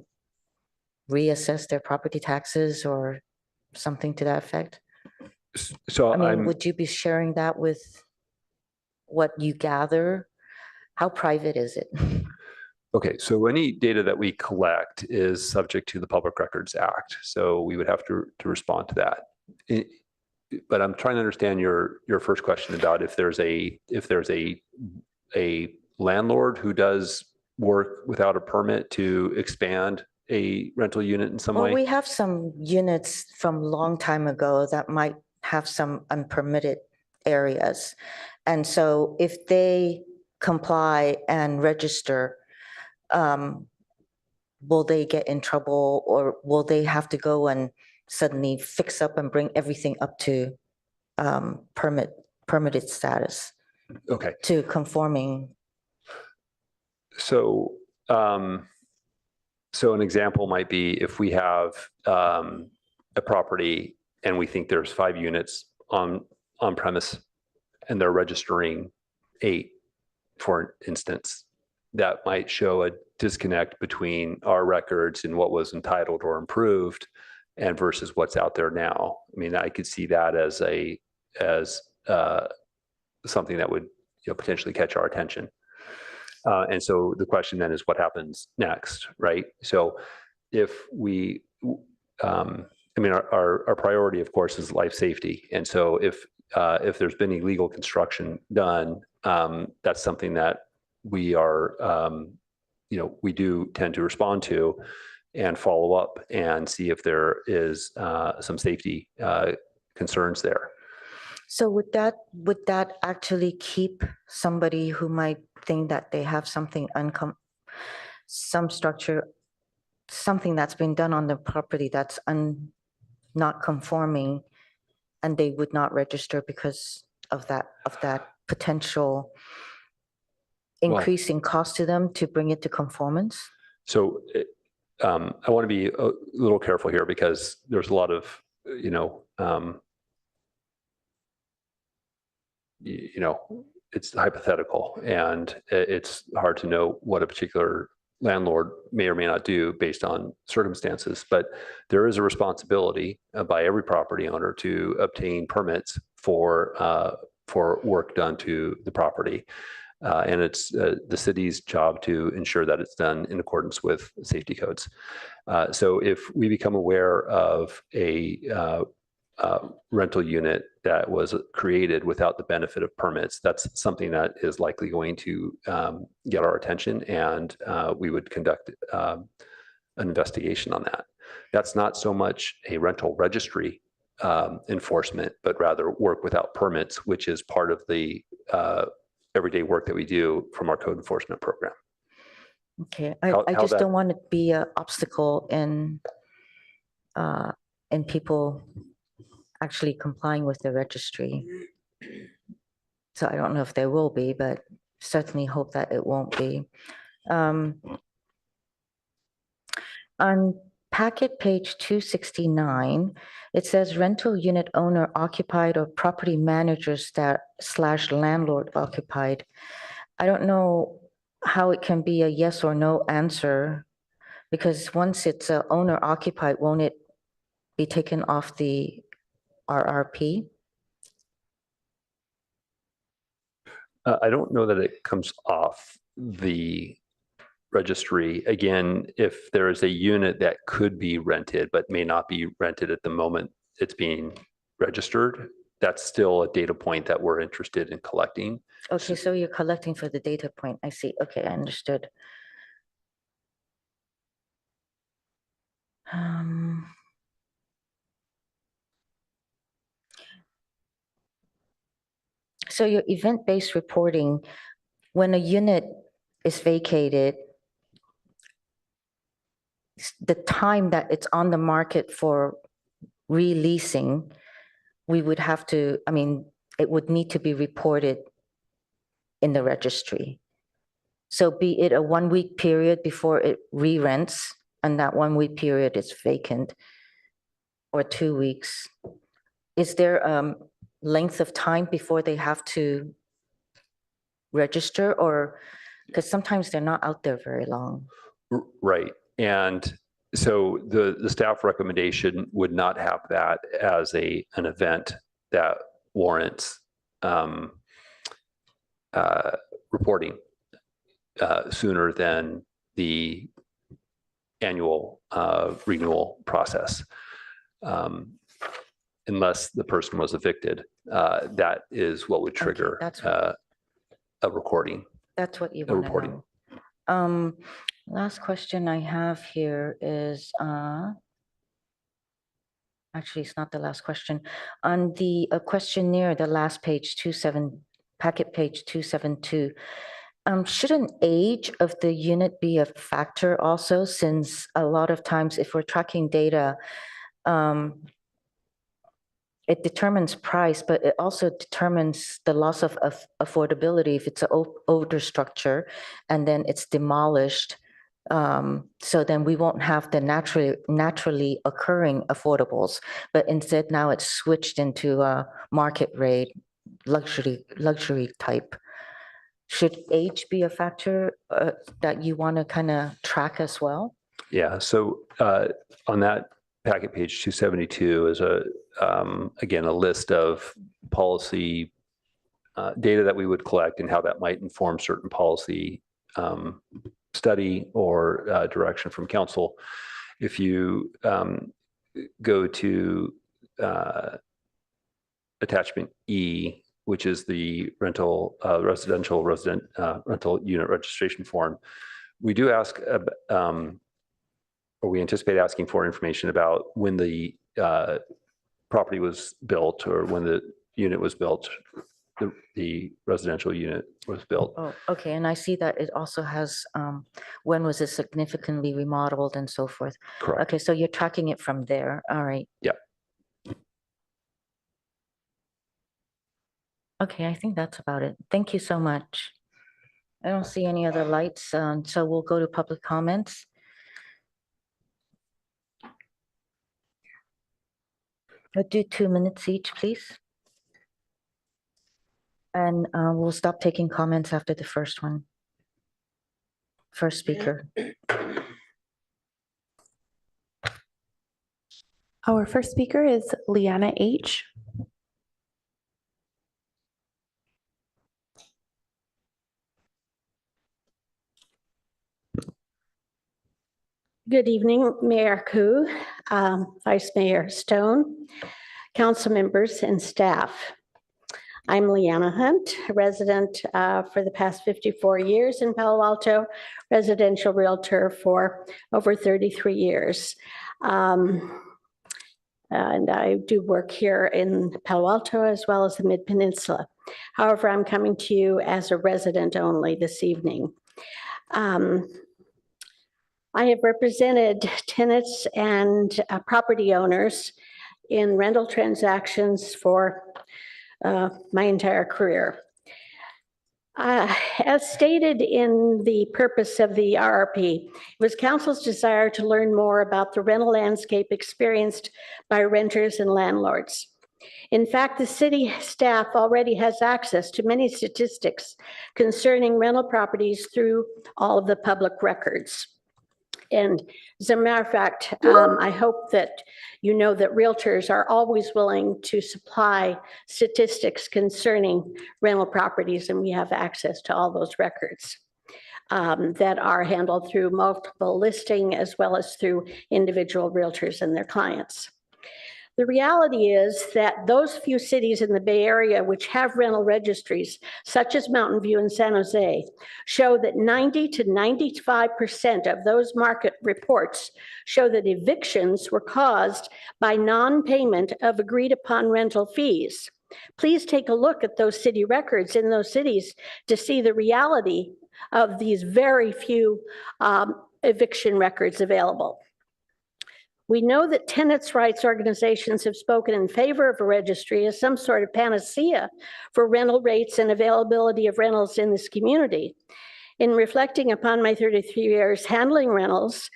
reassess their property taxes or something to that effect? So I mean, would you be sharing that with what you gather? How private is it? Okay, so any data that we collect is subject to the Public Records Act. So we would have to respond to that. But I'm trying to understand your first question about if there's a landlord who does work without a permit to expand a rental unit in some way. Well, we have some units from long time ago that might have some unpermitted areas. And so if they comply and register, will they get in trouble or will they have to go and suddenly fix up and bring everything up to permitted status? Okay. To conforming. So, so an example might be if we have a property and we think there's 5 units on premise and they're registering 8, for instance, that might show a disconnect between our records and what was entitled or improved and versus what's out there now. I mean, I could see that as something that would potentially catch our attention. And so the question then is what happens next, right? So if we, I mean, our priority, of course, is life safety. And so if there's been illegal construction done, that's something that we are, we do tend to respond to and follow up and see if there is some safety concerns there. So would that actually keep somebody who might think that they have something some structure, something that's been done on the property that's not conforming, and they would not register because of that potential increasing cost to them to bring it to conformance? So I want to be a little careful here because there's a lot of, it's hypothetical and it's hard to know what a particular landlord may or may not do based on circumstances, but there is a responsibility by every property owner to obtain permits for work done to the property. And it's the city's job to ensure that it's done in accordance with safety codes. So if we become aware of a rental unit that was created without the benefit of permits, that's something that is likely going to get our attention, and we would conduct an investigation on that. That's not so much a rental registry enforcement, but rather work without permits, which is part of the everyday work that we do from our code enforcement program. Okay, I just don't want to be an obstacle in people actually complying with the registry. So I don't know if there will be, but certainly hope that it won't be. On packet page 269, it says rental unit owner occupied or property manager / landlord occupied. I don't know how it can be a yes or no answer, because once it's a owner occupied, won't it be taken off the RRP? I don't know that it comes off the registry. Again, if there is a unit that could be rented but may not be rented at the moment it's being registered, that's still a data point that we're interested in collecting. Okay, so you're collecting for the data point. I see. Okay, I understood. So your event-based reporting, when a unit is vacated, the time that it's on the market for releasing, we would have to, I mean, it would need to be reported in the registry. So be it a 1 week period before it re-rents, and that 1 week period is vacant, or 2 weeks. Is there a length of time before they have to register, or, because sometimes they're not out there very long? Right. And so the staff recommendation would not have that as an event that warrants reporting sooner than the annual renewal process. Unless the person was evicted, that is what would trigger a recording. That's what you A want to reporting. know. Last question I have here is, actually, it's not the last question. On the questionnaire, the last page, packet page 272, shouldn't age of the unit be a factor also, since a lot of times if we're tracking data, it determines price, but it also determines the loss of affordability if it's an older structure and then it's demolished. So then we won't have the naturally occurring affordables, but instead now it's switched into a market rate luxury type. Should age be a factor that you want to kind of track as well? Yeah. So on that packet page 272 is again a list of policy data that we would collect and how that might inform certain policy study or direction from council. If you go to attachment E, which is the rental rental unit registration form, we do ask or we anticipate asking for information about when the property was built or when the unit was built, the residential unit was built. Oh, okay. And I see that it also has, when was it significantly remodeled and so forth. Correct. Okay, so you're tracking it from there. All right. Yeah. Okay, I think that's about it. Thank you so much. I don't see any other lights, so we'll go to public comments. I'll do 2 minutes each, please. And we'll stop taking comments after the first one. First speaker. Our first speaker is Leanna H. Good evening, Mayor Koo, Vice Mayor Stone, council members and staff. I'm Leanna Hunt, a resident for the past 54 years in Palo Alto, residential realtor for over 33 years. And I do work here in Palo Alto as well as the Mid-Peninsula. However, I'm coming to you as a resident only this evening. I have represented tenants and property owners in rental transactions for my entire career. As stated in the purpose of the RRP, it was council's desire to learn more about the rental landscape experienced by renters and landlords. In fact, the city staff already has access to many statistics concerning rental properties through all of the public records. And as a matter of fact, I hope that you know that realtors are always willing to supply statistics concerning rental properties, and we have access to all those records that are handled through multiple listing as well as through individual realtors and their clients. The reality is that those few cities in the Bay Area which have rental registries, such as Mountain View and San Jose, show that 90 to 95% of those market reports show that evictions were caused by non-payment of agreed upon rental fees. Please take a look at those city records in those cities to see the reality of these very few eviction records available. We know that tenants' rights organizations have spoken in favor of a registry as some sort of panacea for rental rates and availability of rentals in this community. In reflecting upon my 33 years handling rentals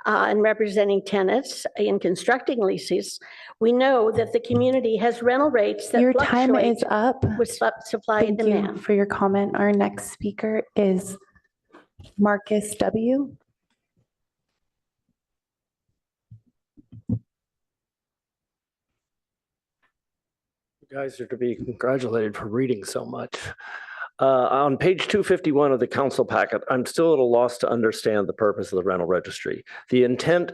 and representing tenants in constructing leases, we know that the community has rental rates that Your time fluctuate is up. with supply and Thank you demand. for your comment. Our next speaker is Marcus W. You guys are to be congratulated for reading so much. On page 251 of the council packet, I'm still at a loss to understand the purpose of the rental registry. The intent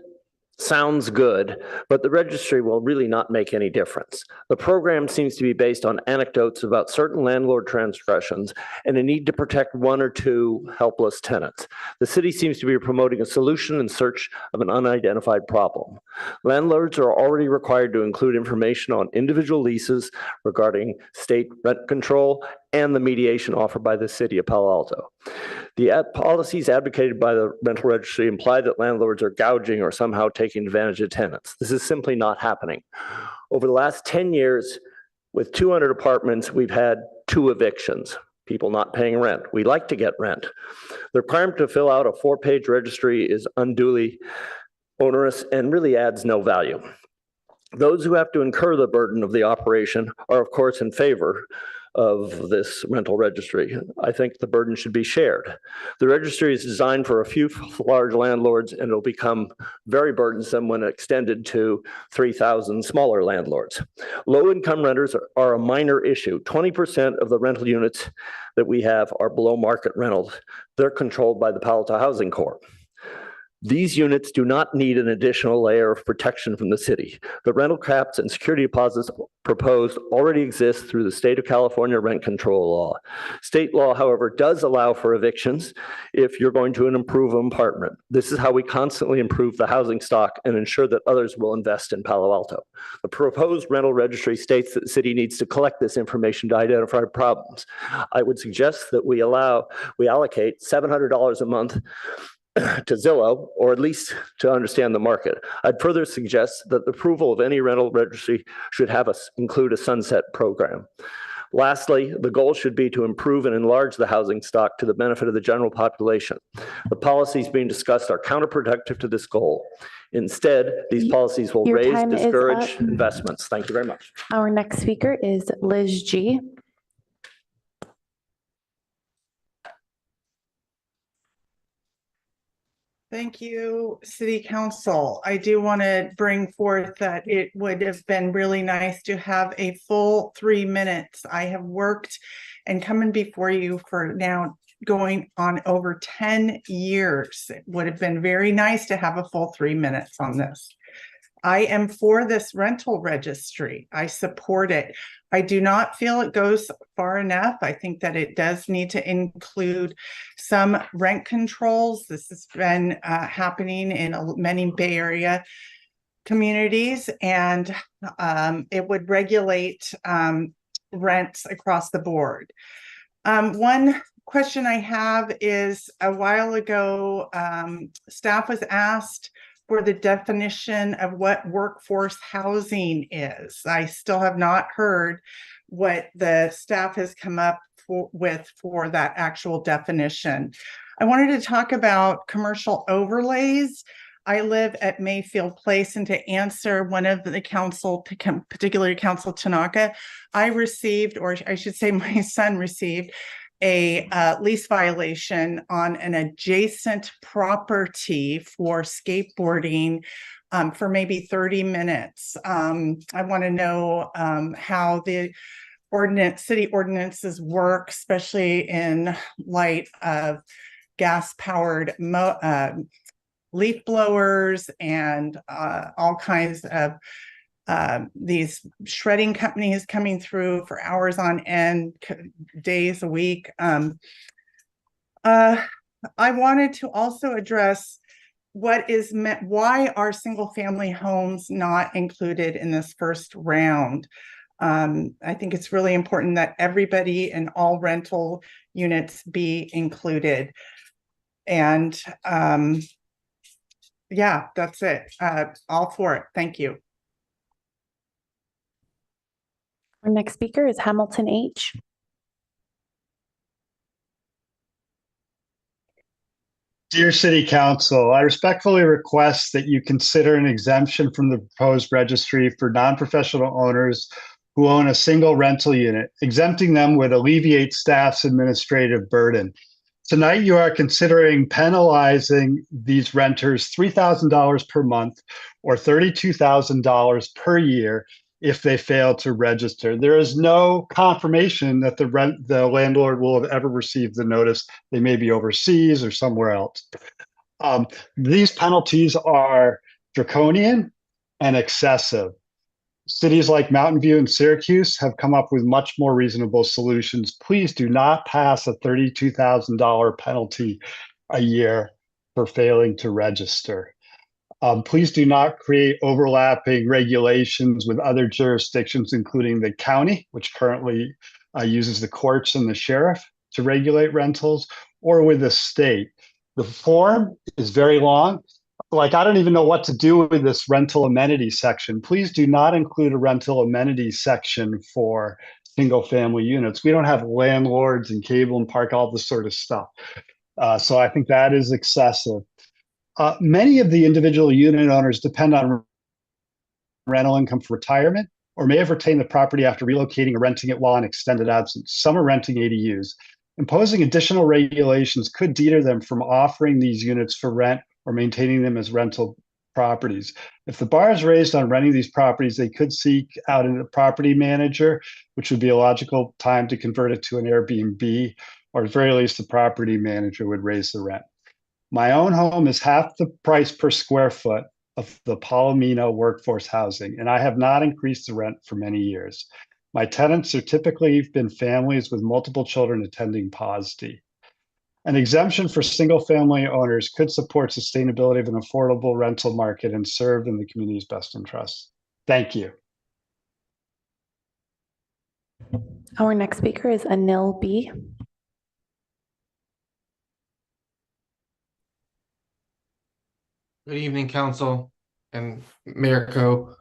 sounds good, but the registry will really not make any difference. The program seems to be based on anecdotes about certain landlord transgressions and a need to protect one or two helpless tenants. The city seems to be promoting a solution in search of an unidentified problem. Landlords are already required to include information on individual leases regarding state rent control and the mediation offered by the city of Palo Alto. The policies advocated by the rental registry imply that landlords are gouging or somehow taking advantage of tenants. This is simply not happening. Over the last 10 years, with 200 apartments, we've had 2 evictions, people not paying rent. We like to get rent. The requirement to fill out a 4-page registry is unduly onerous and really adds no value. Those who have to incur the burden of the operation are, of course, in favor of this rental registry. I think the burden should be shared. The registry is designed for a few large landlords, and it'll become very burdensome when extended to 3,000 smaller landlords. Low-income renters are a minor issue. 20% of the rental units that we have are below market rentals. They're controlled by the Palo Alto Housing Corp. These units do not need an additional layer of protection from the city. The rental caps and security deposits proposed already exist through the state of California rent control law. State law, however, does allow for evictions if you're going to improve an apartment. This is how we constantly improve the housing stock and ensure that others will invest in Palo Alto. The proposed rental registry states that the city needs to collect this information to identify problems. I would suggest that we allocate $700 a month to Zillow, or at least to understand the market. I'd further suggest that the approval of any rental registry should include a sunset program. Lastly, the goal should be to improve and enlarge the housing stock to the benefit of the general population. The policies being discussed are counterproductive to this goal. Instead, these policies will discourage investments. Thank you very much. Our next speaker is Liz G. Thank you, City Council. I do want to bring forth that it would have been really nice to have a full 3 minutes. I have worked and coming before you for now going on over 10 years. It would have been very nice to have a full 3 minutes on this. I am for this rental registry. I support it. I do not feel it goes far enough. I think that it does need to include some rent controls. This has been happening in many Bay Area communities, and it would regulate rents across the board. One question I have is, a while ago, staff was asked for the definition of what workforce housing is. I still have not heard what the staff has come up for that actual definition. I wanted to talk about commercial overlays. I live at Mayfield Place, and to answer one of the council, particularly Council Tanaka, I received, or I should say my son received, a lease violation on an adjacent property for skateboarding for maybe 30 minutes. I want to know how the city ordinances work, especially in light of gas-powered leaf blowers and all kinds of these shredding companies coming through for hours on end, days a week. I wanted to also address what is meant, why are single family homes not included in this first round? I think it's really important that everybody and all rental units be included. And yeah, that's it. All for it. Thank you. Our next speaker is Hamilton H. Dear City Council, I respectfully request that you consider an exemption from the proposed registry for non-professional owners who own a single rental unit. Exempting them would alleviate staff's administrative burden. Tonight, you are considering penalizing these renters $3,000 per month or $32,000 per year if they fail to register. There is no confirmation that the landlord will have ever received the notice. They may be overseas or somewhere else. These penalties are draconian and excessive. Cities like Mountain View and Syracuse have come up with much more reasonable solutions. Please do not pass a $32,000 penalty a year for failing to register. Please do not create overlapping regulations with other jurisdictions, including the county, which currently uses the courts and the sheriff to regulate rentals, or with the state. The form is very long. Like, I don't even know what to do with this rental amenity section. Please do not include a rental amenity section for single family units. We don't have landlords and cable and park, all this sort of stuff. So I think that is excessive. Many of the individual unit owners depend on rental income for retirement or may have retained the property after relocating or renting it while in extended absence. Some are renting ADUs. Imposing additional regulations could deter them from offering these units for rent or maintaining them as rental properties. If the bar is raised on renting these properties, they could seek out a property manager, which would be a logical time to convert it to an Airbnb, or at the very least, the property manager would raise the rent. My own home is half the price per square foot of the Palomino workforce housing, and I have not increased the rent for many years. My tenants are typically been families with multiple children attending POSD. An exemption for single-family owners could support sustainability of an affordable rental market and serve in the community's best interests. Thank you. Our next speaker is Anil B. Good evening, Council and Mayor Co.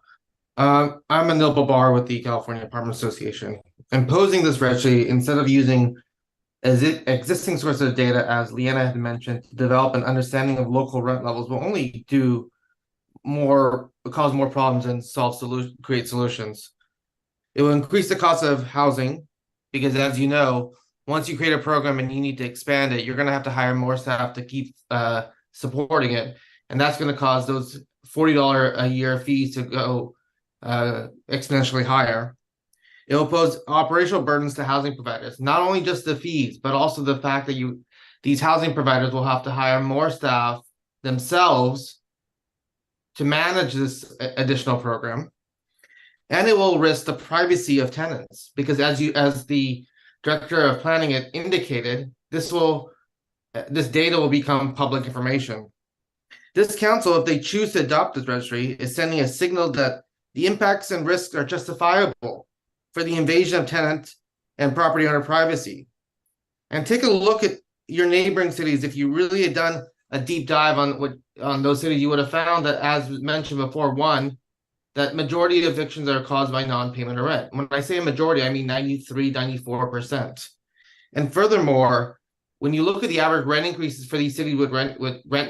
I'm Anil Babar with the California Apartment Association. Imposing this registry, instead of using existing sources of data, as Leanna had mentioned, to develop an understanding of local rent levels, will only cause more problems and create solutions. It will increase the cost of housing because, as you know, once you create a program and you need to expand it, you're going to have to hire more staff to keep supporting it. And that's going to cause those $40 a year fees to go exponentially higher. It will pose operational burdens to housing providers, not only just the fees, but also the fact that these housing providers will have to hire more staff themselves to manage this additional program. And it will risk the privacy of tenants because, as the director of planning had indicated, this data will become public information. This council, if they choose to adopt this registry, is sending a signal that the impacts and risks are justifiable for the invasion of tenant and property owner privacy. And take a look at your neighboring cities. If you really had done a deep dive on those cities, you would have found that, as mentioned before, that majority of evictions are caused by non-payment of rent. When I say a majority, I mean 93, 94%. And furthermore, when you look at the average rent increases for these cities with rent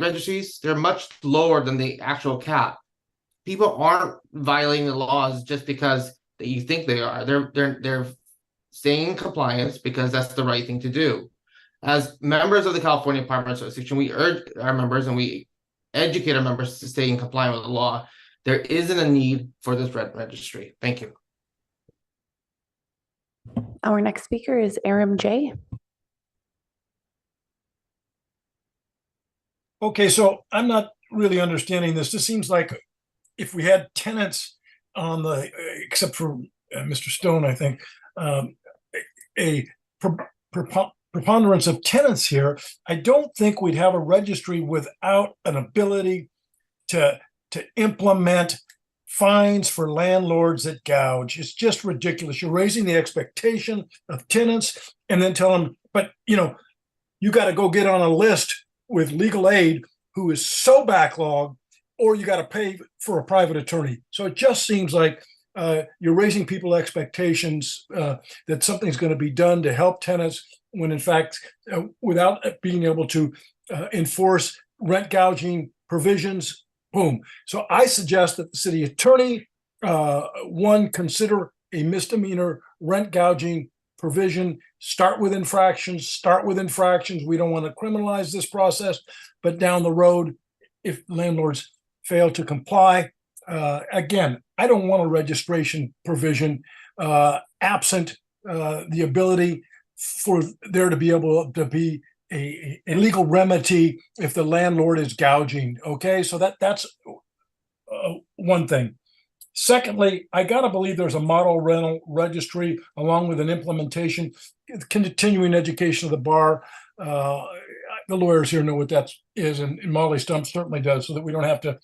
registries, they're much lower than the actual cap. People aren't violating the laws just because that you think they are. They're staying in compliance because that's the right thing to do. As members of the California Apartment Association, we urge our members and we educate our members to stay in compliance with the law. There isn't a need for this rent registry. Thank you. Our next speaker is Aram J. Okay, so I'm not really understanding this. This seems like if we had tenants on the, except for Mr. Stone, I think, a preponderance of tenants here, I don't think we'd have a registry without an ability to implement fines for landlords that gouge. It's just ridiculous. You're raising the expectation of tenants and then tell them, but you got to go get on a list with legal aid who is so backlogged, or you got to pay for a private attorney. So it just seems like you're raising people's expectations that something's going to be done to help tenants when in fact, without being able to enforce rent gouging provisions, boom. So I suggest that the city attorney, consider a misdemeanor rent gouging provision, start with infractions. We don't want to criminalize this process, but down the road, if landlords fail to comply, again, I don't want a registration provision absent the ability for there to be able to be a legal remedy if the landlord is gouging. Okay, so that's one thing. Secondly, I got to believe there's a model rental registry along with an implementation, continuing education of the bar. The lawyers here know what that is, and Molly Stump certainly does, so that we don't have to,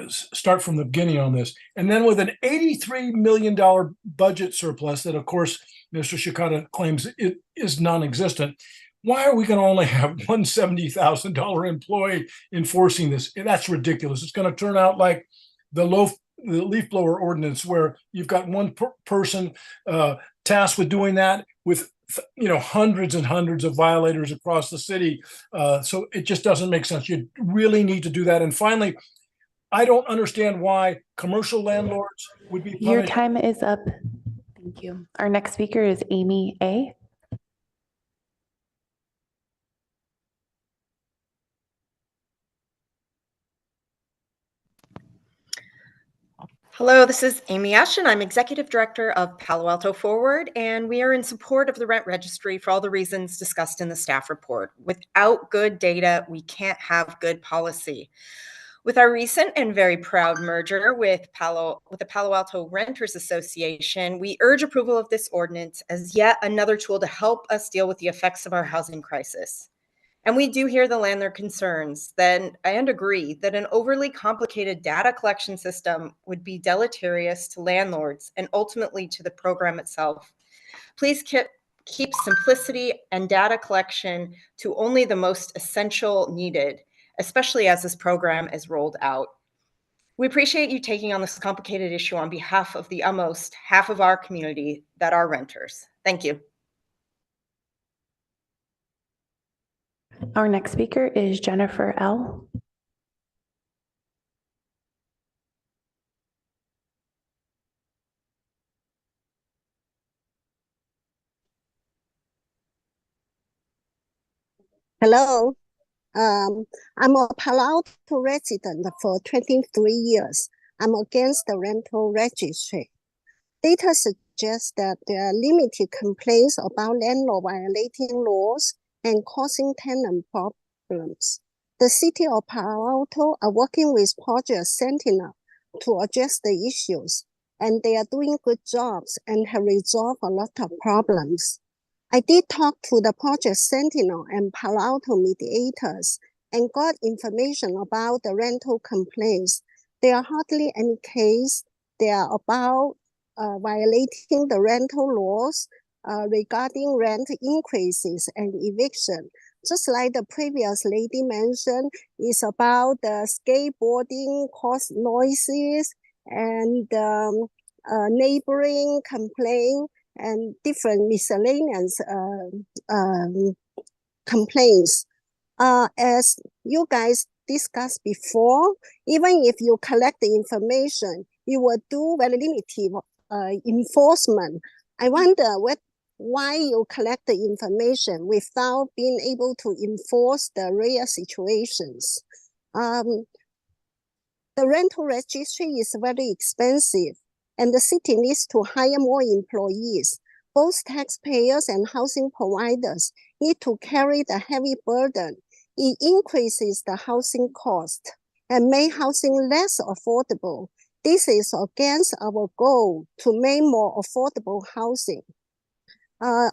start from the beginning on this. And then with an $83 million budget surplus that, of course, Mr. Shikata claims it is non-existent, why are we going to only have one $70,000 employee enforcing this? That's ridiculous. It's going to turn out like the leaf blower ordinance, where you've got one person tasked with doing that with hundreds and hundreds of violators across the city. So it just doesn't make sense. You really need to do that. And finally, I don't understand why commercial landlords would be punished. Your time is up. Thank you. Our next speaker is Amy A. Hello, this is Amy Ashton. I'm Executive Director of Palo Alto Forward, and we are in support of the rent registry for all the reasons discussed in the staff report. Without good data, we can't have good policy. With our recent and very proud merger with the Palo Alto Renters Association, we urge approval of this ordinance as yet another tool to help us deal with the effects of our housing crisis. And we do hear the landlord concerns, and agree that an overly complicated data collection system would be deleterious to landlords and ultimately to the program itself. Please keep simplicity and data collection to only the most essential needed, especially as this program is rolled out. We appreciate you taking on this complicated issue on behalf of the almost half of our community that are renters. Thank you. Our next speaker is Jennifer L. Hello. I'm a Palo Alto resident for 23 years. I'm against the rental registry. Data suggests that there are limited complaints about landlord violating laws and causing tenant problems. The city of Palo Alto are working with Project Sentinel to address the issues, and they are doing good jobs and have resolved a lot of problems. I did talk to the Project Sentinel and Palo Alto mediators and got information about the rental complaints. There are hardly any cases. They are about violating the rental laws regarding rent increases and eviction. Just like the previous lady mentioned, it's about the skateboarding cause noises and neighboring complaint and different miscellaneous complaints. As you guys discussed before, even if you collect the information, you will do very limited enforcement. I wonder why you collect the information without being able to enforce the rare situations. The rental registry is very expensive, and the city needs to hire more employees. Both taxpayers and housing providers need to carry the heavy burden. It increases the housing cost and make housing less affordable. This is against our goal to make more affordable housing.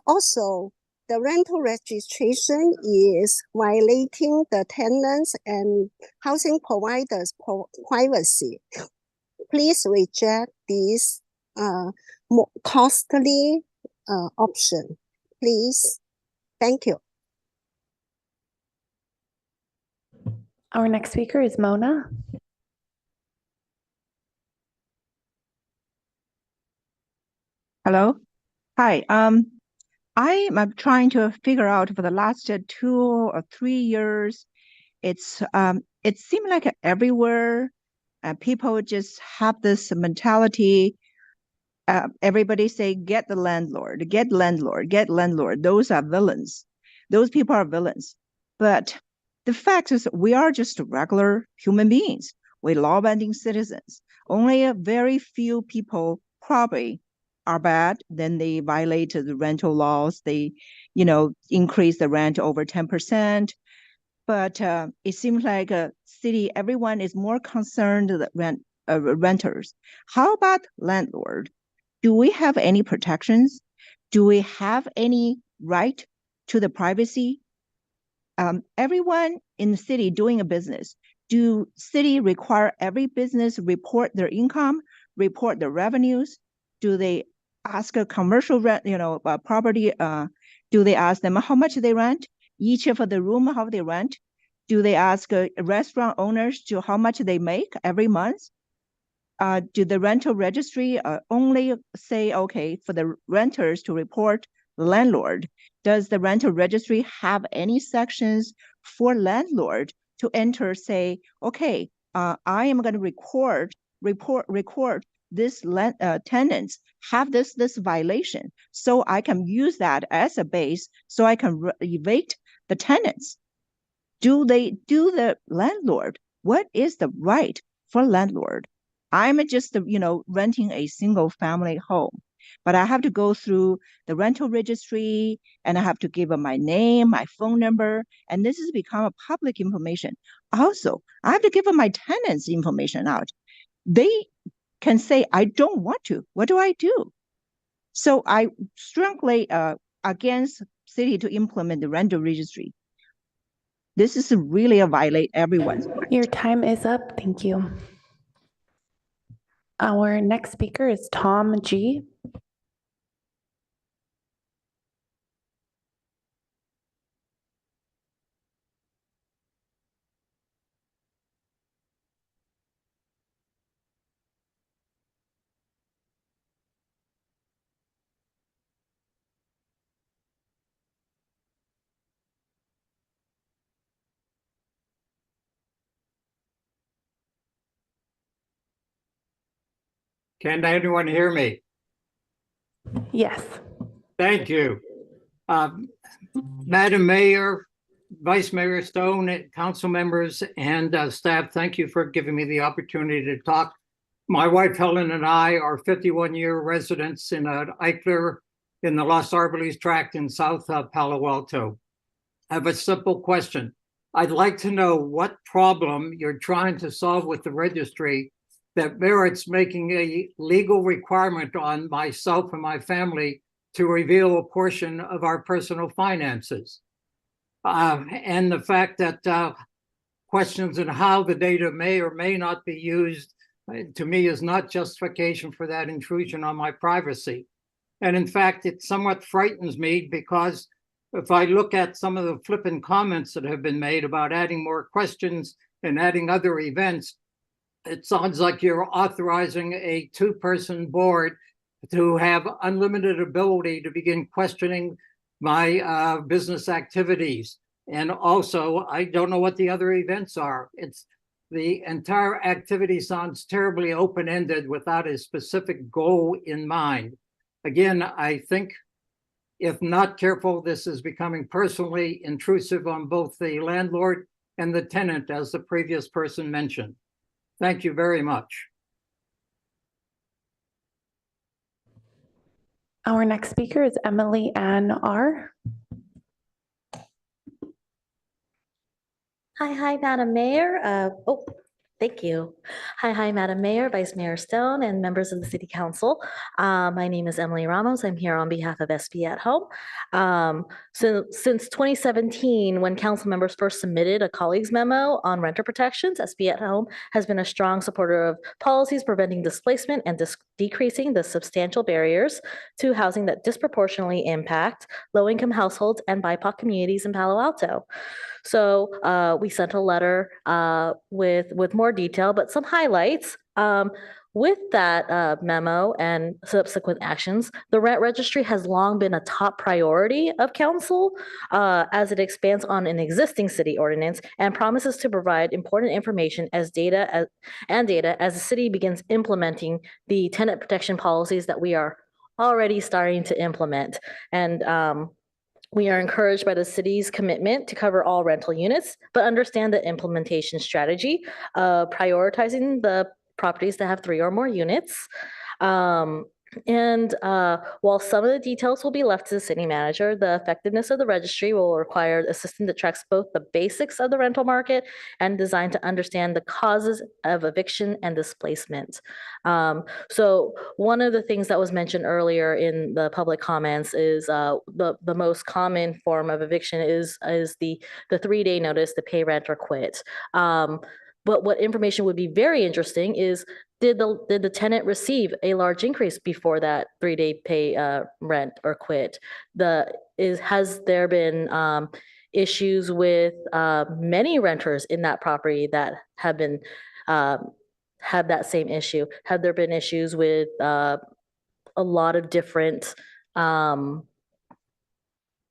Also, the rental registration is violating the tenants and housing providers' privacy. Please reject this more costly option, please. Thank you. Our next speaker is Mona. Hello. Hi. I'm trying to figure out for the last 2 or 3 years, it seemed like everywhere people just have this mentality. Everybody say, get the landlord, get landlord, get landlord. Those are villains. Those people are villains. But the fact is we are just regular human beings. We're law-abiding citizens. Only a very few people probably are bad. Then they violate the rental laws. They, increase the rent over 10%. But it seems like a city, everyone is more concerned with renters. How about landlord? Do we have any protections? Do we have any right to the privacy? Everyone in the city doing a business, do city require every business report their income, report their revenues? Do they ask a commercial rent, property? Do they ask them how much they rent? Each of the room, how they rent? Do they ask restaurant owners to how much they make every month? Do the rental registry only say, okay, for the renters to report landlord? Does the rental registry have any sections for landlord to enter, say, okay, I am going to report this tenants have this violation, so I can use that as a base, so I can evict the tenants. Do the landlord? What is the right for landlord? I'm just, renting a single family home, but I have to go through the rental registry and I have to give them my name, my phone number, and this has become a public information. Also, I have to give them my tenants' information out. They can say, I don't want to. What do I do? So I strongly against city to implement the rental registry. This is really a violate everyone's right. Your time is up. Thank you. Our next speaker is Tom G. Can anyone hear me? Yes. Thank you. Madam Mayor, Vice Mayor Stone, council members, and staff, thank you for giving me the opportunity to talk. My wife Helen and I are 51-year residents in Eichler in the Los Arboles tract in South Palo Alto. I have a simple question. I'd like to know what problem you're trying to solve with the registry that merits making a legal requirement on myself and my family to reveal a portion of our personal finances. And the fact that questions on how the data may or may not be used, to me, is not justification for that intrusion on my privacy. And in fact, it somewhat frightens me because if I look at some of the flippant comments that have been made about adding more questions and adding other events, it sounds like you're authorizing a two-person board to have unlimited ability to begin questioning my business activities. And also, I don't know what the other events are. It's the entire activity sounds terribly open-ended without a specific goal in mind. Again, I think if not careful, this is becoming personally intrusive on both the landlord and the tenant, as the previous person mentioned. Thank you very much. Our next speaker is Emily Ann R. Hi, Madam Mayor. Thank you. Hi, Madam Mayor, Vice Mayor Stone, and members of the City Council. My name is Emily Ramos. I'm here on behalf of SB at Home. So since 2017, when council members first submitted a colleagues memo on renter protections, SB at Home has been a strong supporter of policies preventing displacement and decreasing the substantial barriers to housing that disproportionately impact low-income households and BIPOC communities in Palo Alto. So we sent a letter with more detail, but some highlights. With that memo and subsequent actions, the rent registry has long been a top priority of council as it expands on an existing city ordinance and promises to provide important information as data as the city begins implementing the tenant protection policies that we are already starting to implement. And we are encouraged by the city's commitment to cover all rental units, but understand the implementation strategy of prioritizing the properties that have 3 or more units. While some of the details will be left to the city manager, the effectiveness of the registry will require a system that tracks both the basics of the rental market and designed to understand the causes of eviction and displacement. So one of the things that was mentioned earlier in the public comments is the most common form of eviction is the 3-day notice to pay rent or quit. But what information would be very interesting is, did the tenant receive a large increase before that 3-day pay rent or quit? Has there been issues with many renters in that property that have been had that same issue? Have there been issues with a lot of different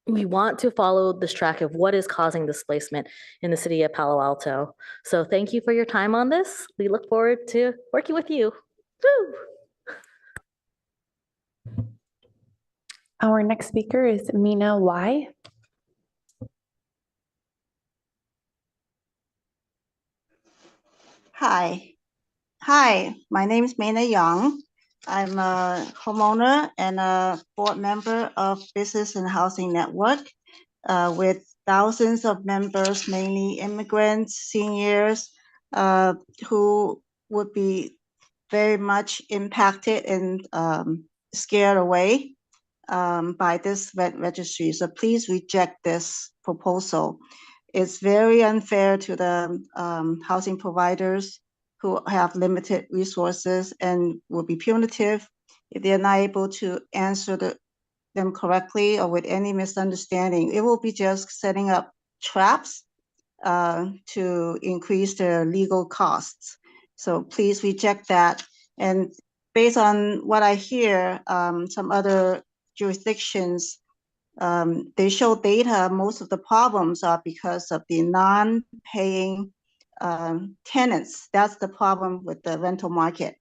we want to follow this track of what is causing displacement in the city of Palo Alto. So thank you for your time on this. We look forward to working with you. Woo! Our next speaker is Mina Y. Hi, my name is Mina Young. I'm a homeowner and a board member of Business and Housing Network with thousands of members, mainly immigrants, seniors, who would be very much impacted and scared away by this rent registry. So please reject this proposal. It's very unfair to the housing providers who have limited resources and will be punitive if they're not able to answer them correctly or with any misunderstanding. It will be just setting up traps to increase their legal costs. So please reject that. And based on what I hear, some other jurisdictions, they show data. Most of the problems are because of the non-paying tenants. That's the problem with the rental market.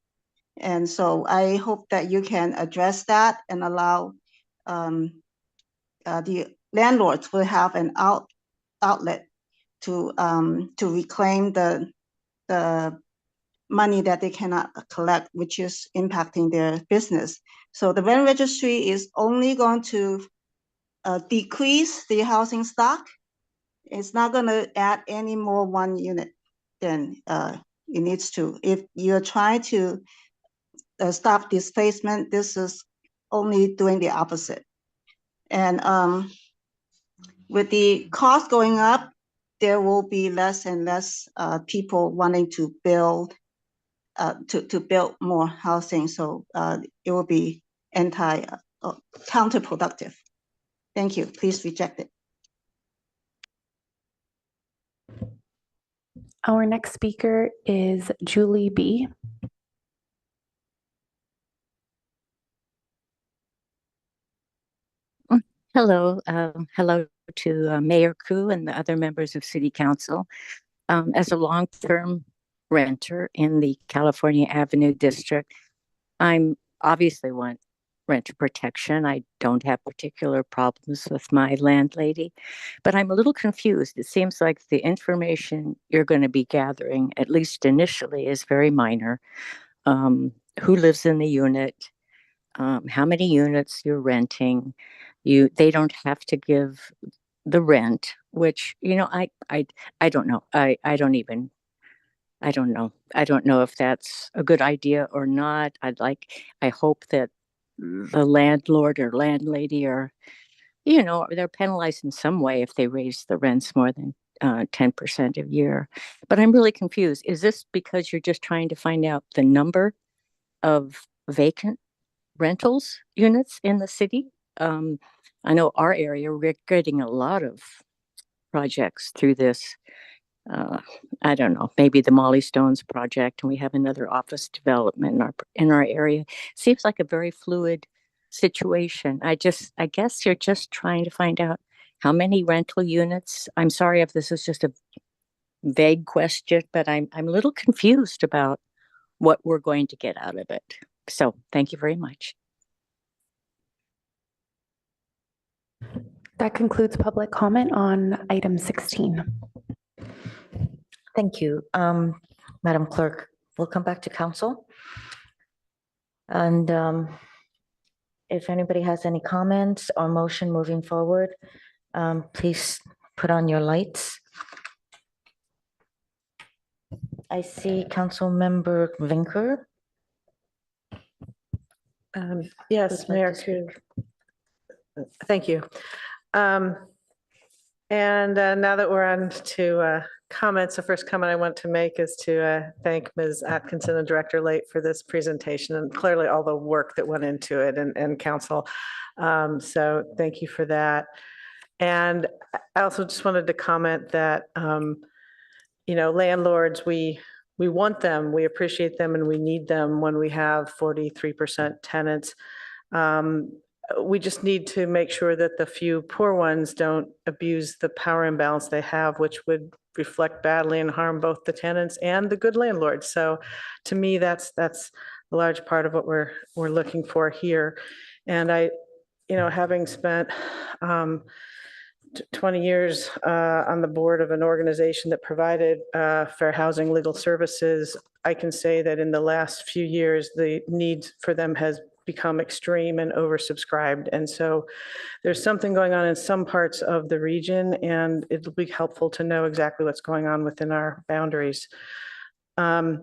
And so I hope that you can address that and allow the landlords will have an outlet to reclaim the money that they cannot collect, which is impacting their business. So the rent registry is only going to decrease the housing stock. It's not going to add any more one unit than it needs to. If you're trying to stop displacement, this is only doing the opposite. And with the cost going up, there will be less and less people wanting to build more housing. So it will be counterproductive. Thank you. Please reject it. Our next speaker is Julie B. Hello to Mayor Koo and the other members of City Council. As a long-term renter in the California Avenue District, I'm obviously want renter protection. I don't have particular problems with my landlady, but I'm a little confused. It seems like the information you're going to be gathering, at least initially, is very minor. Who lives in the unit? How many units you're renting? They don't have to give the rent, which, I don't know. I don't know. I don't know if that's a good idea or not. I hope that the landlord or landlady they're penalized in some way if they raise the rents more than 10% a year. But I'm really confused. Is this because you're just trying to find out the number of vacant rentals units in the city? I know our area, we're getting a lot of projects through this. I don't know, maybe the Molly Stones project, and we have another office development in our area. Seems like a very fluid situation. I guess you're just trying to find out how many rental units. I'm sorry if this is just a vague question, but I'm a little confused about what we're going to get out of it. So thank you very much. That concludes public comment on item 16. Thank you. Madam Clerk, we'll come back to council. And if anybody has any comments or motion moving forward, please put on your lights. I see Councilmember Vinker. Yes, Mayor Koo. Thank you. And now that we're on to comments, the first comment I want to make is to thank Ms. Atkinson and Director Late for this presentation and clearly all the work that went into it and council. So thank you for that. And I also just wanted to comment that, landlords, we want them, we appreciate them, and we need them when we have 43% tenants. We just need to make sure that the few poor ones don't abuse the power imbalance they have, which would reflect badly and harm both the tenants and the good landlords. So to me, that's a large part of what we're looking for here. And having spent 20 years on the board of an organization that provided fair housing legal services, I can say that in the last few years, the need for them has become extreme and oversubscribed. And so there's something going on in some parts of the region, and it'll be helpful to know exactly what's going on within our boundaries. I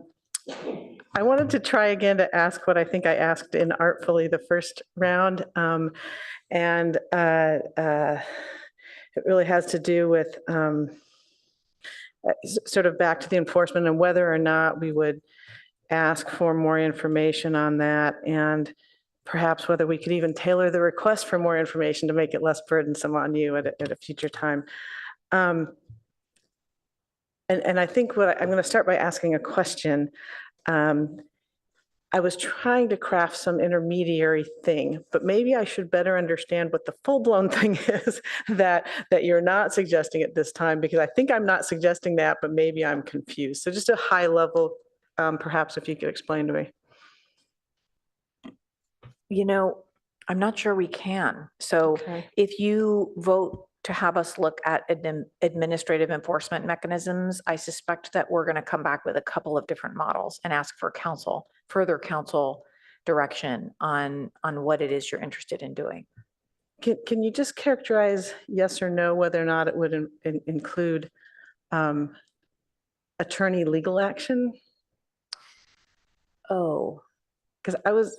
wanted to try again to ask what I think I asked inartfully the first round. It really has to do with sort of back to the enforcement and whether or not we would ask for more information on that, and perhaps whether we could even tailor the request for more information to make it less burdensome on you at a future time. And I think I'm going to start by asking a question. I was trying to craft some intermediary thing, but maybe I should better understand what the full-blown thing is that you're not suggesting at this time, because I think I'm not suggesting that, but maybe I'm confused. So just a high level, perhaps if you could explain to me. I'm not sure we can. So if you vote to have us look at administrative enforcement mechanisms, I suspect that we're going to come back with a couple of different models and ask for further council direction on what it is you're interested in doing. Can you just characterize yes or no whether or not it would include attorney legal action? Oh, because I was.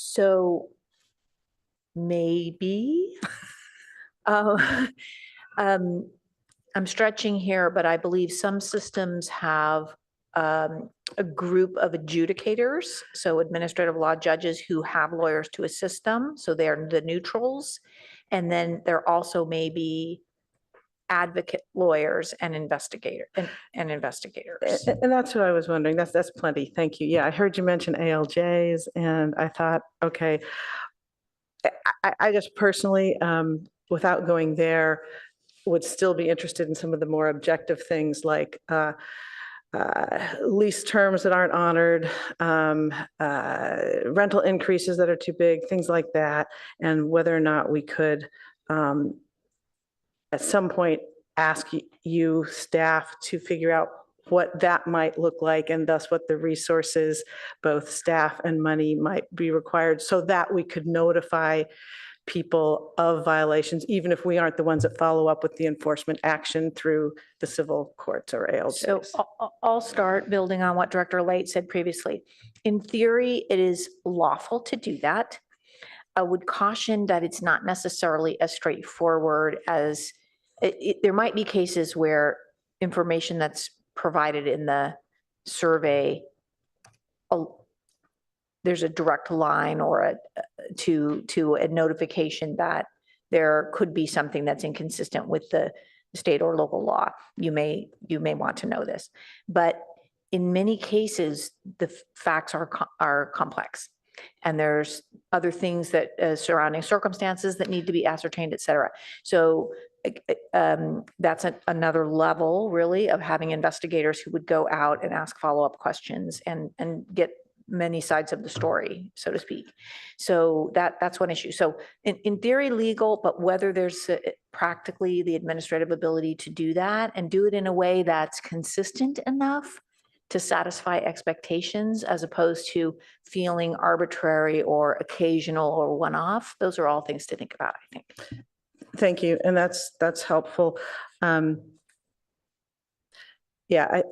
So maybe. I'm stretching here, but I believe some systems have a group of adjudicators, so administrative law judges who have lawyers to assist them. So they're the neutrals. And then there also may be advocate lawyers and investigators. And that's what I was wondering. That's plenty. Thank you. Yeah, I heard you mention ALJs, and I thought, okay, I just personally, without going there, would still be interested in some of the more objective things like lease terms that aren't honored, rental increases that are too big, things like that, and whether or not we could at some point ask you staff to figure out what that might look like, and thus what the resources, both staff and money, might be required so that we could notify people of violations, even if we aren't the ones that follow up with the enforcement action through the civil courts or ALJs. So I'll start building on what Director Late said previously. In theory, it is lawful to do that. I would caution that it's not necessarily as straightforward as there might be cases where information that's provided in the survey, there's a direct line or to a notification that there could be something that's inconsistent with the state or local law. You may want to know this, but in many cases, the facts are complex. And there's other things that surrounding circumstances that need to be ascertained, et cetera. So that's another level really of having investigators who would go out and ask follow-up questions and get many sides of the story, so to speak. So that's one issue. So in theory, legal, but whether there's practically the administrative ability to do that and do it in a way that's consistent enough to satisfy expectations as opposed to feeling arbitrary or occasional or one-off. Those are all things to think about, I think. Thank you. And that's helpful. Yeah,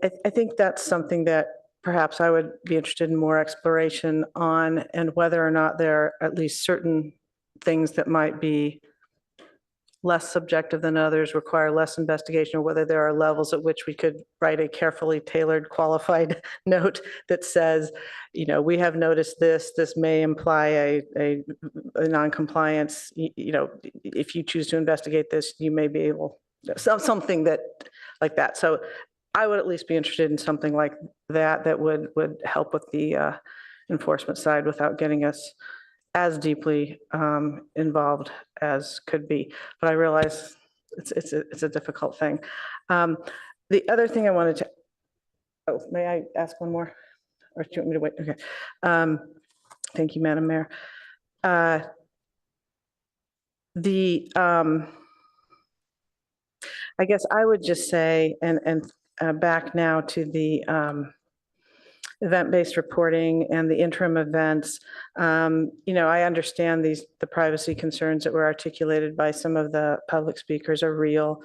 I think that's something that perhaps I would be interested in more exploration on, and whether or not there are at least certain things that might be less subjective than others, require less investigation, or whether there are levels at which we could write a carefully tailored, qualified note that says, we have noticed this may imply a non-compliance. If you choose to investigate this, you may be able, something that like that. So I would at least be interested in something like that would help with the enforcement side without getting us as deeply involved as could be. But I realize it's a difficult thing. The other thing I wanted to, may I ask one more? Or do you want me to wait? Okay. Thank you, Madam Mayor. I guess I would just say, and back now to the event-based reporting and the interim events. I understand the privacy concerns that were articulated by some of the public speakers are real.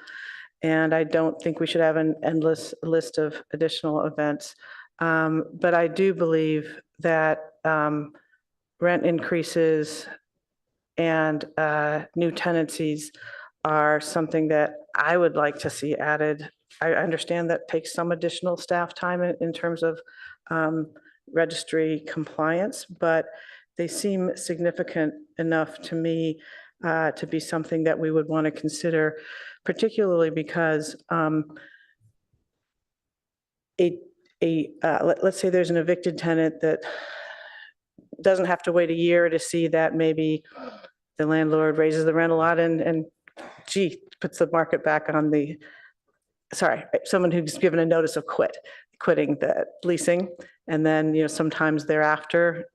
And I don't think we should have an endless list of additional events. But I do believe that rent increases and new tenancies are something that I would like to see added. I understand that takes some additional staff time in terms of registry compliance, but they seem significant enough to me to be something that we would want to consider, particularly because let's say there's an evicted tenant that doesn't have to wait a year to see that maybe the landlord raises the rent a lot and puts the market back on someone who's given a notice of quitting the leasing, and then sometimes thereafter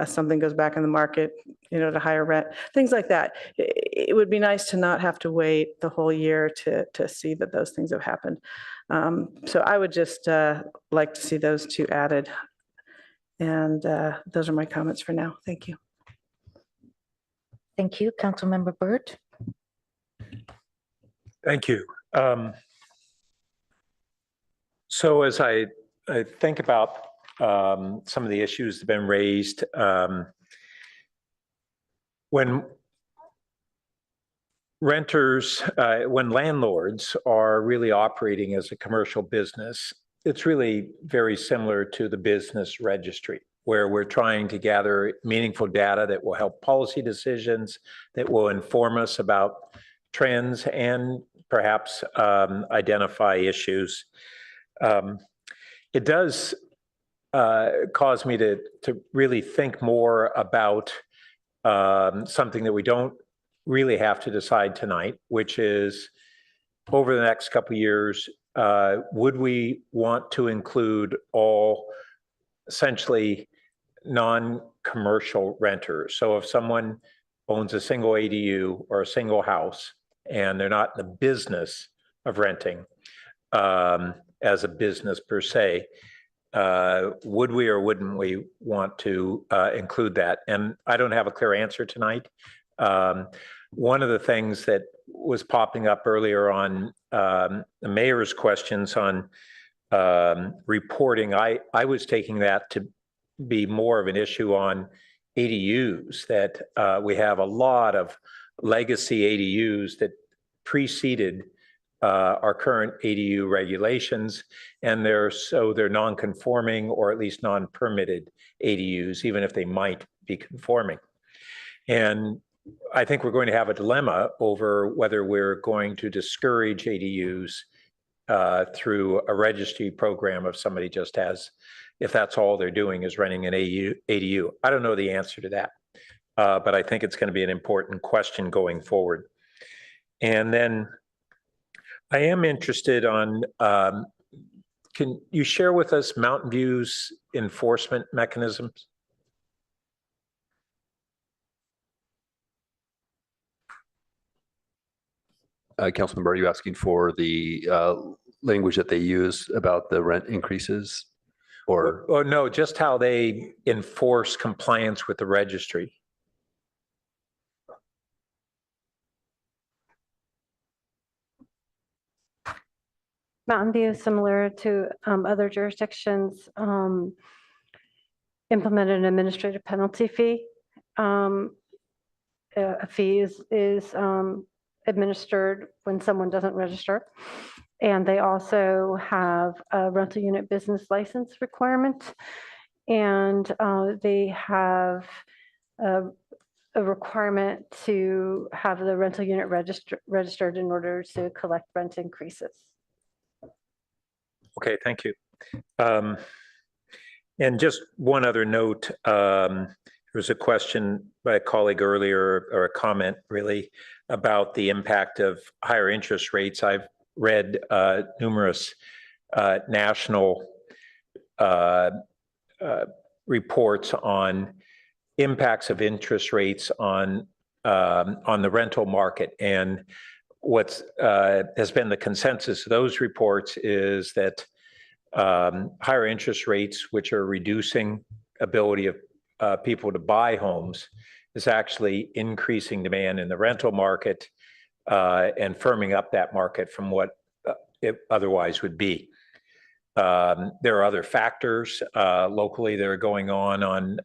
something goes back in the market to higher rent, things like that. It would be nice to not have to wait the whole year to see that those things have happened. So I would just like to see those two added, and those are my comments for now. Thank you. Thank you. Councilmember Burt. Thank you. So as I think about some of the issues that have been raised, when landlords are really operating as a commercial business, it's really very similar to the business registry, where we're trying to gather meaningful data that will help policy decisions, that will inform us about trends, and perhaps identify issues. It does cause me to really think more about something that we don't really have to decide tonight, which is over the next couple of years, would we want to include all essentially non-commercial renters? So if someone owns a single ADU or a single house and they're not in the business of renting as a business per se, would we or wouldn't we want to include that? And I don't have a clear answer tonight. One of the things that was popping up earlier on the mayor's questions on reporting, I was taking that to be more of an issue on ADUs, that we have a lot of legacy ADUs that preceded our current ADU regulations, and they're non-conforming or at least non-permitted ADUs, even if they might be conforming. And I think we're going to have a dilemma over whether we're going to discourage ADUs through a registry program if somebody just has, if that's all they're doing is renting an ADU. I don't know the answer to that, but I think it's going to be an important question going forward. And then I am interested on, can you share with us Mountain View's enforcement mechanisms? Councilmember, are you asking for the language that they use about the rent increases? Or no, just how they enforce compliance with the registry. Mountain View, similar to other jurisdictions, implemented an administrative penalty fee. A fee is administered when someone doesn't register. And they also have a rental unit business license requirement. And they have a requirement to have the rental unit registered in order to collect rent increases. Okay, thank you. And just one other note, there was a question by a colleague earlier, or a comment really, about the impact of higher interest rates. I've read numerous national reports on impacts of interest rates on the rental market. And what has been the consensus of those reports is that higher interest rates, which are reducing ability of people to buy homes, is actually increasing demand in the rental market and firming up that market from what it otherwise would be. There are other factors locally that are going on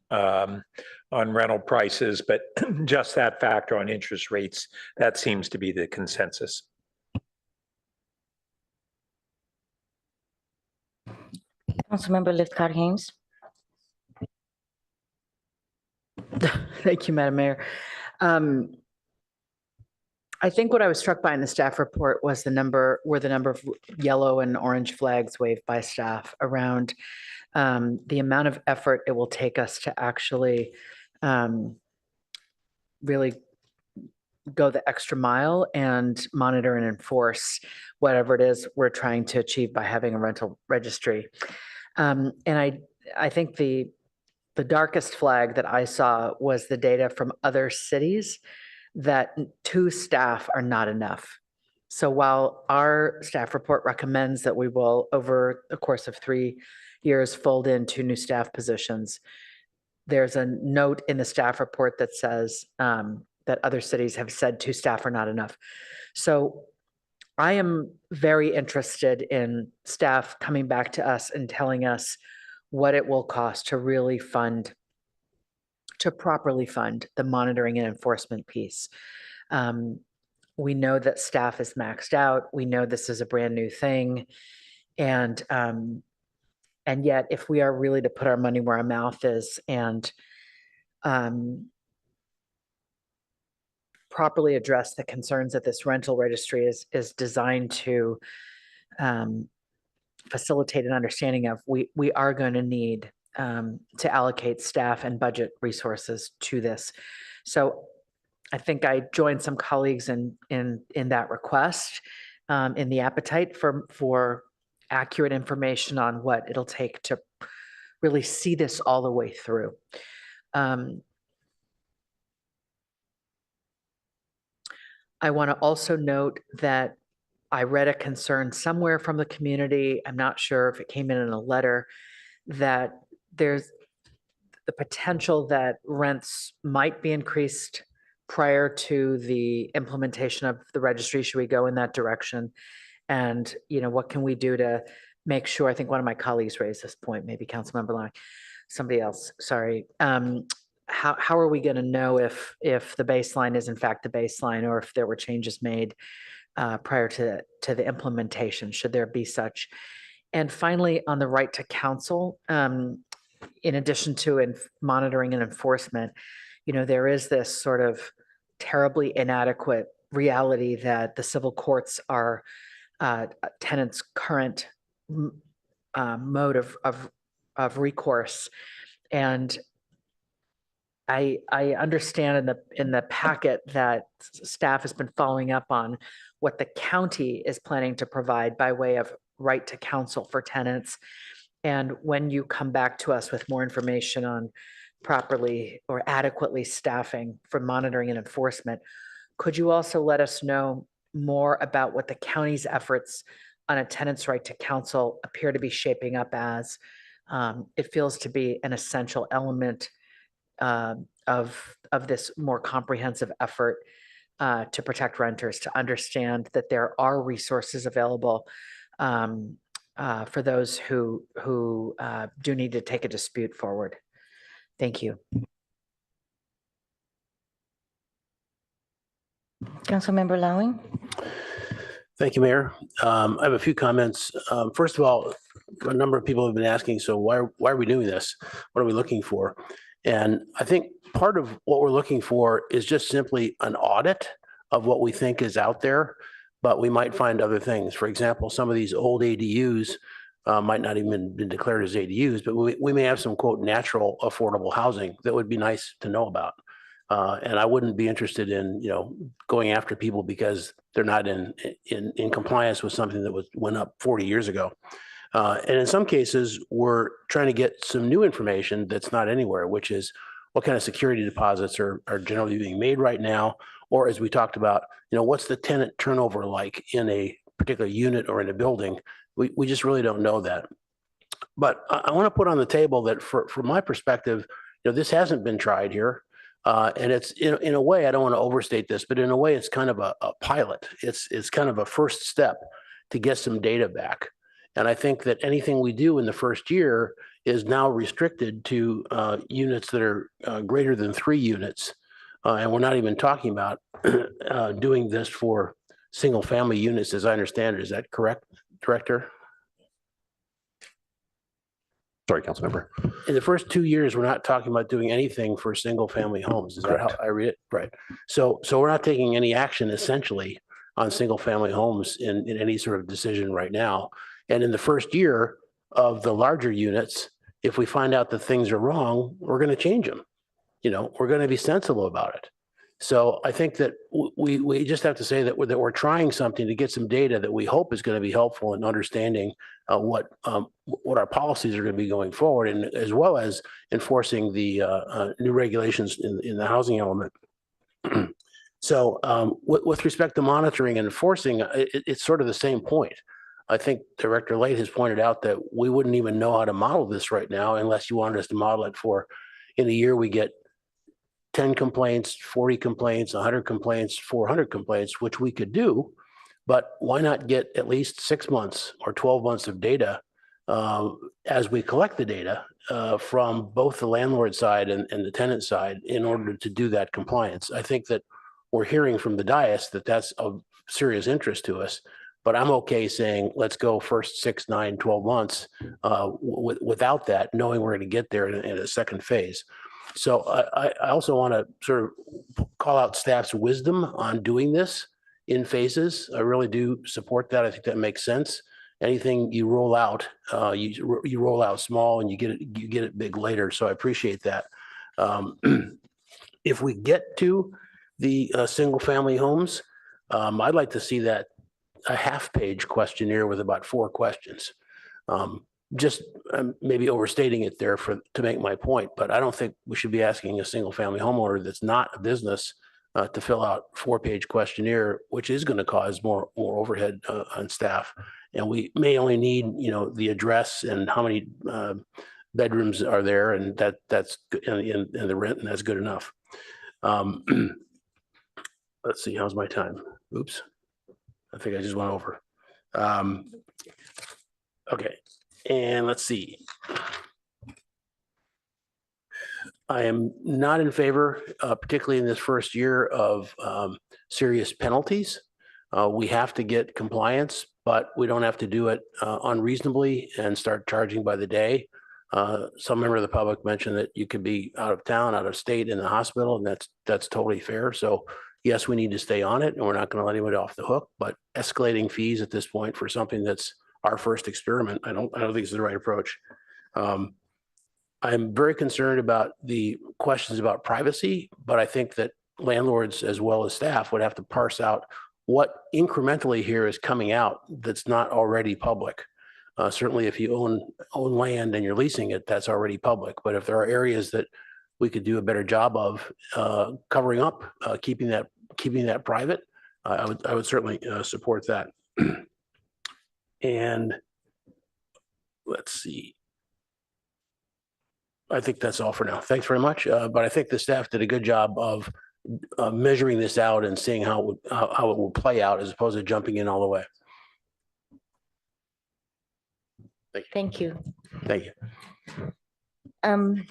rental prices, but just that factor on interest rates, that seems to be the consensus. Councilmember Lithcott-Haynes. Thank you, Madam Mayor. I think what I was struck by in the staff report was the number of yellow and orange flags waved by staff around the amount of effort it will take us to actually really go the extra mile and monitor and enforce whatever it is we're trying to achieve by having a rental registry. And I think the darkest flag that I saw was the data from other cities that 2 staff are not enough. So while our staff report recommends that we will, over the course of 3 years, fold in 2 new staff positions, there's a note in the staff report that says that other cities have said 2 staff are not enough. So I am very interested in staff coming back to us and telling us what it will cost to really properly fund the monitoring and enforcement piece. We know that staff is maxed out. We know this is a brand new thing. And yet, if we are really to put our money where our mouth is and properly address the concerns that this rental registry is designed to facilitate an understanding of, we are going to need to allocate staff and budget resources to this So I think I joined some colleagues in that request, in the appetite for accurate information on what it'll take to really see this all the way through. I want to also note that I read a concern somewhere from the community, I'm not sure if it came in a letter, that there's the potential that rents might be increased prior to the implementation of the registry. Should we go in that direction? And, what can we do to make sure, I think one of my colleagues raised this point, maybe Councilmember Long, somebody else, sorry. How are we going to know if the baseline is in fact the baseline, or if there were changes made prior to the implementation, should there be such? And finally, on the right to counsel, in addition to monitoring and enforcement, there is this sort of terribly inadequate reality that the civil courts are tenants' current mode of recourse. And I understand in the packet that staff has been following up on what the county is planning to provide by way of right to counsel for tenants. And when you come back to us with more information on properly or adequately staffing for monitoring and enforcement, could you also let us know more about what the county's efforts on a tenant's right to counsel appear to be shaping up as? It feels to be an essential element of this more comprehensive effort to protect renters, to understand that there are resources available for those who do need to take a dispute forward. Thank you. Councilmember Lowing. Thank you, Mayor. I have a few comments. First of all, a number of people have been asking, so why are we doing this? What are we looking for? And I think part of what we're looking for is just simply an audit of what we think is out there, but we might find other things. For example, some of these old ADUs might not even been declared as ADUs, but we may have some, quote, natural affordable housing that would be nice to know about. And I wouldn't be interested in, going after people because they're not in compliance with something that went up 40 years ago. And in some cases, we're trying to get some new information that's not anywhere, which is what kind of security deposits are generally being made right now, or as we talked about, what's the tenant turnover like in a particular unit or in a building? We just really don't know that. But I want to put on the table that from my perspective, this hasn't been tried here. And it's in a way, I don't want to overstate this, but in a way, it's kind of a pilot. It's kind of a first step to get some data back. And I think that anything we do in the first year is now restricted to units that are greater than 3 units. And we're not even talking about doing this for single family units, as I understand it. Is that correct, Director? Sorry, Councilmember. In the first 2 years, we're not talking about doing anything for single family homes. Is that how I read it? Right. So we're not taking any action essentially on single family homes in any sort of decision right now. And in the first year of the larger units, if we find out that things are wrong, we're going to change them. We're going to be sensible about it. So I think that we just have to say that we're trying something to get some data that we hope is going to be helpful in understanding what our policies are going to be going forward, and as well as enforcing the new regulations in the housing element. So with respect to monitoring and enforcing, it's sort of the same point. I think Director Late has pointed out that we wouldn't even know how to model this right now unless you wanted us to model it for, in a year we get 10 complaints, 40 complaints, 100 complaints, 400 complaints, which we could do, but why not get at least 6 months or 12 months of data as we collect the data from both the landlord side and the tenant side in order to do that compliance. I think that we're hearing from the dais that that's of serious interest to us, but I'm okay saying, let's go first 6, 9, 12 months without that, knowing we're going to get there in a second phase. So I also want to sort of call out staff's wisdom on doing this in phases. I really do support that. I think that makes sense. Anything you roll out, you roll out small and you get it big later. So I appreciate that. if we get to the single-family homes, I'd like to see that a half-page questionnaire with about 4 questions. Just maybe overstating it there to make my point, but I don't think we should be asking a single-family homeowner that's not a business to fill out 4-page questionnaire, which is going to cause more overhead on staff. And we may only need, the address and how many bedrooms are there, and that's in the rent, and that's good enough. Let's see, how's my time? Oops, I think I just went over. Okay, and let's see. I am not in favor, particularly in this first year, of serious penalties. We have to get compliance, but we don't have to do it unreasonably and start charging by the day. Some member of the public mentioned that you could be out of town, out of state, in the hospital, and that's totally fair. So yes, we need to stay on it, and we're not going to let anybody off the hook. But escalating fees at this point for something that's our first experiment, I don't think is the right approach. I'm very concerned about the questions about privacy, but I think that landlords as well as staff would have to parse out what incrementally here is coming out that's not already public. Certainly if you own land and you're leasing it, that's already public. But if there are areas that we could do a better job of covering up, keeping that private, I would certainly support that. And let's see. I think that's all for now. Thanks very much. But I think the staff did a good job of measuring this out and seeing how it will play out as opposed to jumping in all the way. Thank you. Thank you. I'm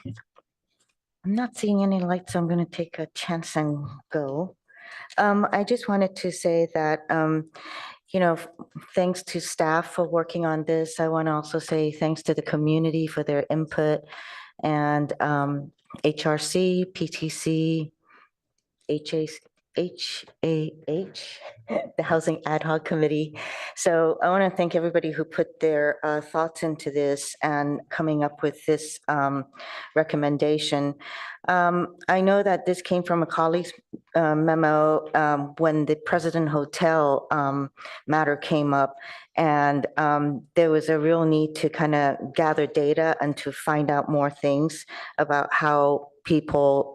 not seeing any lights, so I'm going to take a chance and go. I just wanted to say that, thanks to staff for working on this. I want to also say thanks to the community for their input, and HRC, PTC, HAH, the Housing Ad Hoc Committee. So I want to thank everybody who put their thoughts into this and coming up with this recommendation. I know that this came from a colleague's memo when the President Hotel matter came up, and there was a real need to kind of gather data and to find out more things about how people,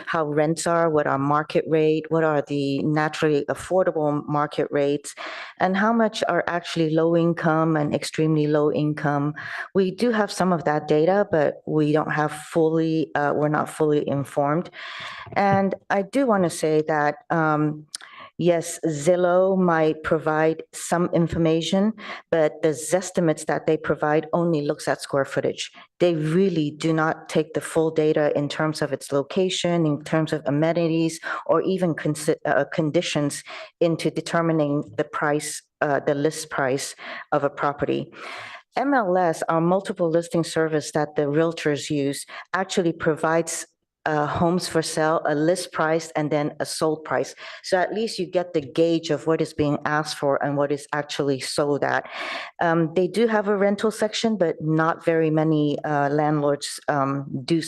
how rents are, what are market rate, what are the naturally affordable market rates, and how much are actually low income and extremely low income. We do have some of that data, but we don't have fully, we're not fully informed. And I do want to say that, yes, Zillow might provide some information, but the Zestimates that they provide only looks at square footage. They really do not take the full data in terms of its location, in terms of amenities, or even conditions into determining the price, the list price of a property. MLS, our multiple listing service that the realtors use, actually provides homes for sale, a list price, and then a sold price. So at least you get the gauge of what is being asked for and what is actually sold at. They do have a rental section, but not very many landlords do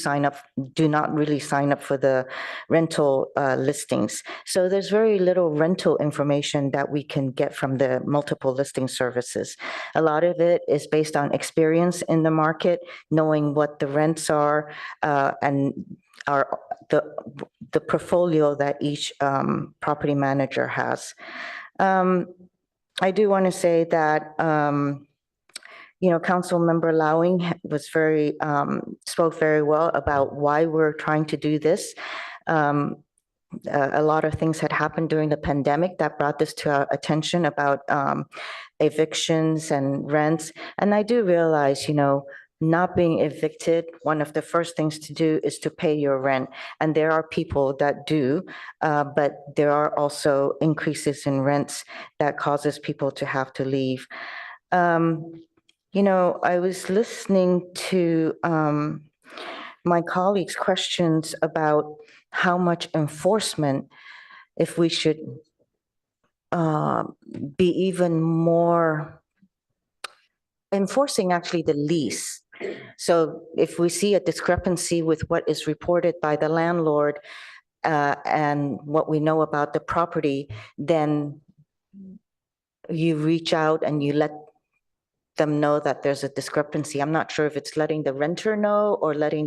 not really sign up for the rental listings. So there's very little rental information that we can get from the multiple listing services. A lot of it is based on experience in the market, knowing what the rents are, and the portfolio that each property manager has. I do want to say that Council Member Lowing was spoke very well about why we're trying to do this. A lot of things had happened during the pandemic that brought this to our attention about evictions and rents. And I do realize, not being evicted, one of the first things to do is to pay your rent. And there are people that do, but there are also increases in rents that causes people to have to leave. I was listening to my colleagues' questions about how much enforcement, if we should be even more enforcing actually the lease. So if we see a discrepancy with what is reported by the landlord and what we know about the property, then you reach out and you let them know that there's a discrepancy. I'm not sure if it's letting the renter know or letting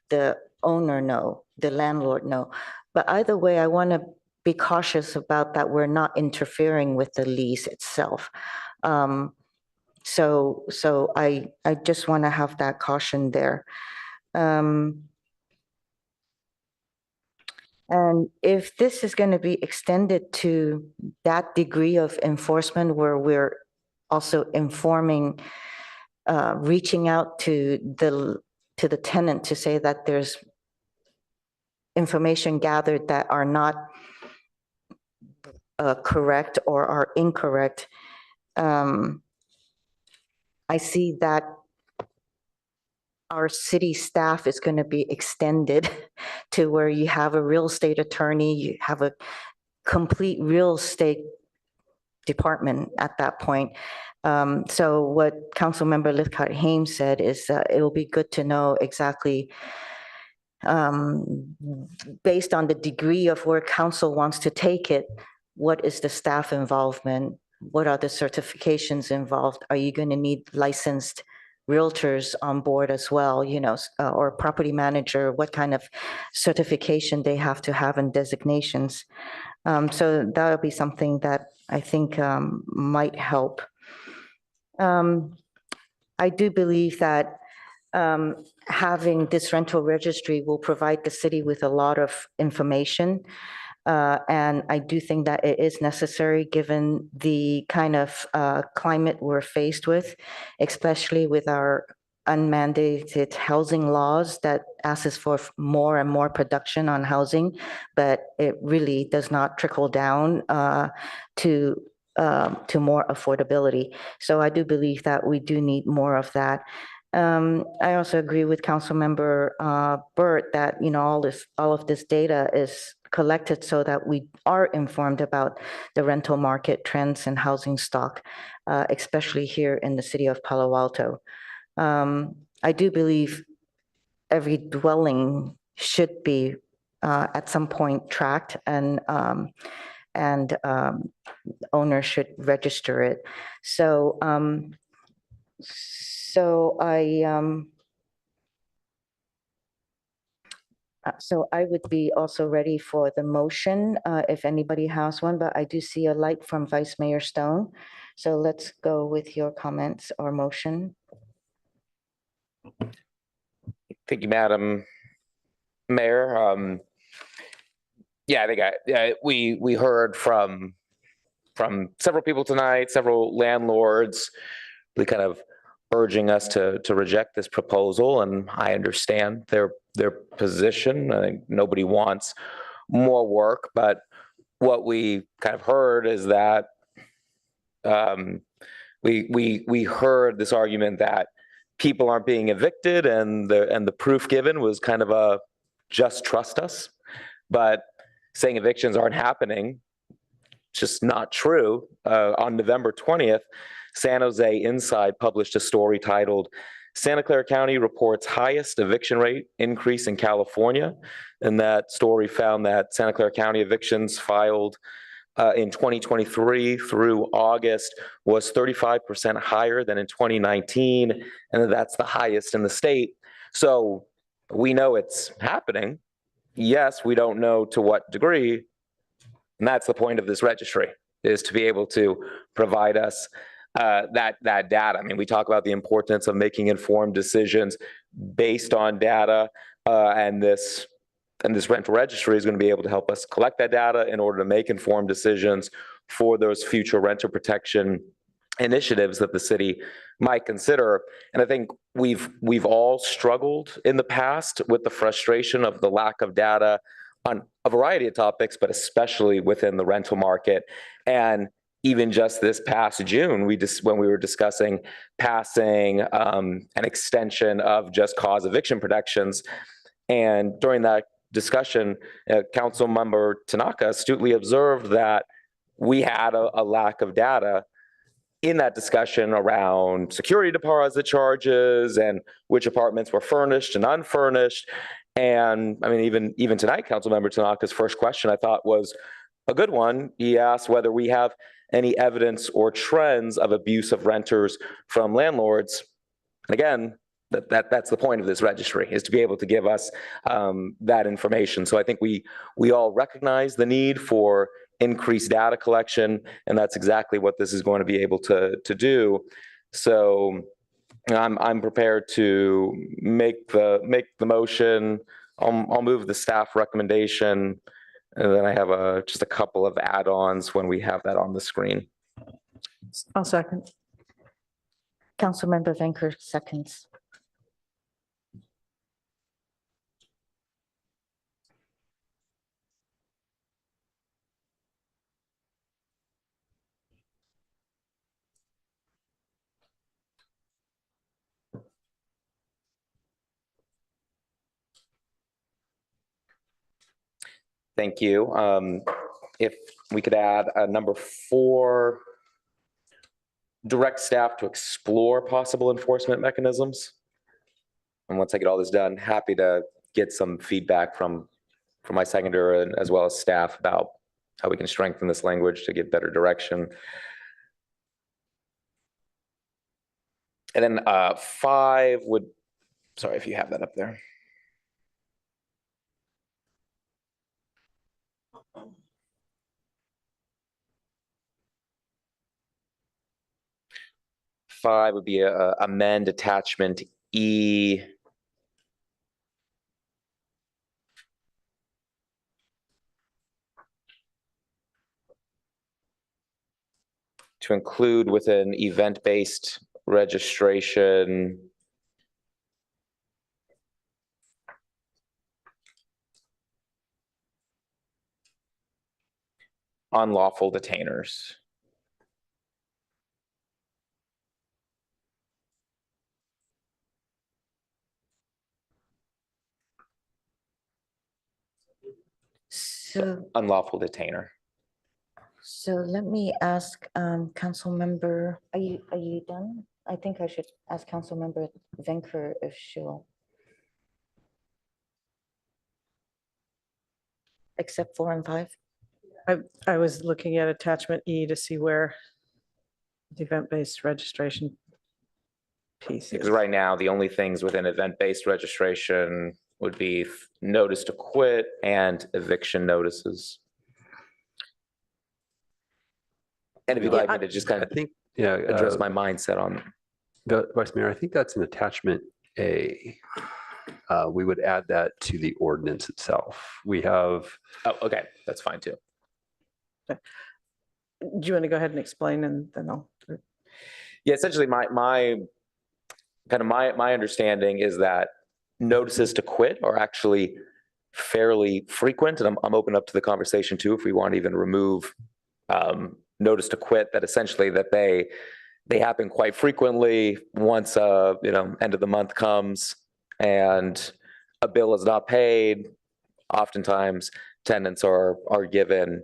the owner know, the landlord know. But either way, I want to be cautious about that we're not interfering with the lease itself. So I just want to have that caution there. And if this is going to be extended to that degree of enforcement where we're also informing, reaching out to the tenant to say that there's information gathered that are not correct or are incorrect, I see that our city staff is going to be extended to where you have a real estate attorney, you have a complete real estate department at that point. So what Councilmember Lithcott-Hames said is it will be good to know exactly based on the degree of where council wants to take it, what is the staff involvement? What are the certifications involved? Are you going to need licensed realtors on board as well, you know, or property manager? What kind of certification they have to have and designations? So that would be something that I think might help. I do believe that having this rental registry will provide the city with a lot of information. And I do think that it is necessary given the kind of climate we're faced with, especially with our unmandated housing laws that asks for more and more production on housing, but it really does not trickle down to more affordability. So I do believe that we do need more of that. I also agree with Councilmember Burt that, you know, all of this data is collected so that we are informed about the rental market trends and housing stock, especially here in the city of Palo Alto. I do believe every dwelling should be at some point tracked, and owner should register it. So I would be also ready for the motion if anybody has one, but I do see a light from Vice Mayor Stone. So let's go with your comments or motion. Thank you, Madam Mayor. Yeah, I think we heard from several people tonight, several landlords, really kind of urging us to reject this proposal, and I understand their position. I think nobody wants more work, but what we kind of heard is that we heard this argument that people aren't being evicted, and the proof given was kind of a just trust us, but saying evictions aren't happening, just not true. On November 20th, San Jose Inside published a story titled "Santa Clara County Reports Highest Eviction Rate Increase in California." And that story found that Santa Clara County evictions filed in 2023 through August was 35% higher than in 2019, and that's the highest in the state. So we know it's happening. Yes, we don't know to what degree, and that's the point of this registry, is to be able to provide us that data. I mean, we talk about the importance of making informed decisions based on data, and this rental registry is going to be able to help us collect that data in order to make informed decisions for those future renter protection initiatives that the city might consider. And I think we've all struggled in the past with the frustration of the lack of data on a variety of topics, but especially within the rental market. And even just this past June, when we were discussing passing an extension of just cause eviction protections, and during that discussion, Councilmember Tanaka astutely observed that we had a lack of data. in that discussion around security deposit charges and which apartments were furnished and unfurnished. And I mean, even tonight, Councilmember Tanaka's first question I thought was a good one. He asked whether we have any evidence or trends of abuse of renters from landlords. And again, that's the point of this registry, is to be able to give us that information. So I think we all recognize the need for increased data collection, and that's exactly what this is going to be able to do. So I'm prepared to make the motion. I'll move the staff recommendation, and then I have just a couple of add-ons when we have that on the screen. I'll second. Councilmember Venker seconds. Thank you. If we could add number 4, direct staff to explore possible enforcement mechanisms. And once I get all this done, happy to get some feedback from my seconder and as well as staff about how we can strengthen this language to get better direction. And then 5 would, sorry if you have that up there. Five would be amend attachment E. To include with an event-based registration unlawful detainers. So, unlawful detainer. so let me ask Councilmember, are you done? I think I should ask Councilmember Venker if she'll accept 4 and 5. I was looking at attachment E to see where the event-based registration piece is. Because right now, the only things within event-based registration would be notice to quit and eviction notices. And if you'd like me to just kind of address my mindset on. Vice Mayor, I think that's an attachment A. We would add that to the ordinance itself. We have. Oh, okay, that's fine too. Do you want to go ahead and explain, and then I'll. Yeah, essentially, my understanding is that notices to quit are actually fairly frequent, and I'm open up to the conversation too if we want to even remove notice to quit. That essentially that they happen quite frequently. Once end of the month comes and a bill is not paid, oftentimes tenants are given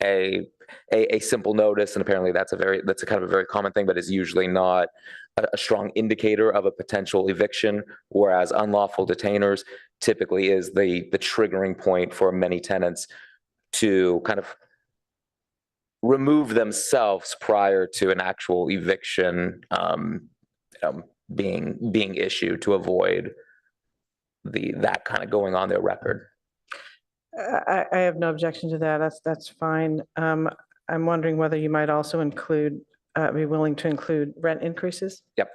a simple notice, and apparently that's a kind of a very common thing, but is usually not a strong indicator of a potential eviction, whereas unlawful detainers typically is the triggering point for many tenants to kind of remove themselves prior to an actual eviction being issued, to avoid that kind of going on their record. I have no objection to that. That's fine. I'm wondering whether you might also be willing to include rent increases? Yep.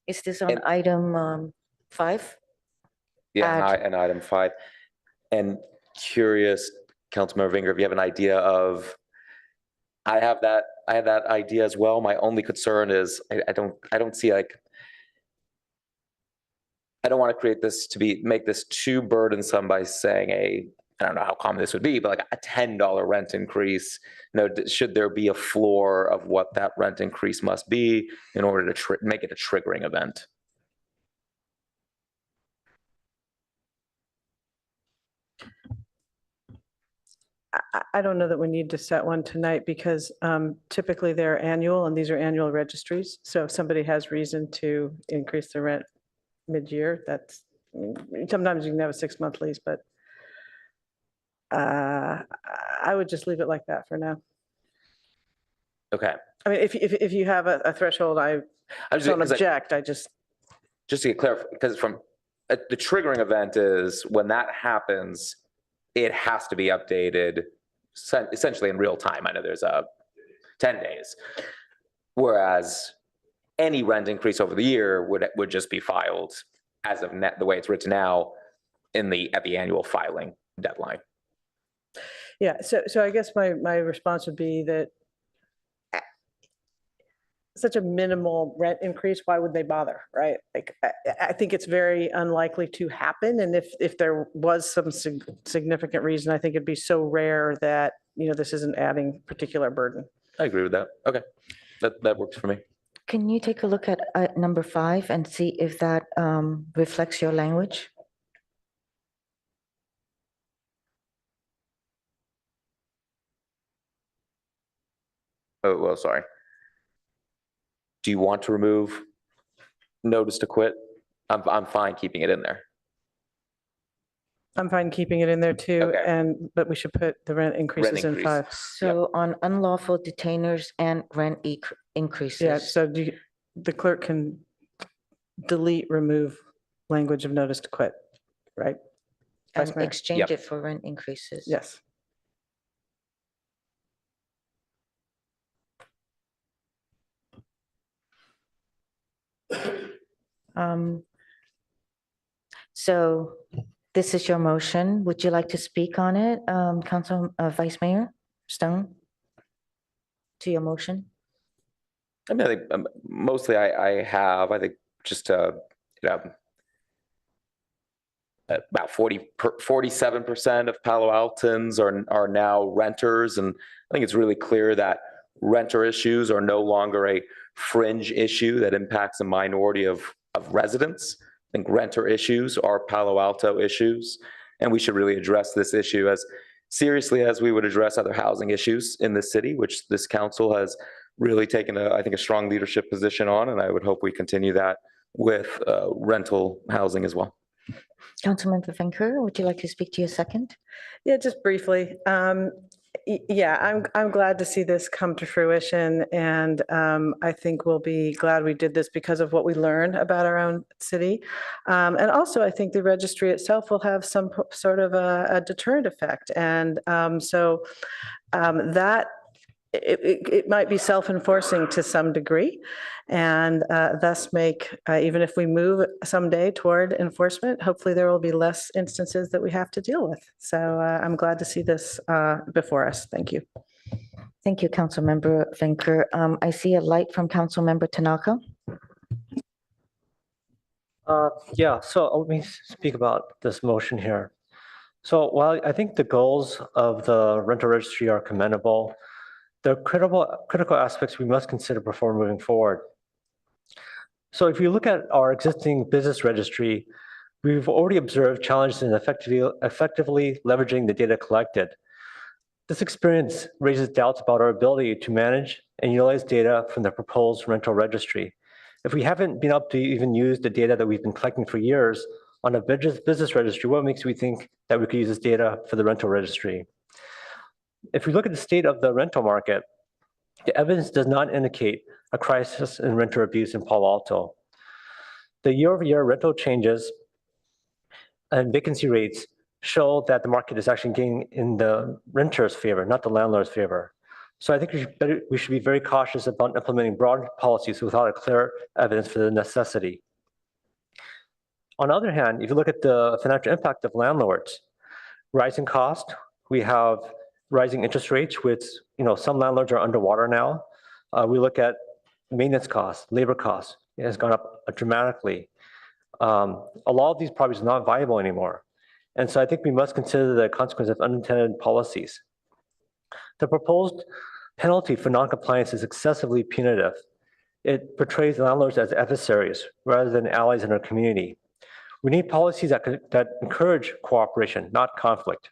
Is this on item 5? Yeah, and item 5. And curious, Councilmember Vinger, if you have an idea of, I have that idea as well. My only concern is I don't see I don't want to create this make this too burdensome by saying I don't know how common this would be, but like a $10 rent increase. Should there be a floor of what that rent increase must be in order to make it a triggering event? I don't know that we need to set one tonight because typically they're annual and these are annual registries. So if somebody has reason to increase the rent mid-year, that's, sometimes you can have a 6-month lease, but I would just leave it like that for now. Okay. I mean, if you have a threshold, I don't object. I just to get clear, because the triggering event is when that happens, it has to be updated essentially in real time. I know there's 10 days, whereas any rent increase over the year would just be filed as of the way it's written now at the annual filing deadline. Yeah, so I guess my response would be that such a minimal rent increase, why would they bother, right? Like, I think it's very unlikely to happen. And if there was some significant reason, I think it'd be so rare that, this isn't adding particular burden. I agree with that. Okay, that works for me. Can you take a look at number 5 and see if that reflects your language? Oh, well, sorry. Do you want to remove notice to quit? I'm fine keeping it in there. I'm fine keeping it in there too, Okay. But we should put the rent increases in 5. So on unlawful detainers and rent increases. Yeah, so the clerk can remove language of notice to quit, right? And Vice Mayor? exchange it for rent increases. Yes. So this is your motion. Would you like to speak on it, Vice Mayor Stone? To your motion? I mean, I think mostly I think just about 47% of Palo Altans are now renters. And I think it's really clear that renter issues are no longer a fringe issue that impacts a minority of residents. I think renter issues are Palo Alto issues, and we should really address this issue as seriously as we would address other housing issues in the city, which this council has really taken I think a strong leadership position on, and I would hope we continue that with rental housing as well. Councilmember Vancouver, would you like to speak to your second? Yeah, just briefly. Yeah, I'm glad to see this come to fruition, and I think we'll be glad we did this because of what we learned about our own city. And also, I think the registry itself will have some sort of a deterrent effect, and so that it might be self-enforcing to some degree, and thus make, even if we move someday toward enforcement, hopefully there will be less instances that we have to deal with. So I'm glad to see this before us. Thank you. Thank you, Councilmember Vancouver. I see a light from Councilmember Tanaka. Yeah, so let me speak about this motion here. So while I think the goals of the rental registry are commendable, there are critical aspects we must consider before moving forward. So if you look at our existing business registry, we've already observed challenges in effectively leveraging the data collected. This experience raises doubts about our ability to manage and utilize data from the proposed rental registry. If we haven't been able to even use the data that we've been collecting for years on a business registry, what makes me think that we could use this data for the rental registry? If we look at the state of the rental market, the evidence does not indicate a crisis in renter abuse in Palo Alto. The year-over-year rental changes and vacancy rates show that the market is actually gaining in the renter's favor, not the landlord's favor. So I think we should be very cautious about implementing broad policies without a clear evidence for the necessity. On the other hand, if you look at the financial impact of landlords, rising cost, we have rising interest rates, which some landlords are underwater now. We look at maintenance costs, labor costs. It has gone up dramatically. A lot of these properties are not viable anymore. And so I think we must consider the consequence of unintended policies. The proposed penalty for noncompliance is excessively punitive. It portrays landlords as adversaries rather than allies in our community. We need policies that encourage cooperation, not conflict.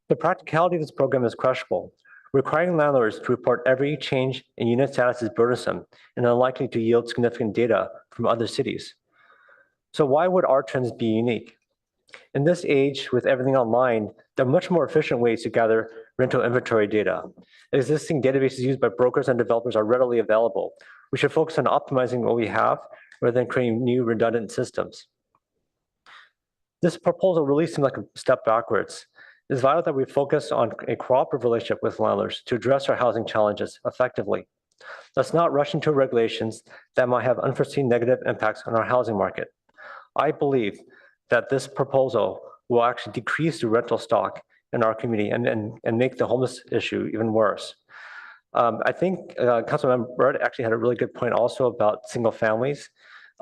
The practicality of this program is questionable. Requiring landlords to report every change in unit status is burdensome and unlikely to yield significant data from other cities. So why would our trends be unique? In this age, with everything online, there are much more efficient ways to gather rental inventory data. Existing databases used by brokers and developers are readily available. We should focus on optimizing what we have rather than creating new redundant systems. This proposal really seems like a step backwards. It's vital that we focus on a cooperative relationship with landlords to address our housing challenges effectively. Let's not rush into regulations that might have unforeseen negative impacts on our housing market. I believe that this proposal will actually decrease the rental stock in our community and make the homeless issue even worse. I think Councilmember Burt actually had a really good point also about single families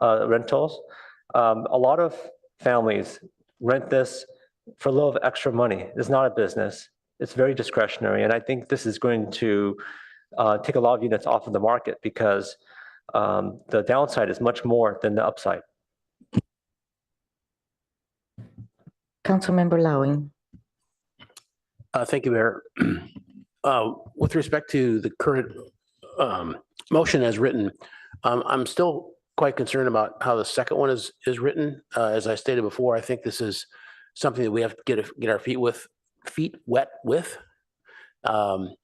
rentals. A lot of families rent this for a little extra money. It's not a business. It's very discretionary. And I think this is going to take a lot of units off of the market because the downside is much more than the upside. Councilmember Lowing. Thank you, Mayor. With respect to the current motion as written, I'm still quite concerned about how the second one is written. As I stated before, I think this is something that we have to get our feet wet with, and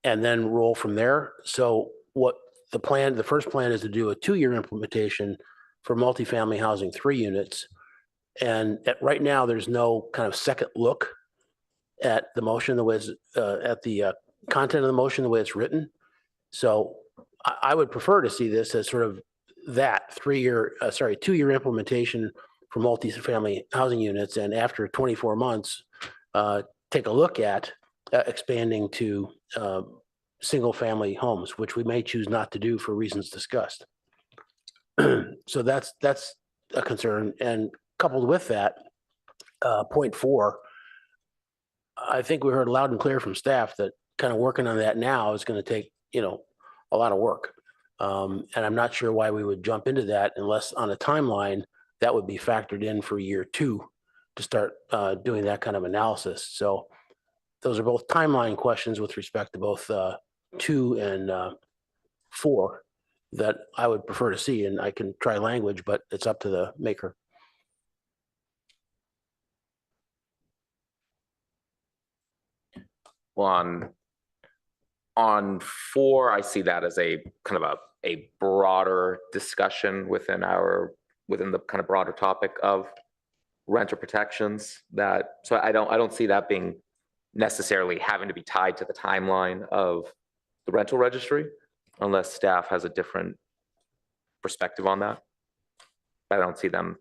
then roll from there. So what the first plan is to do a 2-year implementation for multifamily housing, 3 units. And right now, there's no kind of second look at the motion, the way it's, at the content of the motion, the way it's written. So I would prefer to see this as sort of that 2-year implementation for multifamily housing units. And after 24 months, take a look at expanding to single family homes, which we may choose not to do for reasons discussed. So that's a concern. And coupled with that, point 4, I think we heard loud and clear from staff that kind of working on that now is going to take, a lot of work. And I'm not sure why we would jump into that unless on a timeline that would be factored in for year 2 to start doing that kind of analysis. So those are both timeline questions with respect to both 2 and 4 that I would prefer to see. And I can try language, but it's up to the maker. Well, on 4, I see that as a kind of a broader discussion within the kind of broader topic of renter protections. So I don't see that being necessarily having to be tied to the timeline of the rental registry, unless staff has a different perspective on that. I don't see them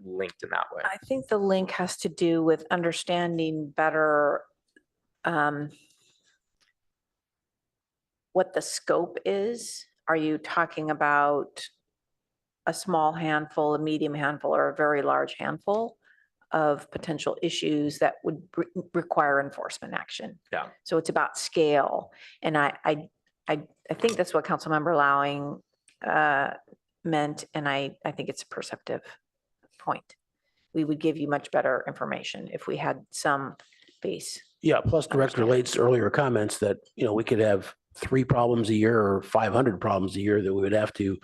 linked in that way. I think the link has to do with understanding better what the scope is. Are you talking about a small handful, a medium handful, or a very large handful of potential issues that would require enforcement action? Yeah. So it's about scale. And I think that's what Councilmember Lowing meant. And I think it's a perceptive point. We would give you much better information if we had some base. Yeah, plus Director Late's earlier comments that, we could have 3 problems a year or 500 problems a year that we would have to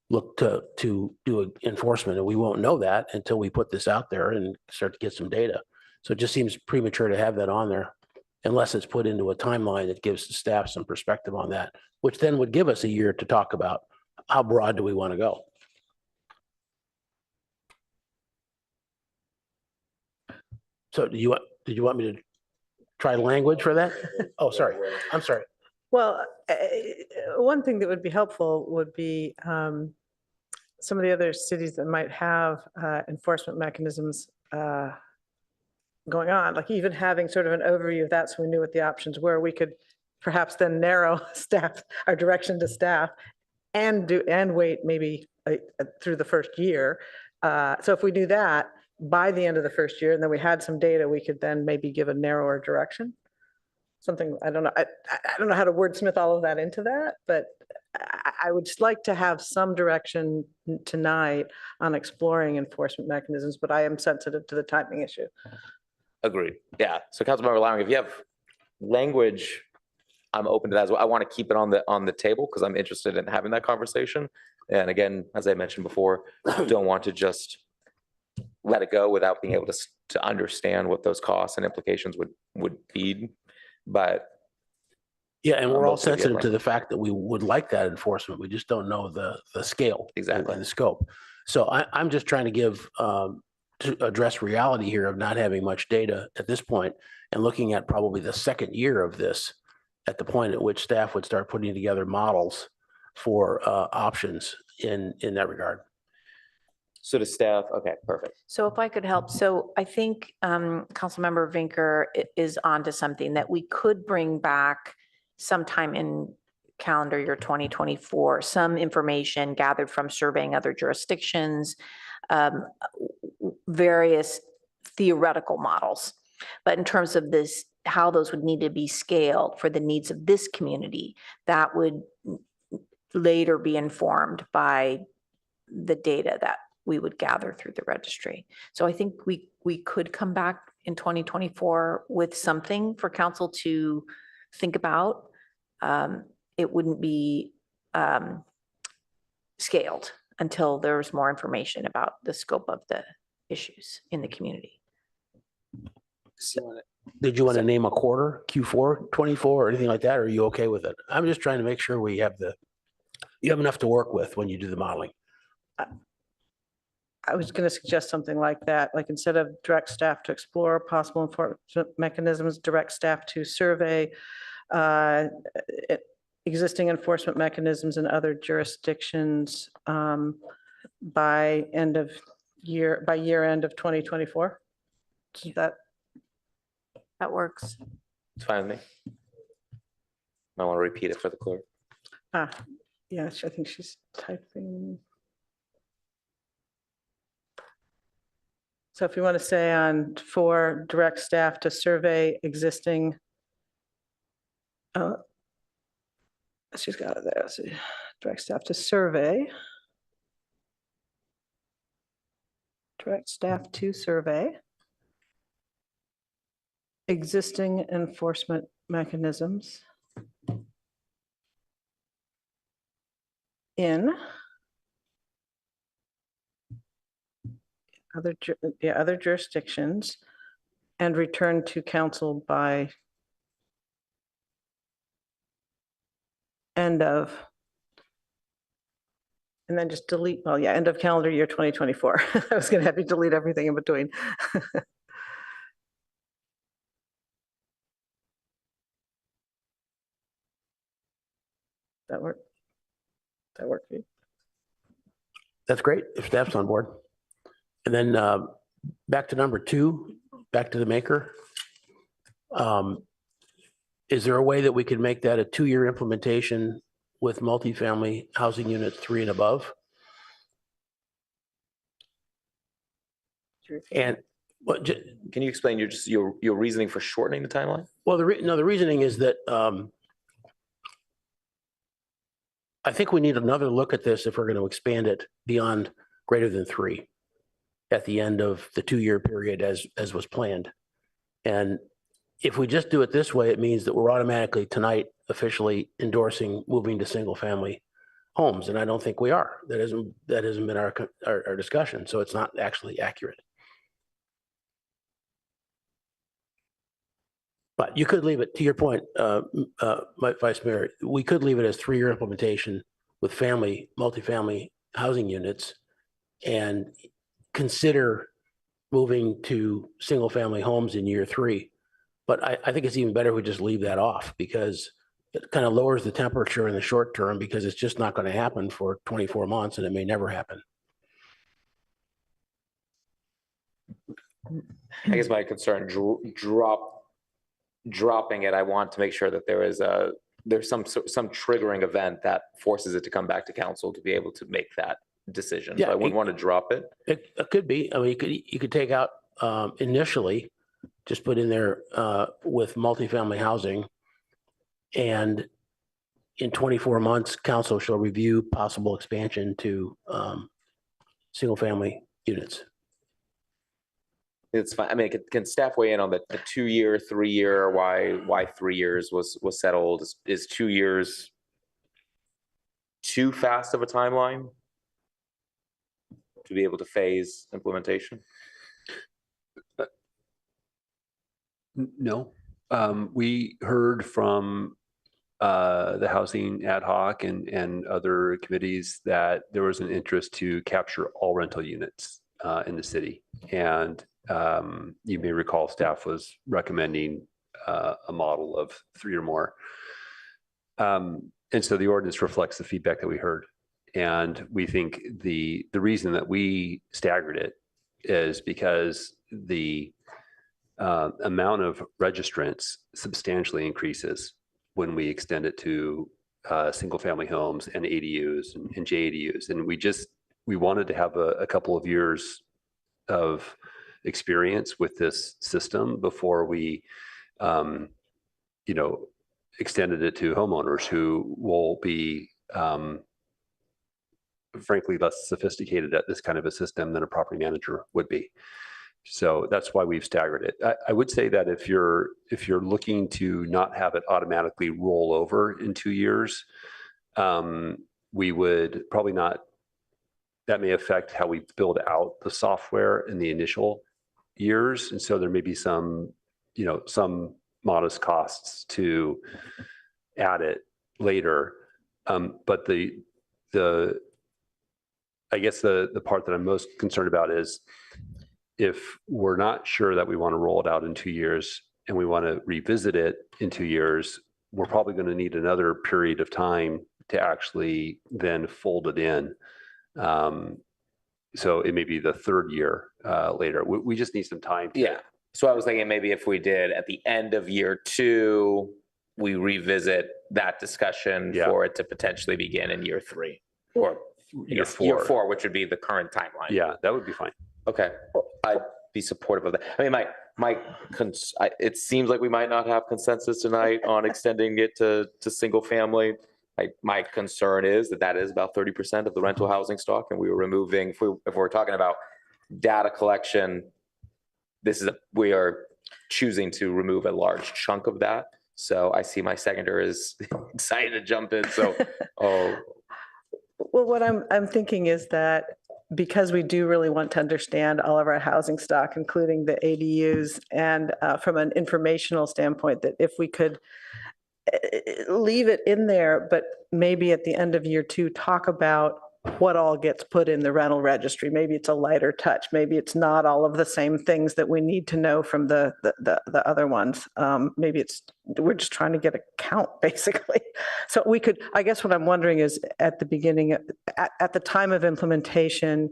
look to do enforcement. And we won't know that until we put this out there and start to get some data. So it just seems premature to have that on there unless it's put into a timeline that gives the staff some perspective on that, which then would give us a year to talk about how broad do we want to go. So did you want me to try language for that? Oh, sorry. I'm sorry. Well, one thing that would be helpful would be some of the other cities that might have enforcement mechanisms going on, like even having sort of an overview of that so we knew what the options were. We could perhaps then narrow our direction to staff and wait maybe through the first year. So if we do that by the end of the first year and then we had some data, we could then maybe give a narrower direction. Something, I don't know. I don't know how to wordsmith all of that into that, but I would just like to have some direction tonight on exploring enforcement mechanisms, but I am sensitive to the timing issue. Agreed. Yeah. So Councilmember Lowry, if you have language, I'm open to that as well. I want to keep it on the table because I'm interested in having that conversation. And again, as I mentioned before, don't want to just let it go without being able to understand what those costs and implications would be. But yeah, and we're all most of you have sensitive to language. the fact that we would like that enforcement. We just don't know the scale Exactly. and the scope. So I'm just trying to give to address reality here of not having much data at this point and looking at probably the second year of this at the point at which staff would start putting together models for options in that regard. So to staff, okay, perfect. So if I could help, so I think Councilmember Vinker is onto something that we could bring back sometime in calendar year 2024, some information gathered from surveying other jurisdictions, various theoretical models. But in terms of this, how those would need to be scaled for the needs of this community, that would later be informed by the data that we would gather through the registry. So I think we could come back in 2024 with something for council to think about. It wouldn't be scaled until there's more information about the scope of the issues in the community. Did you want to name a quarter, Q4 24 or anything like that? Or are you okay with it? I'm just trying to make sure you have enough to work with when you do the modeling. I was going to suggest something like that, like instead of direct staff to explore possible enforcement mechanisms, direct staff to survey existing enforcement mechanisms in other jurisdictions by year end of 2024. That works. It's fine with me. I want to repeat it for the clerk. Yeah, I think she's typing. So if you want to say for direct staff to survey existing, she's got it there. Let's see. Direct staff to survey. Direct staff to survey existing enforcement mechanisms in other jurisdictions and return to council by end of, and then just delete, well, yeah, end of calendar year 2024. I was going to have you delete everything in between. That work? That work for you? That's great if staff's on board. And then back to number 2, back to the maker. Is there a way that we could make that a 2-year implementation with multifamily housing units 3 and above? And what? Can you explain your reasoning for shortening the timeline? Well, the reasoning is that I think we need another look at this if we're going to expand it beyond greater than 3 at the end of the 2-year period as was planned. And if we just do it this way, it means that we're automatically tonight officially endorsing moving to single family homes. And I don't think we are. That hasn't been our discussion. So it's not actually accurate. But you could leave it, to your point, Vice Mayor, we could leave it as 3-year implementation with multifamily housing units and consider moving to single family homes in year 3. But I think it's even better if we just leave that off because it kind of lowers the temperature in the short term because it's just not going to happen for 24 months and it may never happen. I guess my concern, dropping it, I want to make sure that there's some triggering event that forces it to come back to council to be able to make that decision. Yeah, so I wouldn't want to drop it. It could be. I mean, you could take out initially, just put in there with multifamily housing, and in 24 months, council shall review possible expansion to single family units. It's fine. I mean, can staff weigh in on the 2-year, 3-year, why 3 years was settled? Is 2 years too fast of a timeline to be able to phase implementation? No. We heard from the housing ad hoc and other committees that there was an interest to capture all rental units in the city. And you may recall staff was recommending a model of 3 or more. And so the ordinance reflects the feedback that we heard. And we think the reason that we staggered it is because the amount of registrants substantially increases when we extend it to single family homes and ADUs and JADUs. And we wanted to have a couple of years of experience with this system before we, extended it to homeowners who will be, frankly, less sophisticated at this kind of a system than a property manager would be. So that's why we've staggered it. I would say that if you're looking to not have it automatically roll over in 2 years, we would probably not. That may affect how we build out the software in the initial years, and so there may be some modest costs to add it later. But I guess the part that I'm most concerned about is if we're not sure that we want to roll it out in 2 years and we want to revisit it in 2 years, we're probably going to need another period of time to actually then fold it in. So it may be the 3rd year later. We just need some time. Yeah. So I was thinking maybe if we did at the end of year 2, we revisit that discussion for it to potentially begin in year 3 or year 4, which would be the current timeline. Yeah, that would be fine. Okay, I'd be supportive of that. I mean, it seems like we might not have consensus tonight on extending it to single family. My concern is that is about 30% of the rental housing stock, and we were removing, if we're talking about data collection, we are choosing to remove a large chunk of that. So I see my seconder is excited to jump in. So, Well, what I'm thinking is that because we do really want to understand all of our housing stock, including the ADUs, and from an informational standpoint, that if we could leave it in there, but maybe at the end of year 2, talk about what all gets put in the rental registry. Maybe it's a lighter touch. Maybe it's not all of the same things that we need to know from the other ones. Maybe we're just trying to get a count, basically. So we could, I guess what I'm wondering is at the beginning, at the time of implementation,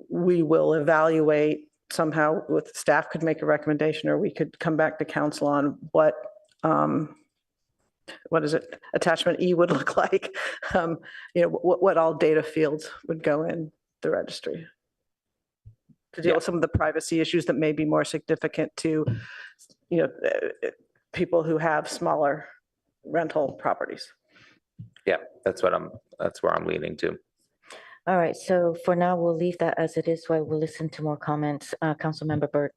we will evaluate somehow, with staff could make a recommendation, or we could come back to council on what is it, attachment E would look like, what all data fields would go in the registry to deal with some of the privacy issues that may be more significant to, people who have smaller rental properties. Yeah, that's where I'm leaning to. All right, so for now, we'll leave that as it is while we'll listen to more comments. Councilmember Burt.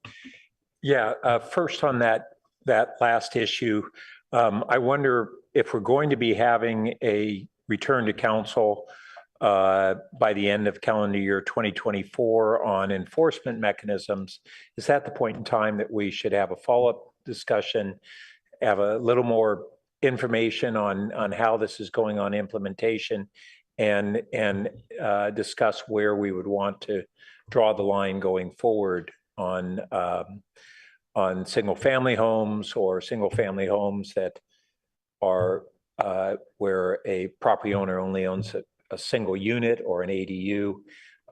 Yeah, first on that last issue, I wonder if we're going to be having a return to council by the end of calendar year 2024 on enforcement mechanisms. Is that the point in time that we should have a follow-up discussion, have a little more information on how this is going on implementation, and discuss where we would want to draw the line going forward on single family homes or single family homes that are where a property owner only owns a single unit or an ADU.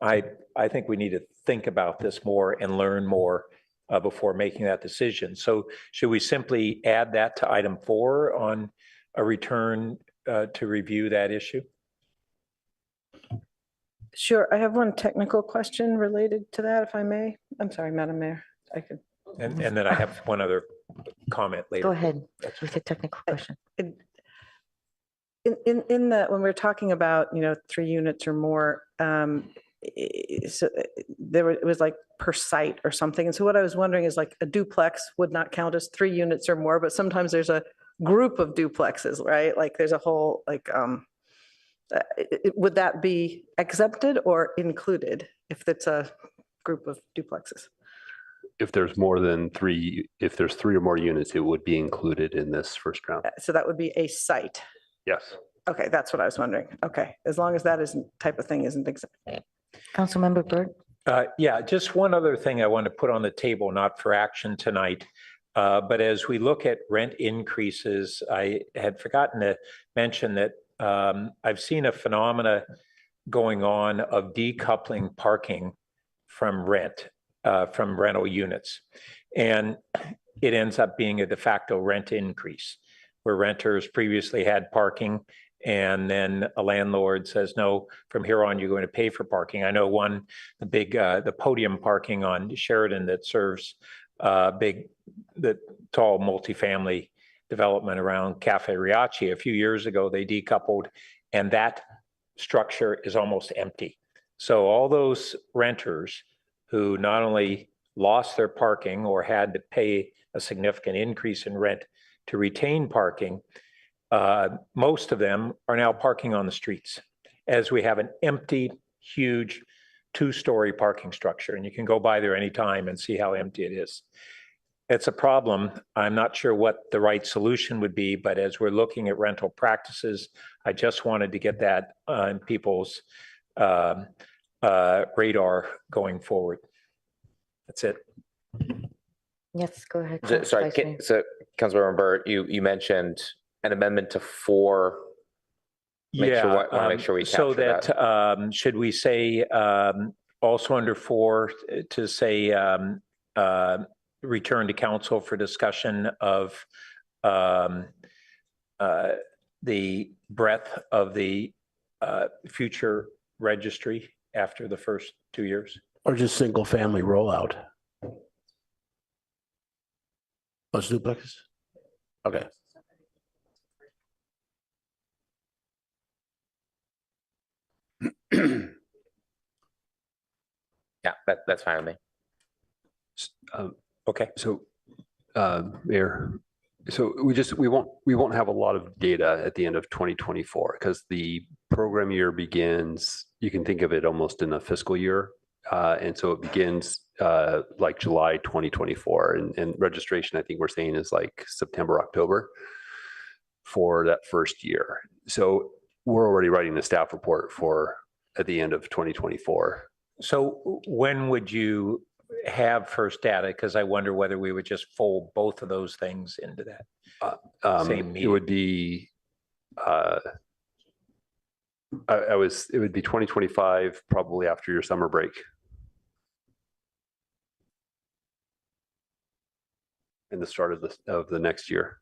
I think we need to think about this more and learn more before making that decision. So should we simply add that to item 4 on a return to review that issue? Sure. I have one technical question related to that, if I may. I'm sorry, Madam Mayor. I could. And then I have one other comment later. Go ahead with a technical question. In that, when we're talking about 3 units or more, it was like per site or something. And so what I was wondering is like a duplex would not count as 3 units or more, but sometimes there's a group of duplexes, right? Like there's a whole like, would that be exempted or included if it's a group of duplexes? If there's more than 3, if there's 3 or more units, it would be included in this first round. So that would be a site. Yes. Okay, that's what I was wondering. Okay, as long as that isn't type of thing isn't exempt. Councilmember Byrd? Yeah, just one other thing I want to put on the table, not for action tonight. But as we look at rent increases, I had forgotten to mention that I've seen a phenomena going on of decoupling parking from rental units. And it ends up being a de facto rent increase where renters previously had parking and then a landlord says, no, from here on, you're going to pay for parking. I know the podium parking on Sheridan that serves the tall multifamily development around Cafe Riachi. A few years ago, they decoupled and that structure is almost empty. So all those renters who not only lost their parking or had to pay a significant increase in rent to retain parking, most of them are now parking on the streets as we have an empty, huge 2-story parking structure. And you can go by there anytime and see how empty it is. It's a problem. I'm not sure what the right solution would be, but as we're looking at rental practices, I just wanted to get that on people's radar going forward. That's it. Yes, go ahead. Sorry, so Councilmember Burt, you mentioned an amendment to 4. Want to make sure we capture so that. Should we say also under 4 to say return to council for discussion of the breadth of the future registry after the first 2 years? Or just single family rollout? Those duplexes? Okay. Yeah, that's fine with me. Okay. So, Mayor, so we won't have a lot of data at the end of 2024 because the program year begins. You can think of it almost in a fiscal year, and so it begins like July 2024, and registration I think we're saying is like September, October for that first year. So we're already writing the staff report for at the end of 2024. So when would you have first data? Because I wonder whether we would just fold both of those things into that same meeting. It would be it would be 2025, probably after your summer break. And the start of the next year.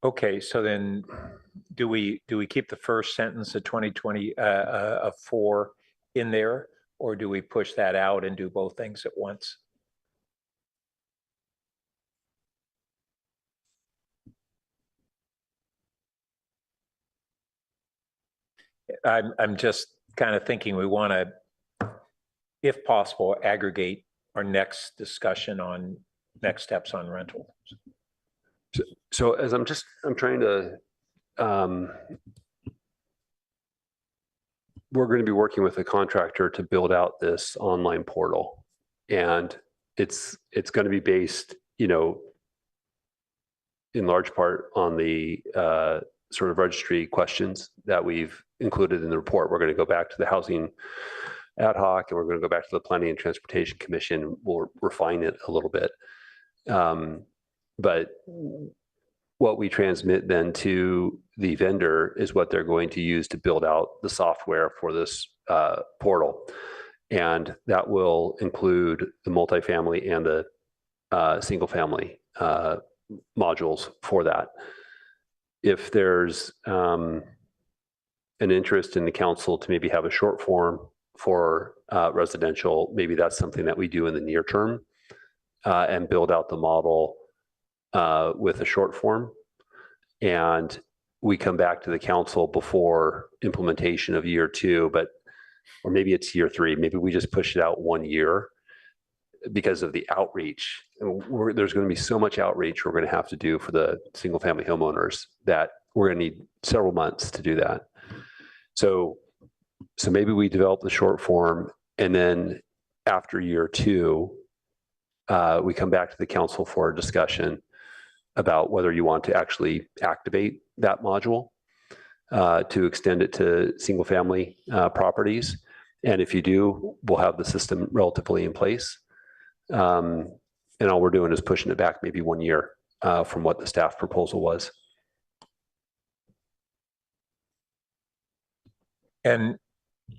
Okay, so then do we keep the first sentence of 2020 of 4 in there, or do we push that out and do both things at once? I'm just kind of thinking we want to, if possible, aggregate our next discussion on next steps on rental. So as I'm trying to, we're going to be working with a contractor to build out this online portal, and it's going to be based, in large part on the sort of registry questions that we've included in the report. We're going to go back to the housing ad hoc, and we're going to go back to the Planning and Transportation Commission. We'll refine it a little bit. But what we transmit then to the vendor is what they're going to use to build out the software for this portal. And that will include the multifamily and the single family modules for that. If there's an interest in the council to maybe have a short form for residential, maybe that's something that we do in the near term and build out the model with a short form. And we come back to the council before implementation of year 2, or maybe it's year 3, maybe we just push it out 1 year because of the outreach. There's going to be so much outreach we're going to have to do for the single family homeowners that we're going to need several months to do that. So maybe we develop the short form, and then after year 2, we come back to the council for a discussion about whether you want to actually activate that module to extend it to single family properties. And if you do, we'll have the system relatively in place. And all we're doing is pushing it back maybe 1 year from what the staff proposal was. And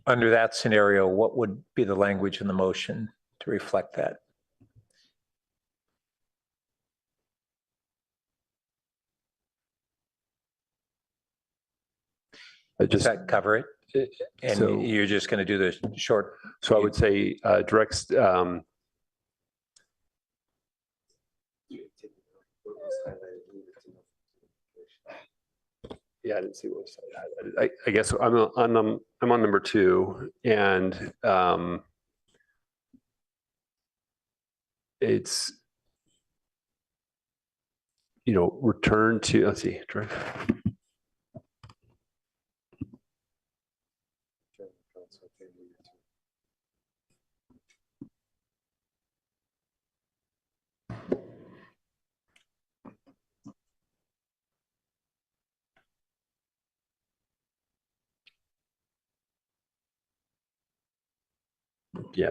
under that scenario, what would be the language in the motion to reflect that? Does that cover it? And So, you're just going to do the short? So I would say directs. Yeah, I didn't see what was highlighted. I guess I'm on number 2, and it's, return to, let's see,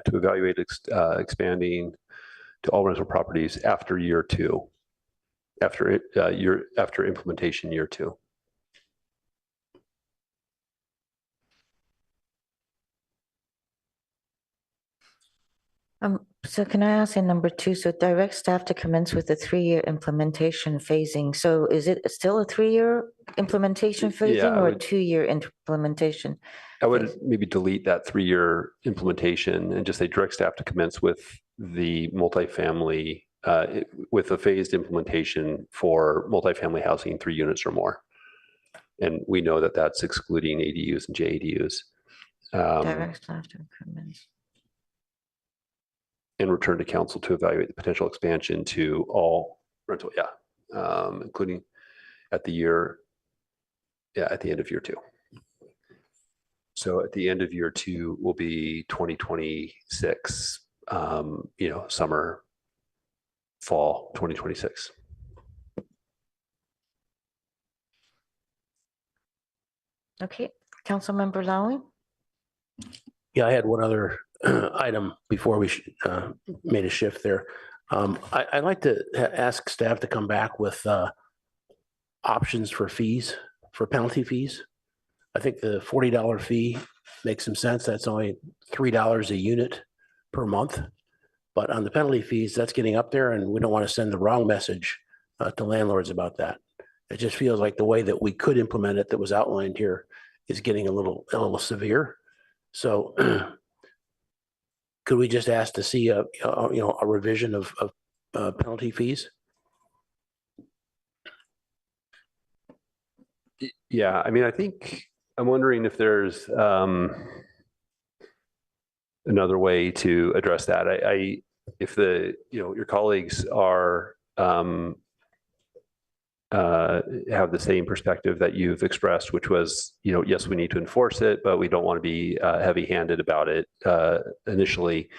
to evaluate expanding to all rental properties after year 2, after implementation year 2. So can I ask in number 2, so direct staff to commence with a 3-year implementation phasing. So is it still a 3-year implementation phasing or a 2-year implementation? I would maybe delete that 3-year implementation and just say direct staff to commence with the multifamily, with a phased implementation for multifamily housing 3 units or more. And we know that that's excluding ADUs and JADUs. Direct staff to commence. And return to council to evaluate the potential expansion to all rental, including at the end of year 2. So at the end of year 2 will be 2026, summer, fall 2026. Okay, Councilmember Lally? Yeah, I had one other item before we made a shift there. I'd like to ask staff to come back with options for fees, for penalty fees. I think the $40 fee makes some sense. That's only $3 a unit per month. But on the penalty fees, that's getting up there, and we don't want to send the wrong message to landlords about that. It just feels like the way that we could implement it that was outlined here is getting a little severe. So could we just ask to see a revision of penalty fees? Yeah, I mean, I think I'm wondering if there's another way to address that. If your colleagues are have the same perspective that you've expressed, which was, yes, we need to enforce it, but we don't want to be heavy-handed about it initially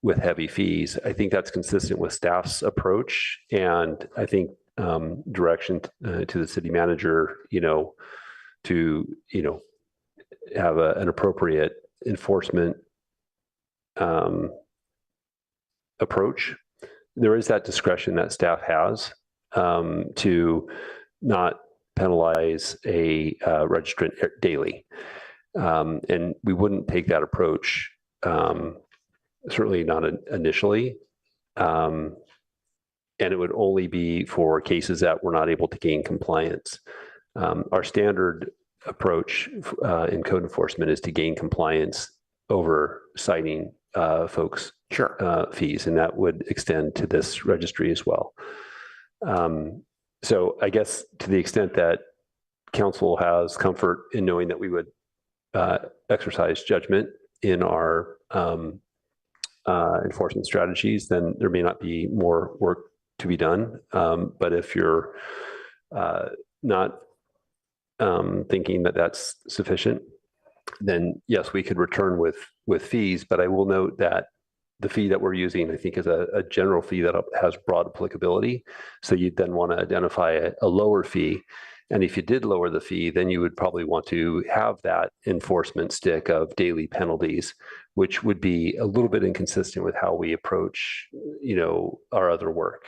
with heavy fees. I think that's consistent with staff's approach, and I think direction to the city manager, to have an appropriate enforcement approach. There is that discretion that staff has to not penalize a registrant daily. And we wouldn't take that approach, certainly not initially. And it would only be for cases that we're not able to gain compliance. Our standard approach in code enforcement is to gain compliance over citing folks' fees, and that would extend to this registry as well. So I guess to the extent that council has comfort in knowing that we would exercise judgment in our enforcement strategies, then there may not be more work to be done. But if you're not thinking that that's sufficient, then yes, we could return with fees. But I will note that the fee that we're using, I think, is a general fee that has broad applicability. So you'd then want to identify a lower fee. And if you did lower the fee, then you would probably want to have that enforcement stick of daily penalties, which would be a little bit inconsistent with how we approach, our other work.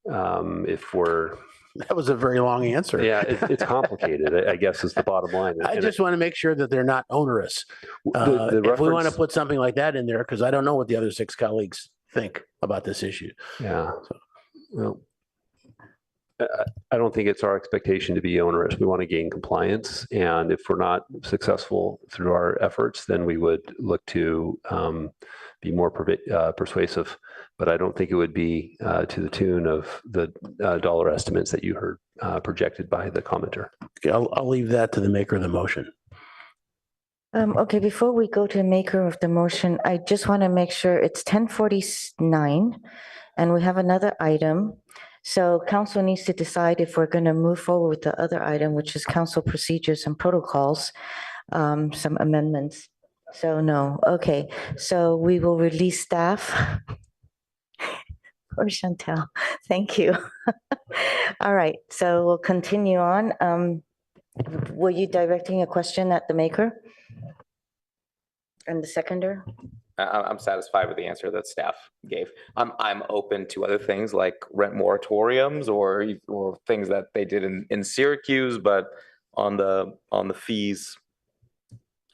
If we're That was a very long answer. Yeah, it's complicated, I guess, is the bottom line. I just want to make sure that they're not onerous. If we want to put something like that in there, because I don't know what the other 6 colleagues think about this issue. Yeah. Well, I don't think it's our expectation to be onerous. We want to gain compliance. And if we're not successful through our efforts, then we would look to be more persuasive. But I don't think it would be to the tune of the dollar estimates that you heard projected by the commenter. Okay, I'll leave that to the maker of the motion. Okay, before we go to the maker of the motion, I just want to make sure it's 10:49 and we have another item. So council needs to decide if we're going to move forward with the other item, which is council procedures and protocols, some amendments. So no, okay. So we will release staff. Poor Chantel, thank you. All right, so we'll continue on. Were you directing a question at the maker? And the seconder? I'm satisfied with the answer that staff gave. I'm open to other things like rent moratoriums or things that they did in Syracuse, but on the fees,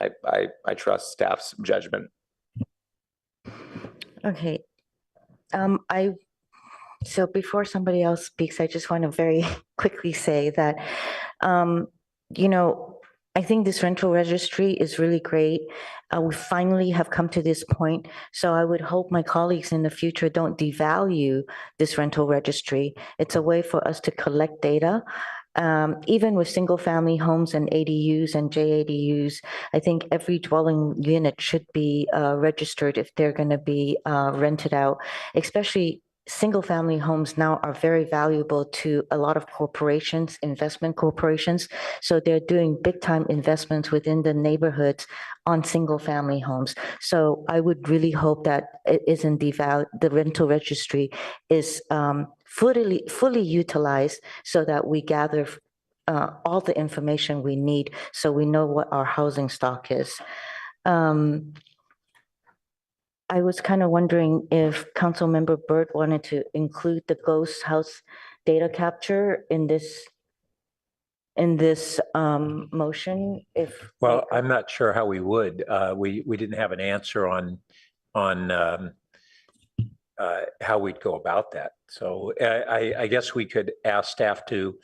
I trust staff's judgment. Okay. So before somebody else speaks, I just want to very quickly say that, I think this rental registry is really great. We finally have come to this point. So I would hope my colleagues in the future don't devalue this rental registry. It's a way for us to collect data. Even with single family homes and ADUs and JADUs, I think every dwelling unit should be registered if they're going to be rented out, especially single family homes now are very valuable to a lot of corporations, investment corporations. So they're doing big time investments within the neighborhoods on single family homes. So I would really hope that it isn't the rental registry is fully utilized so that we gather all the information we need so we know what our housing stock is. I was kind of wondering if Councilmember Burt wanted to include the ghost house data capture in this motion. Well, I'm not sure how we would. We didn't have an answer on how we'd go about that. So I guess we could ask staff to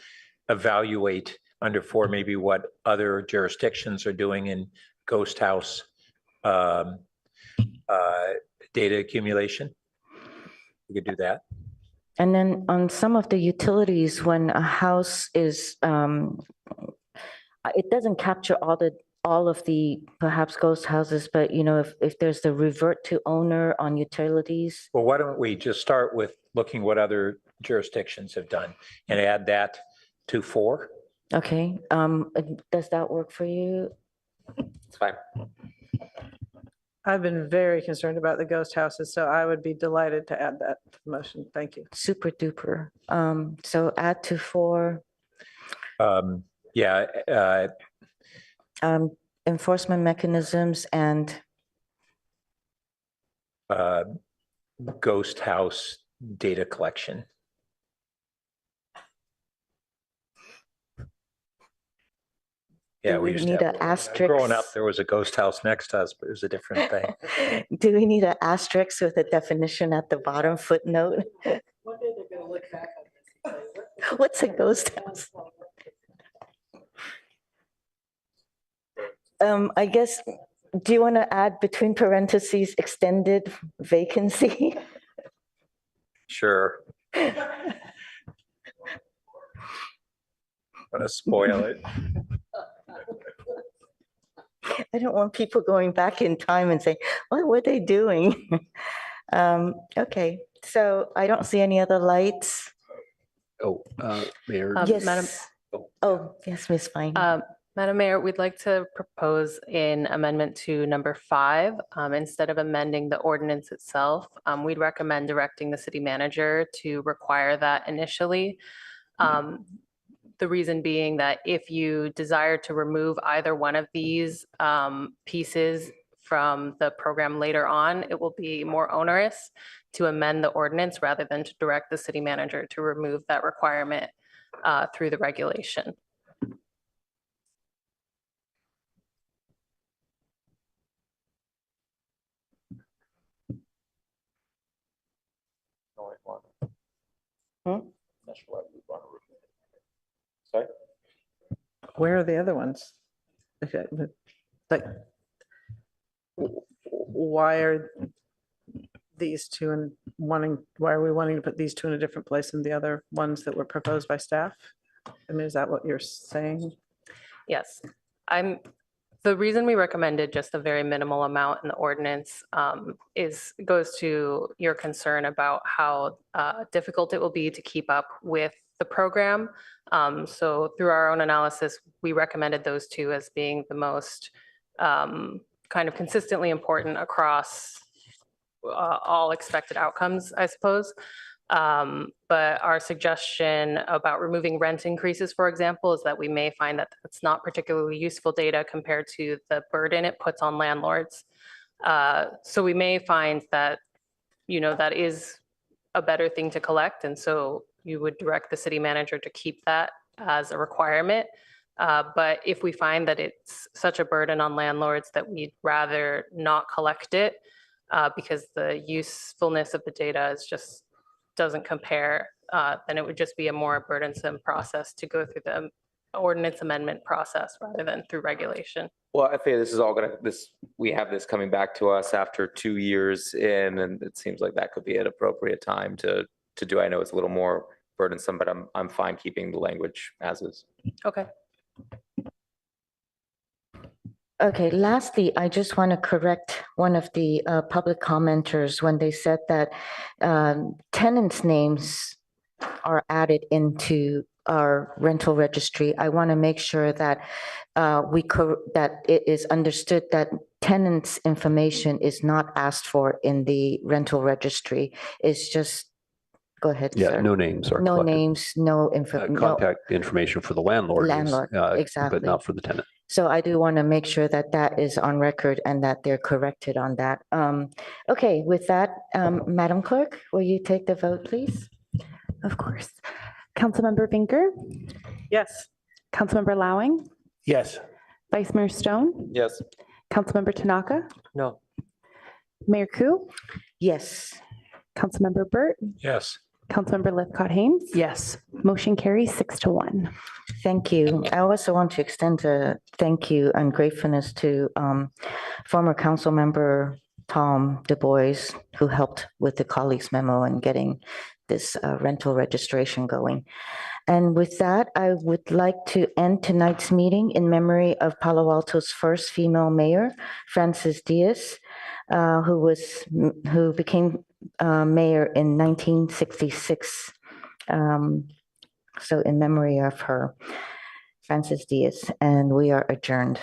evaluate under 4 maybe what other jurisdictions are doing in ghost house data accumulation. We could do that. And then on some of the utilities, when a house is, it doesn't capture all of the perhaps ghost houses, but if there's the revert to owner on utilities. Well, why don't we just start with looking what other jurisdictions have done and add that to 4? Okay, does that work for you? It's fine. I've been very concerned about the ghost houses, so I would be delighted to add that to the motion. Thank you. Super duper. So add to 4. Yeah. Enforcement mechanisms and ghost house data collection. Yeah, we used to have, asterisk. Growing up, there was a ghost house next to us, but it was a different thing. Do we need an asterisk with a definition at the bottom footnote? One day they're going to look back on this. What's a ghost house? I guess, do you want to add between parentheses extended vacancy? Sure. Gonna spoil it. I don't want people going back in time and saying, what were they doing? Okay, so I don't see any other lights. Oh, Mayor. Yes. Madam- Oh, yes, Ms. Fine. Madam Mayor, we'd like to propose an amendment to number 5. Instead of amending the ordinance itself, we'd recommend directing the city manager to require that initially. The reason being that if you desire to remove either one of these pieces from the program later on, it will be more onerous to amend the ordinance rather than to direct the city manager to remove that requirement through the regulation. Sorry? Where are the other ones? Okay, like, why are these two and why are we wanting to put these two in a different place than the other ones that were proposed by staff? I mean, is that what you're saying? Yes, the reason we recommended just a very minimal amount in the ordinance goes to your concern about how difficult it will be to keep up with the program. So through our own analysis, we recommended those two as being the most kind of consistently important across all expected outcomes, I suppose. But our suggestion about removing rent increases, for example, is that we may find that it's not particularly useful data compared to the burden it puts on landlords. So we may find that, that is a better thing to collect. And so you would direct the city manager to keep that as a requirement. But if we find that it's such a burden on landlords that we'd rather not collect it because the usefulness of the data is just doesn't compare, then it would just be a more burdensome process to go through the ordinance amendment process rather than through regulation. Well, I think this is all we have this coming back to us after 2 years in, and it seems like that could be an appropriate time to do. I know it's a little more burdensome, but I'm fine keeping the language as is. Okay. Okay, lastly, I just want to correct one of the public commenters when they said that tenants' names are added into our rental registry. I want to make sure that that it is understood that tenants' information is not asked for in the rental registry. It's just, go ahead, Yeah, sir. no names are No collected. names, no info. Contact information for the landlord. Landlord, exactly. But not for the tenant. So I do want to make sure that that is on record and that they're corrected on that. Okay, with that, Madam Clerk, will you take the vote, please? Of course. Councilmember Vinker, Yes. Councilmember Lowing, Yes. Vice Mayor Stone, Yes. Councilmember Tanaka, No. Mayor Koo, Yes. Councilmember Burt, Yes. Councilmember Lithcott-Haynes. Yes. Motion carries 6-1. Thank you. I also want to extend a thank you and gratefulness to former council member Tom Du Bois, who helped with the colleagues memo and getting this rental registration going. And with that, I would like to end tonight's meeting in memory of Palo Alto's first female mayor, Frances Diaz, who became mayor in 1966. So in memory of her, Frances Diaz, and we are adjourned.